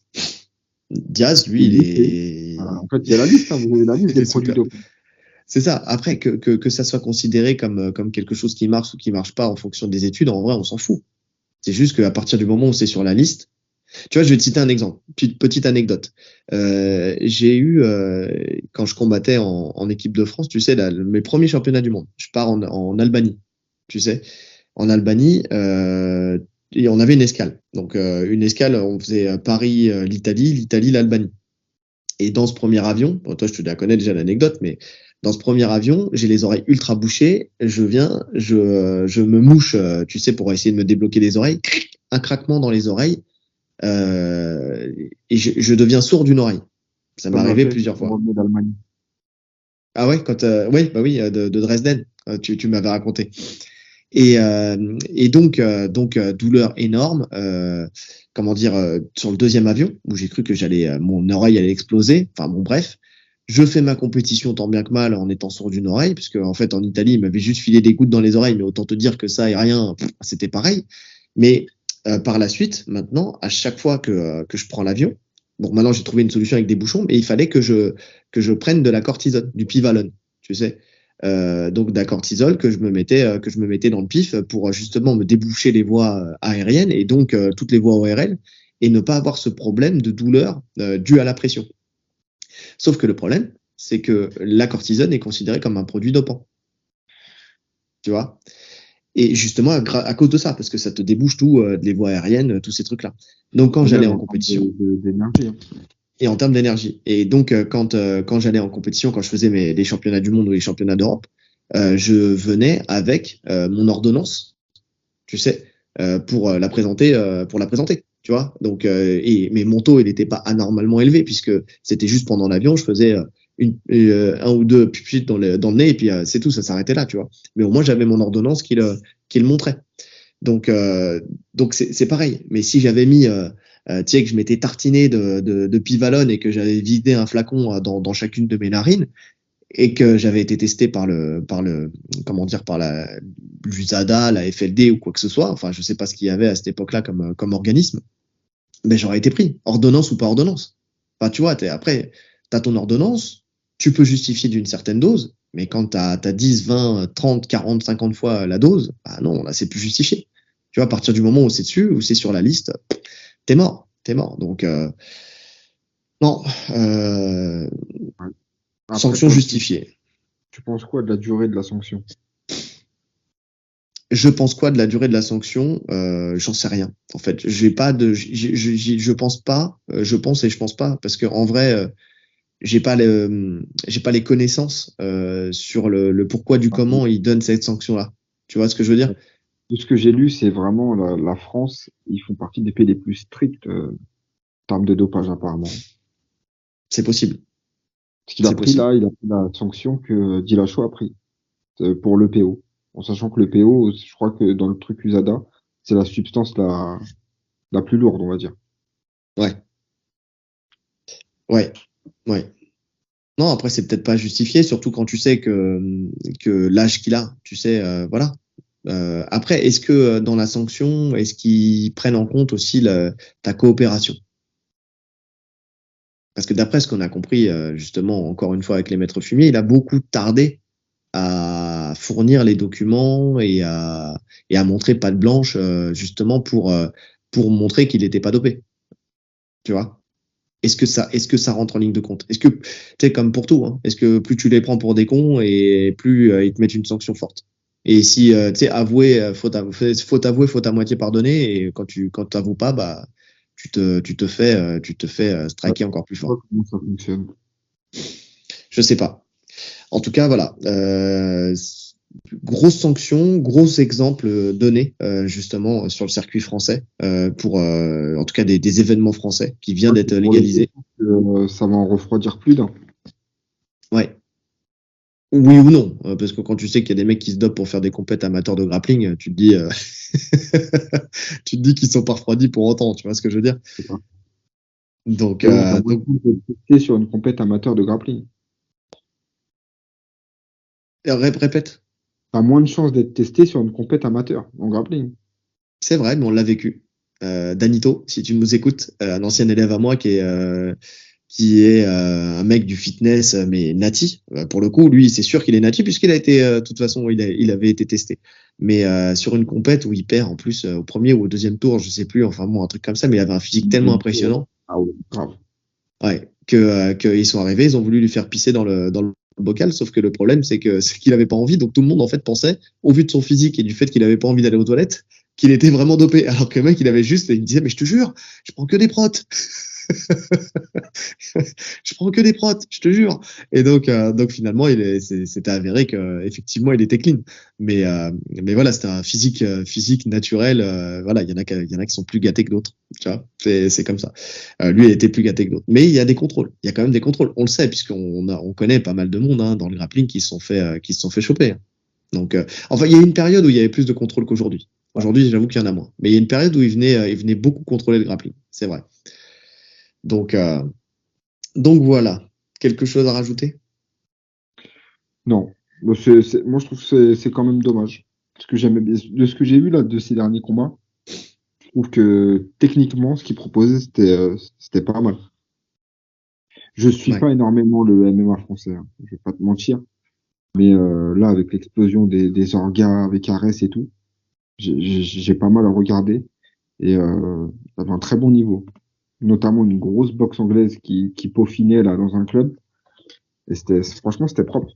Diaz, lui, il est. En fait, il y a la liste, hein, vous avez la liste des produits dopés. C'est ça. Après, que ça soit considéré comme quelque chose qui marche ou qui marche pas en fonction des études, en vrai, on s'en fout. C'est juste qu'à partir du moment où c'est sur la liste, tu vois, je vais te citer un exemple, petite anecdote. J'ai eu, quand je combattais en équipe de France, tu sais, mes premiers championnats du monde, je pars en Albanie, tu sais. En Albanie, et on avait une escale. Donc, une escale, on faisait Paris, l'Italie, l'Albanie. Et dans ce premier avion, bon, toi, je te la connais déjà l'anecdote, mais dans ce premier avion, j'ai les oreilles ultra bouchées. Je me mouche, tu sais, pour essayer de me débloquer les oreilles. Un craquement dans les oreilles. Et je deviens sourd d'une oreille. Ça m'est arrivé plusieurs fois. Ah ouais, oui, bah oui, de Dresden, tu m'avais raconté. Et donc douleur énorme. Comment dire, sur le deuxième avion où j'ai cru que mon oreille allait exploser. Enfin bon, bref. Je fais ma compétition tant bien que mal en étant sourd d'une oreille, puisque en fait en Italie il m'avait juste filé des gouttes dans les oreilles, mais autant te dire que ça et rien, c'était pareil. Mais par la suite, maintenant, à chaque fois que je prends l'avion, bon, maintenant j'ai trouvé une solution avec des bouchons, mais il fallait que je prenne de la cortisone, du Pivalone, tu sais. Donc de la cortisol que je me mettais dans le pif pour justement me déboucher les voies aériennes et donc toutes les voies ORL et ne pas avoir ce problème de douleur dû à la pression. Sauf que le problème, c'est que la cortisone est considérée comme un produit dopant. Tu vois? Et justement, à cause de ça, parce que ça te débouche tout, les voies aériennes, tous ces trucs-là. Donc, quand j'allais en compétition. D'énergie. Et en termes d'énergie. Et donc, quand j'allais en compétition, quand je faisais les championnats du monde ou les championnats d'Europe, je venais avec mon ordonnance, tu sais, pour la présenter, tu vois. Donc, mais mon taux, il n'était pas anormalement élevé puisque c'était juste pendant l'avion, je faisais un ou deux pupites dans le nez et puis c'est tout, ça s'arrêtait là, tu vois. Mais au moins, j'avais mon ordonnance qui le montrait. Donc c'est pareil. Mais si j'avais mis, tu sais, que je m'étais tartiné de Pivalone et que j'avais vidé un flacon dans chacune de mes narines et que j'avais été testé par comment dire, par l'USADA, la FLD ou quoi que ce soit. Enfin, je sais pas ce qu'il y avait à cette époque-là comme organisme. Mais j'aurais été pris, ordonnance ou pas ordonnance. Enfin, tu vois, après, t'as ton ordonnance, tu peux justifier d'une certaine dose, mais quand t'as 10, 20, 30, 40, 50 fois la dose, bah non, là, c'est plus justifié. Tu vois, à partir du moment où c'est dessus, où c'est sur la liste, t'es mort. Donc, non, Après, sanction justifiée. Tu penses quoi de la durée de la sanction? Je pense quoi de la durée de la sanction? J'en sais rien. En fait, je pense pas. Je pense et je pense pas parce que en vrai, j'ai pas les connaissances sur le pourquoi du comment il donne cette sanction-là. Tu vois ce que je veux dire? De ce que j'ai lu, c'est vraiment la France, ils font partie des pays les plus stricts en termes de dopage, apparemment. C'est possible. Ce qu'il a C'est pris possible. là, il a pris la sanction que Dillashaw a pris pour le PO. En sachant que le PO, je crois que dans le truc USADA, c'est la substance la plus lourde, on va dire. Ouais, ouais, ouais. Non, après c'est peut-être pas justifié, surtout quand tu sais que l'âge qu'il a, tu sais, voilà. Après, est-ce que dans la sanction, est-ce qu'ils prennent en compte aussi ta coopération? Parce que d'après ce qu'on a compris, justement, encore une fois avec les maîtres fumiers, il a beaucoup tardé à fournir les documents et à montrer patte blanche, justement pour montrer qu'il n'était pas dopé. Tu vois? Est-ce que ça rentre en ligne de compte? Est-ce que, tu sais, comme pour tout, hein, est-ce que plus tu les prends pour des cons et plus ils te mettent une sanction forte? Et si, tu sais, avouer, faute avouer, faute à moitié pardonner, et quand t'avoues pas, bah, tu te fais Ouais, striker encore plus je sais pas fort. comment ça fonctionne. Je sais pas. En tout cas, voilà. Grosse sanction, gros exemple donné justement sur le circuit français pour en tout cas des événements français qui vient Ouais, d'être pour le coup, légalisé. ça va en refroidir plus d'un. Ouais. Oui ou non, parce que quand tu sais qu'il y a des mecs qui se dopent pour faire des compètes amateurs de grappling, tu te dis tu te dis qu'ils sont pas refroidis pour autant, tu vois ce que je veux dire? Je sais pas. Donc, Mais bon, t'as moins de donc chances d'être testé sur une compète amateur de grappling. répète. T'as moins de chances d'être testé sur une compète amateur en grappling. C'est vrai, mais on l'a vécu. Danito, si tu nous écoutes, un ancien élève à moi qui est un mec du fitness, mais nati. Pour le coup, lui, c'est sûr qu'il est nati puisqu'il a été, de toute façon, il avait été testé. Mais sur une compète où il perd en plus au premier ou au deuxième tour, je sais plus, enfin bon, un truc comme ça, mais il avait un physique tellement impressionnant, Ah ouais, grave. ouais, que ils sont arrivés, ils ont voulu lui faire pisser dans le bocal, sauf que le problème, c'est qu'il avait pas envie, donc tout le monde en fait pensait, au vu de son physique et du fait qu'il avait pas envie d'aller aux toilettes, qu'il était vraiment dopé, alors que le mec, il avait juste, il disait, mais je te jure, je prends que des protes. Je prends que des protes, je te jure. Et donc finalement, c'était avéré que effectivement, il était clean. Mais voilà, c'était un physique naturel. Voilà, il y en a qui sont plus gâtés que d'autres. Tu vois, c'est comme ça. Lui, il était plus gâté que d'autres. Mais il y a des contrôles. Il y a quand même des contrôles. On le sait on connaît pas mal de monde hein, dans le grappling qui se sont fait choper. Hein. Donc, enfin, il y a une période où il y avait plus de contrôle qu'aujourd'hui. Aujourd'hui, j'avoue qu'il y en a moins. Mais il y a une période où il venait beaucoup contrôler le grappling. C'est vrai. Donc, euh, donc voilà, quelque chose à rajouter? Non. Moi, moi, je trouve que c'est quand même dommage. Parce que j'aimais bien, de ce que j'ai vu là de ces derniers combats, je trouve que techniquement, ce qu'ils proposaient, c'était pas mal. Je suis Ouais, pas énormément le MMA français, hein, je vais pas te mentir. Mais là, avec l'explosion des orgas avec Ares et tout, j'ai pas mal à regarder. Et ça avait un très bon niveau. Notamment une grosse boxe anglaise qui peaufinait là dans un club. Et franchement, c'était propre.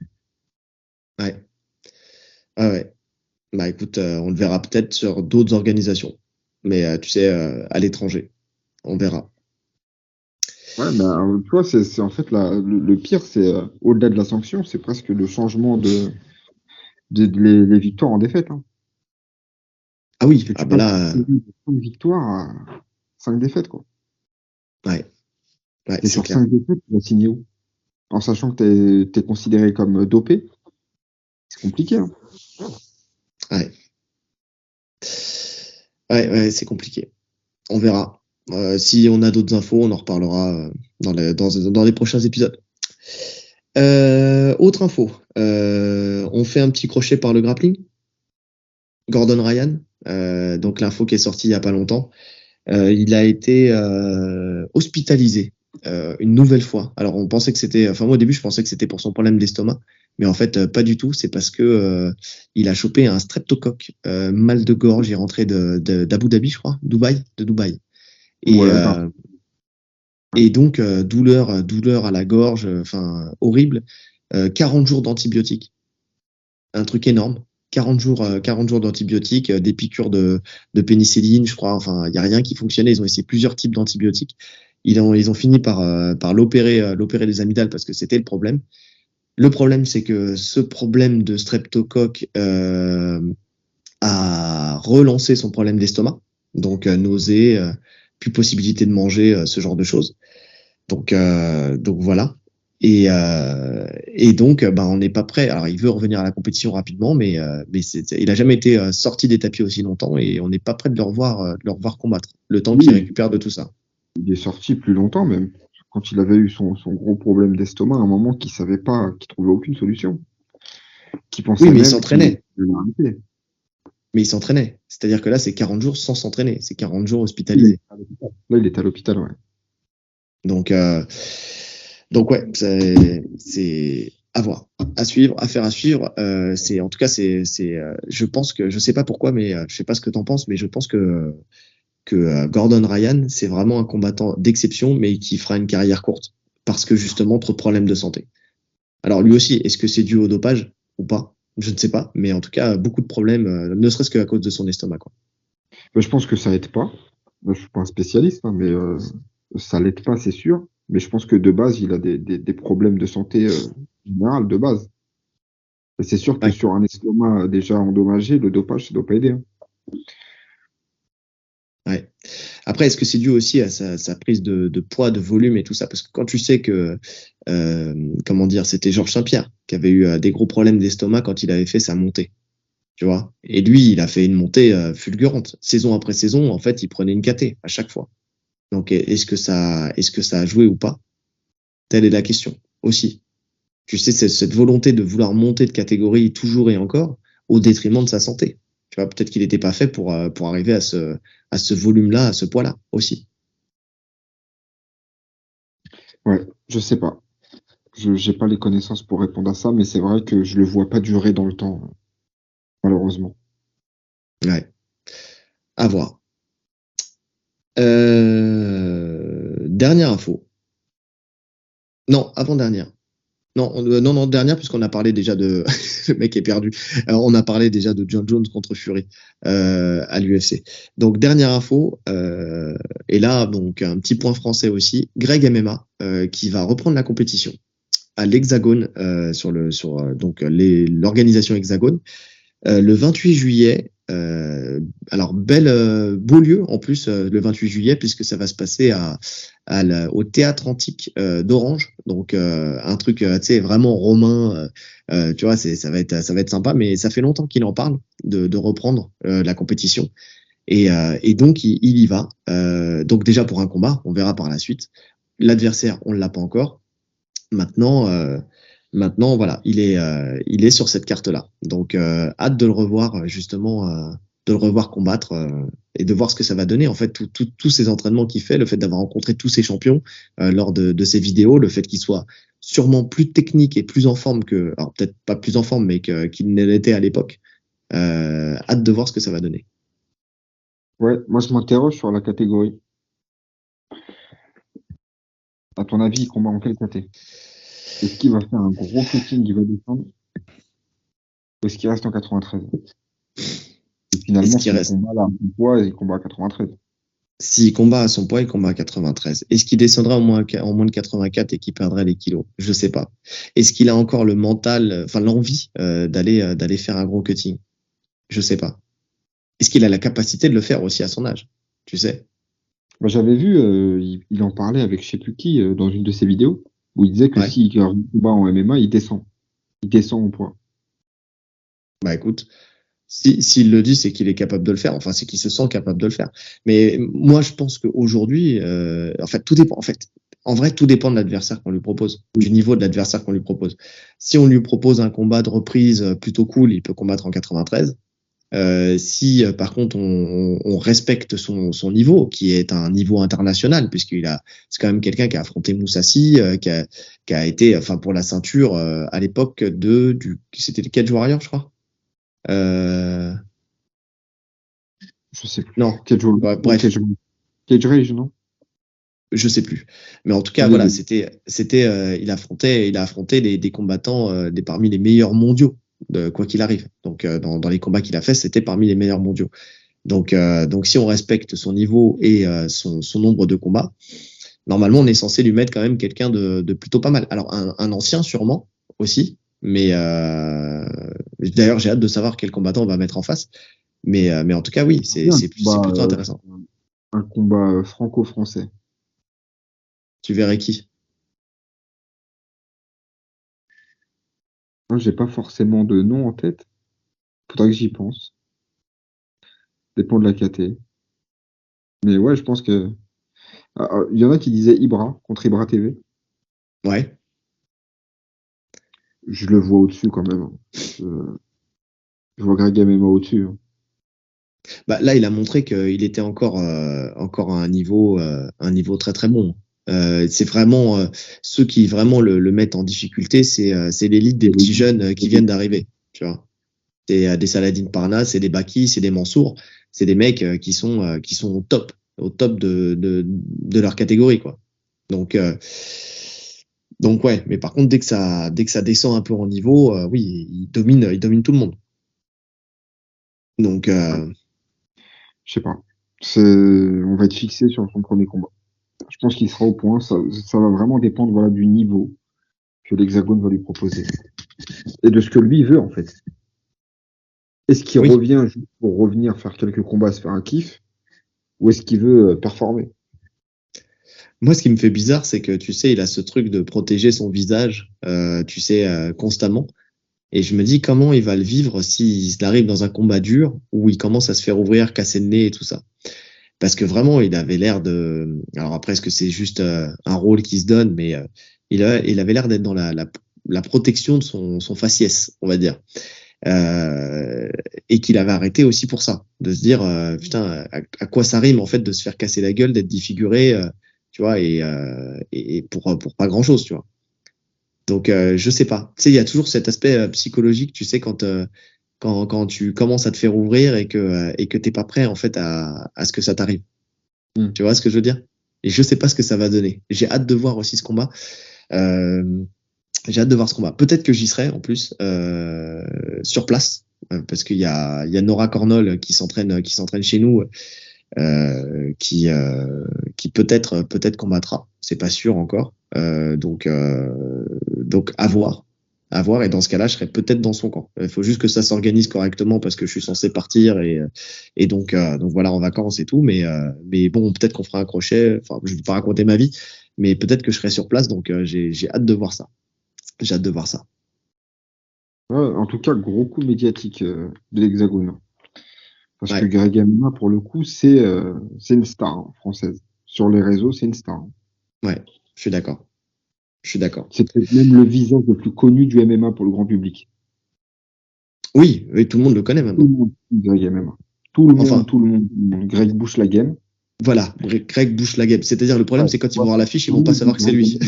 ouais, ouais. Bah écoute, on le verra peut-être sur d'autres organisations, mais tu sais, à l'étranger, on verra. Ouais, bah, tu vois, c'est en fait le pire, c'est au-delà de la sanction, c'est presque le changement les victoires en défaite. Hein. Ah Parce oui, que ah tu bah passes de là, 5 victoires à 5 défaites, quoi. ouais, ouais, Et c'est sur clair. 5 défaites, tu vas signer où? En sachant que t'es considéré comme dopé, c'est compliqué. Hein. Ouais, ouais, ouais, c'est compliqué. On verra. Si on a d'autres infos, on en reparlera dans les prochains épisodes. Autre info, on fait un petit crochet par le grappling. Gordon Ryan, donc l'info qui est sortie il y a pas longtemps. Il a été hospitalisé une nouvelle fois. Alors on pensait que c'était, enfin moi au début je pensais que c'était pour son problème d'estomac, mais en fait pas du tout. C'est parce que il a chopé un streptocoque, mal de gorge. Il est rentré d'Abu Dhabi, je crois, de Dubaï. Et Ouais, euh, et donc douleur à la gorge, enfin horrible. 40 jours d'antibiotiques, un truc énorme. 40 jours d'antibiotiques, des piqûres de pénicilline, je crois. Enfin, il y a rien qui fonctionnait. Ils ont essayé plusieurs types d'antibiotiques. Ils ont fini par l'opérer des amygdales parce que c'était le problème. Le problème, c'est que ce problème de streptocoque a relancé son problème d'estomac, donc nausées, plus possibilité de manger, ce genre de choses. Donc voilà. Et donc, on n'est pas prêt. Alors, il veut revenir à la compétition rapidement, mais il a jamais été sorti des tapis aussi longtemps et on n'est pas prêt de le revoir combattre. Le temps qu'il récupère de tout ça. Il est sorti plus longtemps même. Quand il avait eu son gros problème d'estomac, à un moment qu'il savait pas, qu'il trouvait aucune solution. Qu'il pensait Oui, mais il même s'entraînait. qu'il allait arrêter. Mais il s'entraînait. C'est-à-dire que là, c'est 40 jours sans s'entraîner. C'est 40 jours hospitalisé. Là, il est à l'hôpital, ouais. Donc ouais, c'est à voir, à suivre, affaire à suivre. En tout cas, je pense que, je sais pas pourquoi, mais je sais pas ce que t'en penses, mais je pense que Gordon Ryan, c'est vraiment un combattant d'exception, mais qui fera une carrière courte parce que justement trop de problèmes de santé. Alors lui aussi, est-ce que c'est dû au dopage ou pas? Je ne sais pas, mais en tout cas, beaucoup de problèmes, ne serait-ce qu'à cause de son estomac, quoi. Je pense que ça aide pas. Je suis pas un spécialiste, hein, mais ça l'aide pas, c'est sûr. Mais je pense que de base, il a des problèmes de santé générale de base. Et c'est sûr que Ouais. sur un estomac déjà endommagé, le dopage, ça doit pas aider, hein. Ouais. Après, est-ce que c'est dû aussi à sa prise de poids, de volume et tout ça? Parce que quand tu sais que, comment dire, c'était Georges Saint-Pierre qui avait eu des gros problèmes d'estomac quand il avait fait sa montée, tu vois. Et lui, il a fait une montée fulgurante. Saison après saison, en fait, il prenait une KT à chaque fois. Donc, est-ce que ça a joué ou pas? Telle est la question aussi. Tu sais, cette volonté de vouloir monter de catégorie toujours et encore au détriment de sa santé. Tu vois, peut-être qu'il n'était pas fait pour arriver à ce volume-là, à ce poids-là aussi. Ouais, je sais pas. Je j'ai pas les connaissances pour répondre à ça, mais c'est vrai que je le vois pas durer dans le temps, malheureusement. Ouais, à voir. Dernière info. Non, avant-dernière. Non, non, dernière, puisqu'on a parlé déjà de. Le mec est perdu. On a parlé déjà de John Jones contre Fury à l'UFC. Donc, dernière info. Et là, donc, un petit point français aussi. Greg MMA, qui va reprendre la compétition à l'Hexagone, donc l'organisation Hexagone. Le 28 juillet, alors beau lieu en plus le 28 juillet puisque ça va se passer au théâtre antique d'Orange, donc un truc tu sais vraiment romain, tu vois, ça va être sympa, mais ça fait longtemps qu'il en parle de reprendre la compétition et donc il y va. Donc déjà pour un combat, on verra par la suite. L'adversaire, on l'a pas encore. Maintenant, voilà, il est sur cette carte-là. Donc, hâte de le revoir, justement, de le revoir combattre et de voir ce que ça va donner. En fait, tous ces entraînements qu'il fait, le fait d'avoir rencontré tous ces champions lors de ces vidéos, le fait qu'il soit sûrement plus technique et plus en forme alors peut-être pas plus en forme, mais qu'il ne l'était à l'époque. Hâte de voir ce que ça va donner. Ouais, moi je m'interroge sur la catégorie. À ton avis, il combat en quelle caté? Est-ce qu'il va faire un gros cutting, il va descendre? Ou est-ce qu'il reste en 93? Et Est-ce finalement, qu'il s'il reste combat là, un poids, il combat à 93. S'il combat à son poids, il combat à 93. Est-ce qu'il descendra en moins de 84 et qu'il perdrait les kilos? Je sais pas. Est-ce qu'il a encore le mental, enfin l'envie d'aller faire un gros cutting? Je sais pas. Est-ce qu'il a la capacité de le faire aussi à son âge? Tu sais? Moi, j'avais vu, il en parlait avec je sais plus qui dans une de ses vidéos, où il disait que Ouais. s'il combat en MMA, il descend. Il descend au poids. Bah écoute, s'il le dit, c'est qu'il est capable de le faire. Enfin, c'est qu'il se sent capable de le faire. Mais moi, je pense qu'aujourd'hui, en fait, tout dépend. En fait, en vrai, tout dépend de l'adversaire qu'on lui propose, du niveau de l'adversaire qu'on lui propose. Si on lui propose un combat de reprise plutôt cool, il peut combattre en 93. Si par contre on respecte son niveau, qui est un niveau international, c'est quand même quelqu'un qui a affronté Moussassi, qui a été, enfin pour la ceinture à l'époque c'était le Cage Warrior, je crois. Euh, Je sais plus. non, Cage, ouais, bref, Cage Rage, non? je sais plus. Mais en tout cas, Un des voilà, deux. il a affronté des combattants parmi les meilleurs mondiaux, quoi qu'il arrive. Donc dans les combats qu'il a fait, c'était parmi les meilleurs mondiaux. Donc si on respecte son niveau et son nombre de combats, normalement, on est censé lui mettre quand même quelqu'un de plutôt pas mal. Alors, un ancien sûrement aussi, mais d'ailleurs, j'ai hâte de savoir quel combattant on va mettre en face. Mais en tout cas, oui, c'est plutôt intéressant. Un combat franco-français. Tu verrais qui? Moi, j'ai pas forcément de nom en tête. Faudrait que j'y pense. Dépend de la KT. Mais ouais, je pense que. Il y en a qui disaient Ibra contre Ibra TV. Ouais. Je le vois au-dessus quand même. Je vois Greg MMA au-dessus. Hein. Bah, là, il a montré qu'il était encore à un niveau très très bon. C'est vraiment ceux qui vraiment le mettent en difficulté, c'est l'élite des petits jeunes qui viennent d'arriver. Tu vois, c'est des Saladin Parnasse, c'est des Baki, c'est des Mansour, c'est des mecs qui sont au top de leur catégorie, quoi. Donc ouais, mais par contre dès que ça descend un peu en niveau, oui, il domine tout le monde. Donc je sais pas. On va être fixé sur son premier combat. Je pense qu'il sera au point. Ça va vraiment dépendre voilà, du niveau que l'Hexagone va lui proposer. Et de ce que lui veut, en fait. Est-ce qu'il revient juste pour revenir faire quelques combats, se faire un kiff? Ou est-ce qu'il veut performer? Moi, ce qui me fait bizarre, c'est que tu sais, il a ce truc de protéger son visage, tu sais, constamment. Et je me dis comment il va le vivre s'il arrive dans un combat dur où il commence à se faire ouvrir, casser le nez et tout ça. Parce que vraiment, il avait l'air de. Alors après, est-ce que c'est juste un rôle qui se donne, mais il avait l'air d'être dans la protection de son faciès, on va dire. Et qu'il avait arrêté aussi pour ça, de se dire putain, à quoi ça rime en fait de se faire casser la gueule, d'être défiguré, tu vois, et pour pas grand chose, tu vois. Donc je sais pas. Tu sais, il y a toujours cet aspect psychologique, tu sais, quand tu commences à te faire ouvrir et que t'es pas prêt en fait à ce que ça t'arrive. Tu vois ce que je veux dire? Et je sais pas ce que ça va donner. J'ai hâte de voir aussi ce combat. J'ai hâte de voir ce combat. Peut-être que j'y serai en plus sur place parce qu'il y a Nora Cornol qui s'entraîne chez nous, qui peut-être combattra. C'est pas sûr encore. Donc à voir. Et dans ce cas-là, je serai peut-être dans son camp. Il faut juste que ça s'organise correctement parce que je suis censé partir et donc voilà en vacances et tout. Mais bon, peut-être qu'on fera un crochet. Enfin, je vais pas raconter ma vie, mais peut-être que je serai sur place. Donc j'ai hâte de voir ça. J'ai hâte de voir ça. Ouais, en tout cas, gros coup médiatique de l'Hexagone. Parce que Greg MMA, pour le coup, c'est une star française. Sur les réseaux, c'est une star. Ouais, je suis d'accord. C'est peut-être même le visage le plus connu du MMA pour le grand public. Oui, tout le monde le connaît maintenant. Tout le monde Greg MMA. Tout le monde. Greg bouche la game. Voilà, Greg bouche la game. C'est-à-dire, le problème, c'est quand ils vont voir l'affiche, ils vont pas savoir que c'est lui.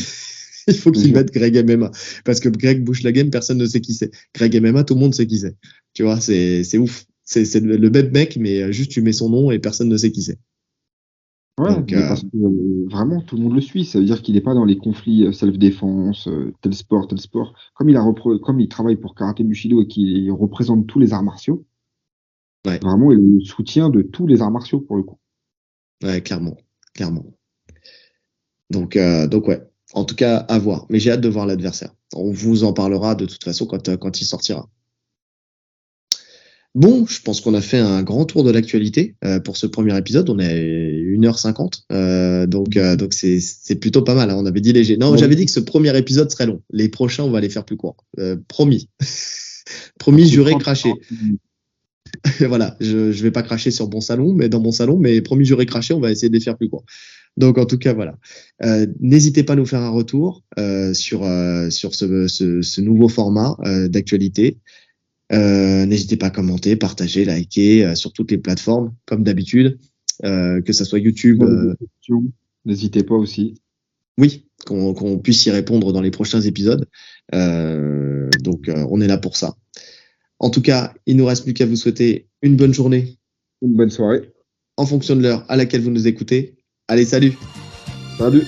Il faut qu'ils mettent Greg MMA. Parce que Greg bouche la game, personne ne sait qui c'est. Greg MMA, tout le monde sait qui c'est. Tu vois, c'est ouf. C'est le même mec, mais juste tu mets son nom et personne ne sait qui c'est. Ouais, donc, mais parce que vraiment, tout le monde le suit. Ça veut dire qu'il n'est pas dans les conflits self-défense, tel sport. Comme il travaille pour Karaté Bushido et qu'il représente tous les arts martiaux, vraiment, il est le soutien de tous les arts martiaux pour le coup. Ouais, clairement. Donc ouais. En tout cas, à voir. Mais j'ai hâte de voir l'adversaire. On vous en parlera de toute façon quand il sortira. Bon, je pense qu'on a fait un grand tour de l'actualité pour ce premier épisode. On est à 1h50. Donc c'est plutôt pas mal. Hein. On avait dit léger. Non, j'avais dit que ce premier épisode serait long. Les prochains, on va les faire plus courts. Promis. Promis, juré, craché. Voilà, je vais pas cracher dans mon salon, mais promis, juré, craché, on va essayer de les faire plus courts. Donc en tout cas, voilà. N'hésitez pas à nous faire un retour sur ce nouveau format d'actualité. N'hésitez pas à commenter, partager, liker sur toutes les plateformes, comme d'habitude, que ça soit YouTube. N'hésitez pas aussi. Oui, qu'on puisse y répondre dans les prochains épisodes. Donc, on est là pour ça. En tout cas, il nous reste plus qu'à vous souhaiter une bonne journée. Une bonne soirée. En fonction de l'heure à laquelle vous nous écoutez. Allez, salut! Salut!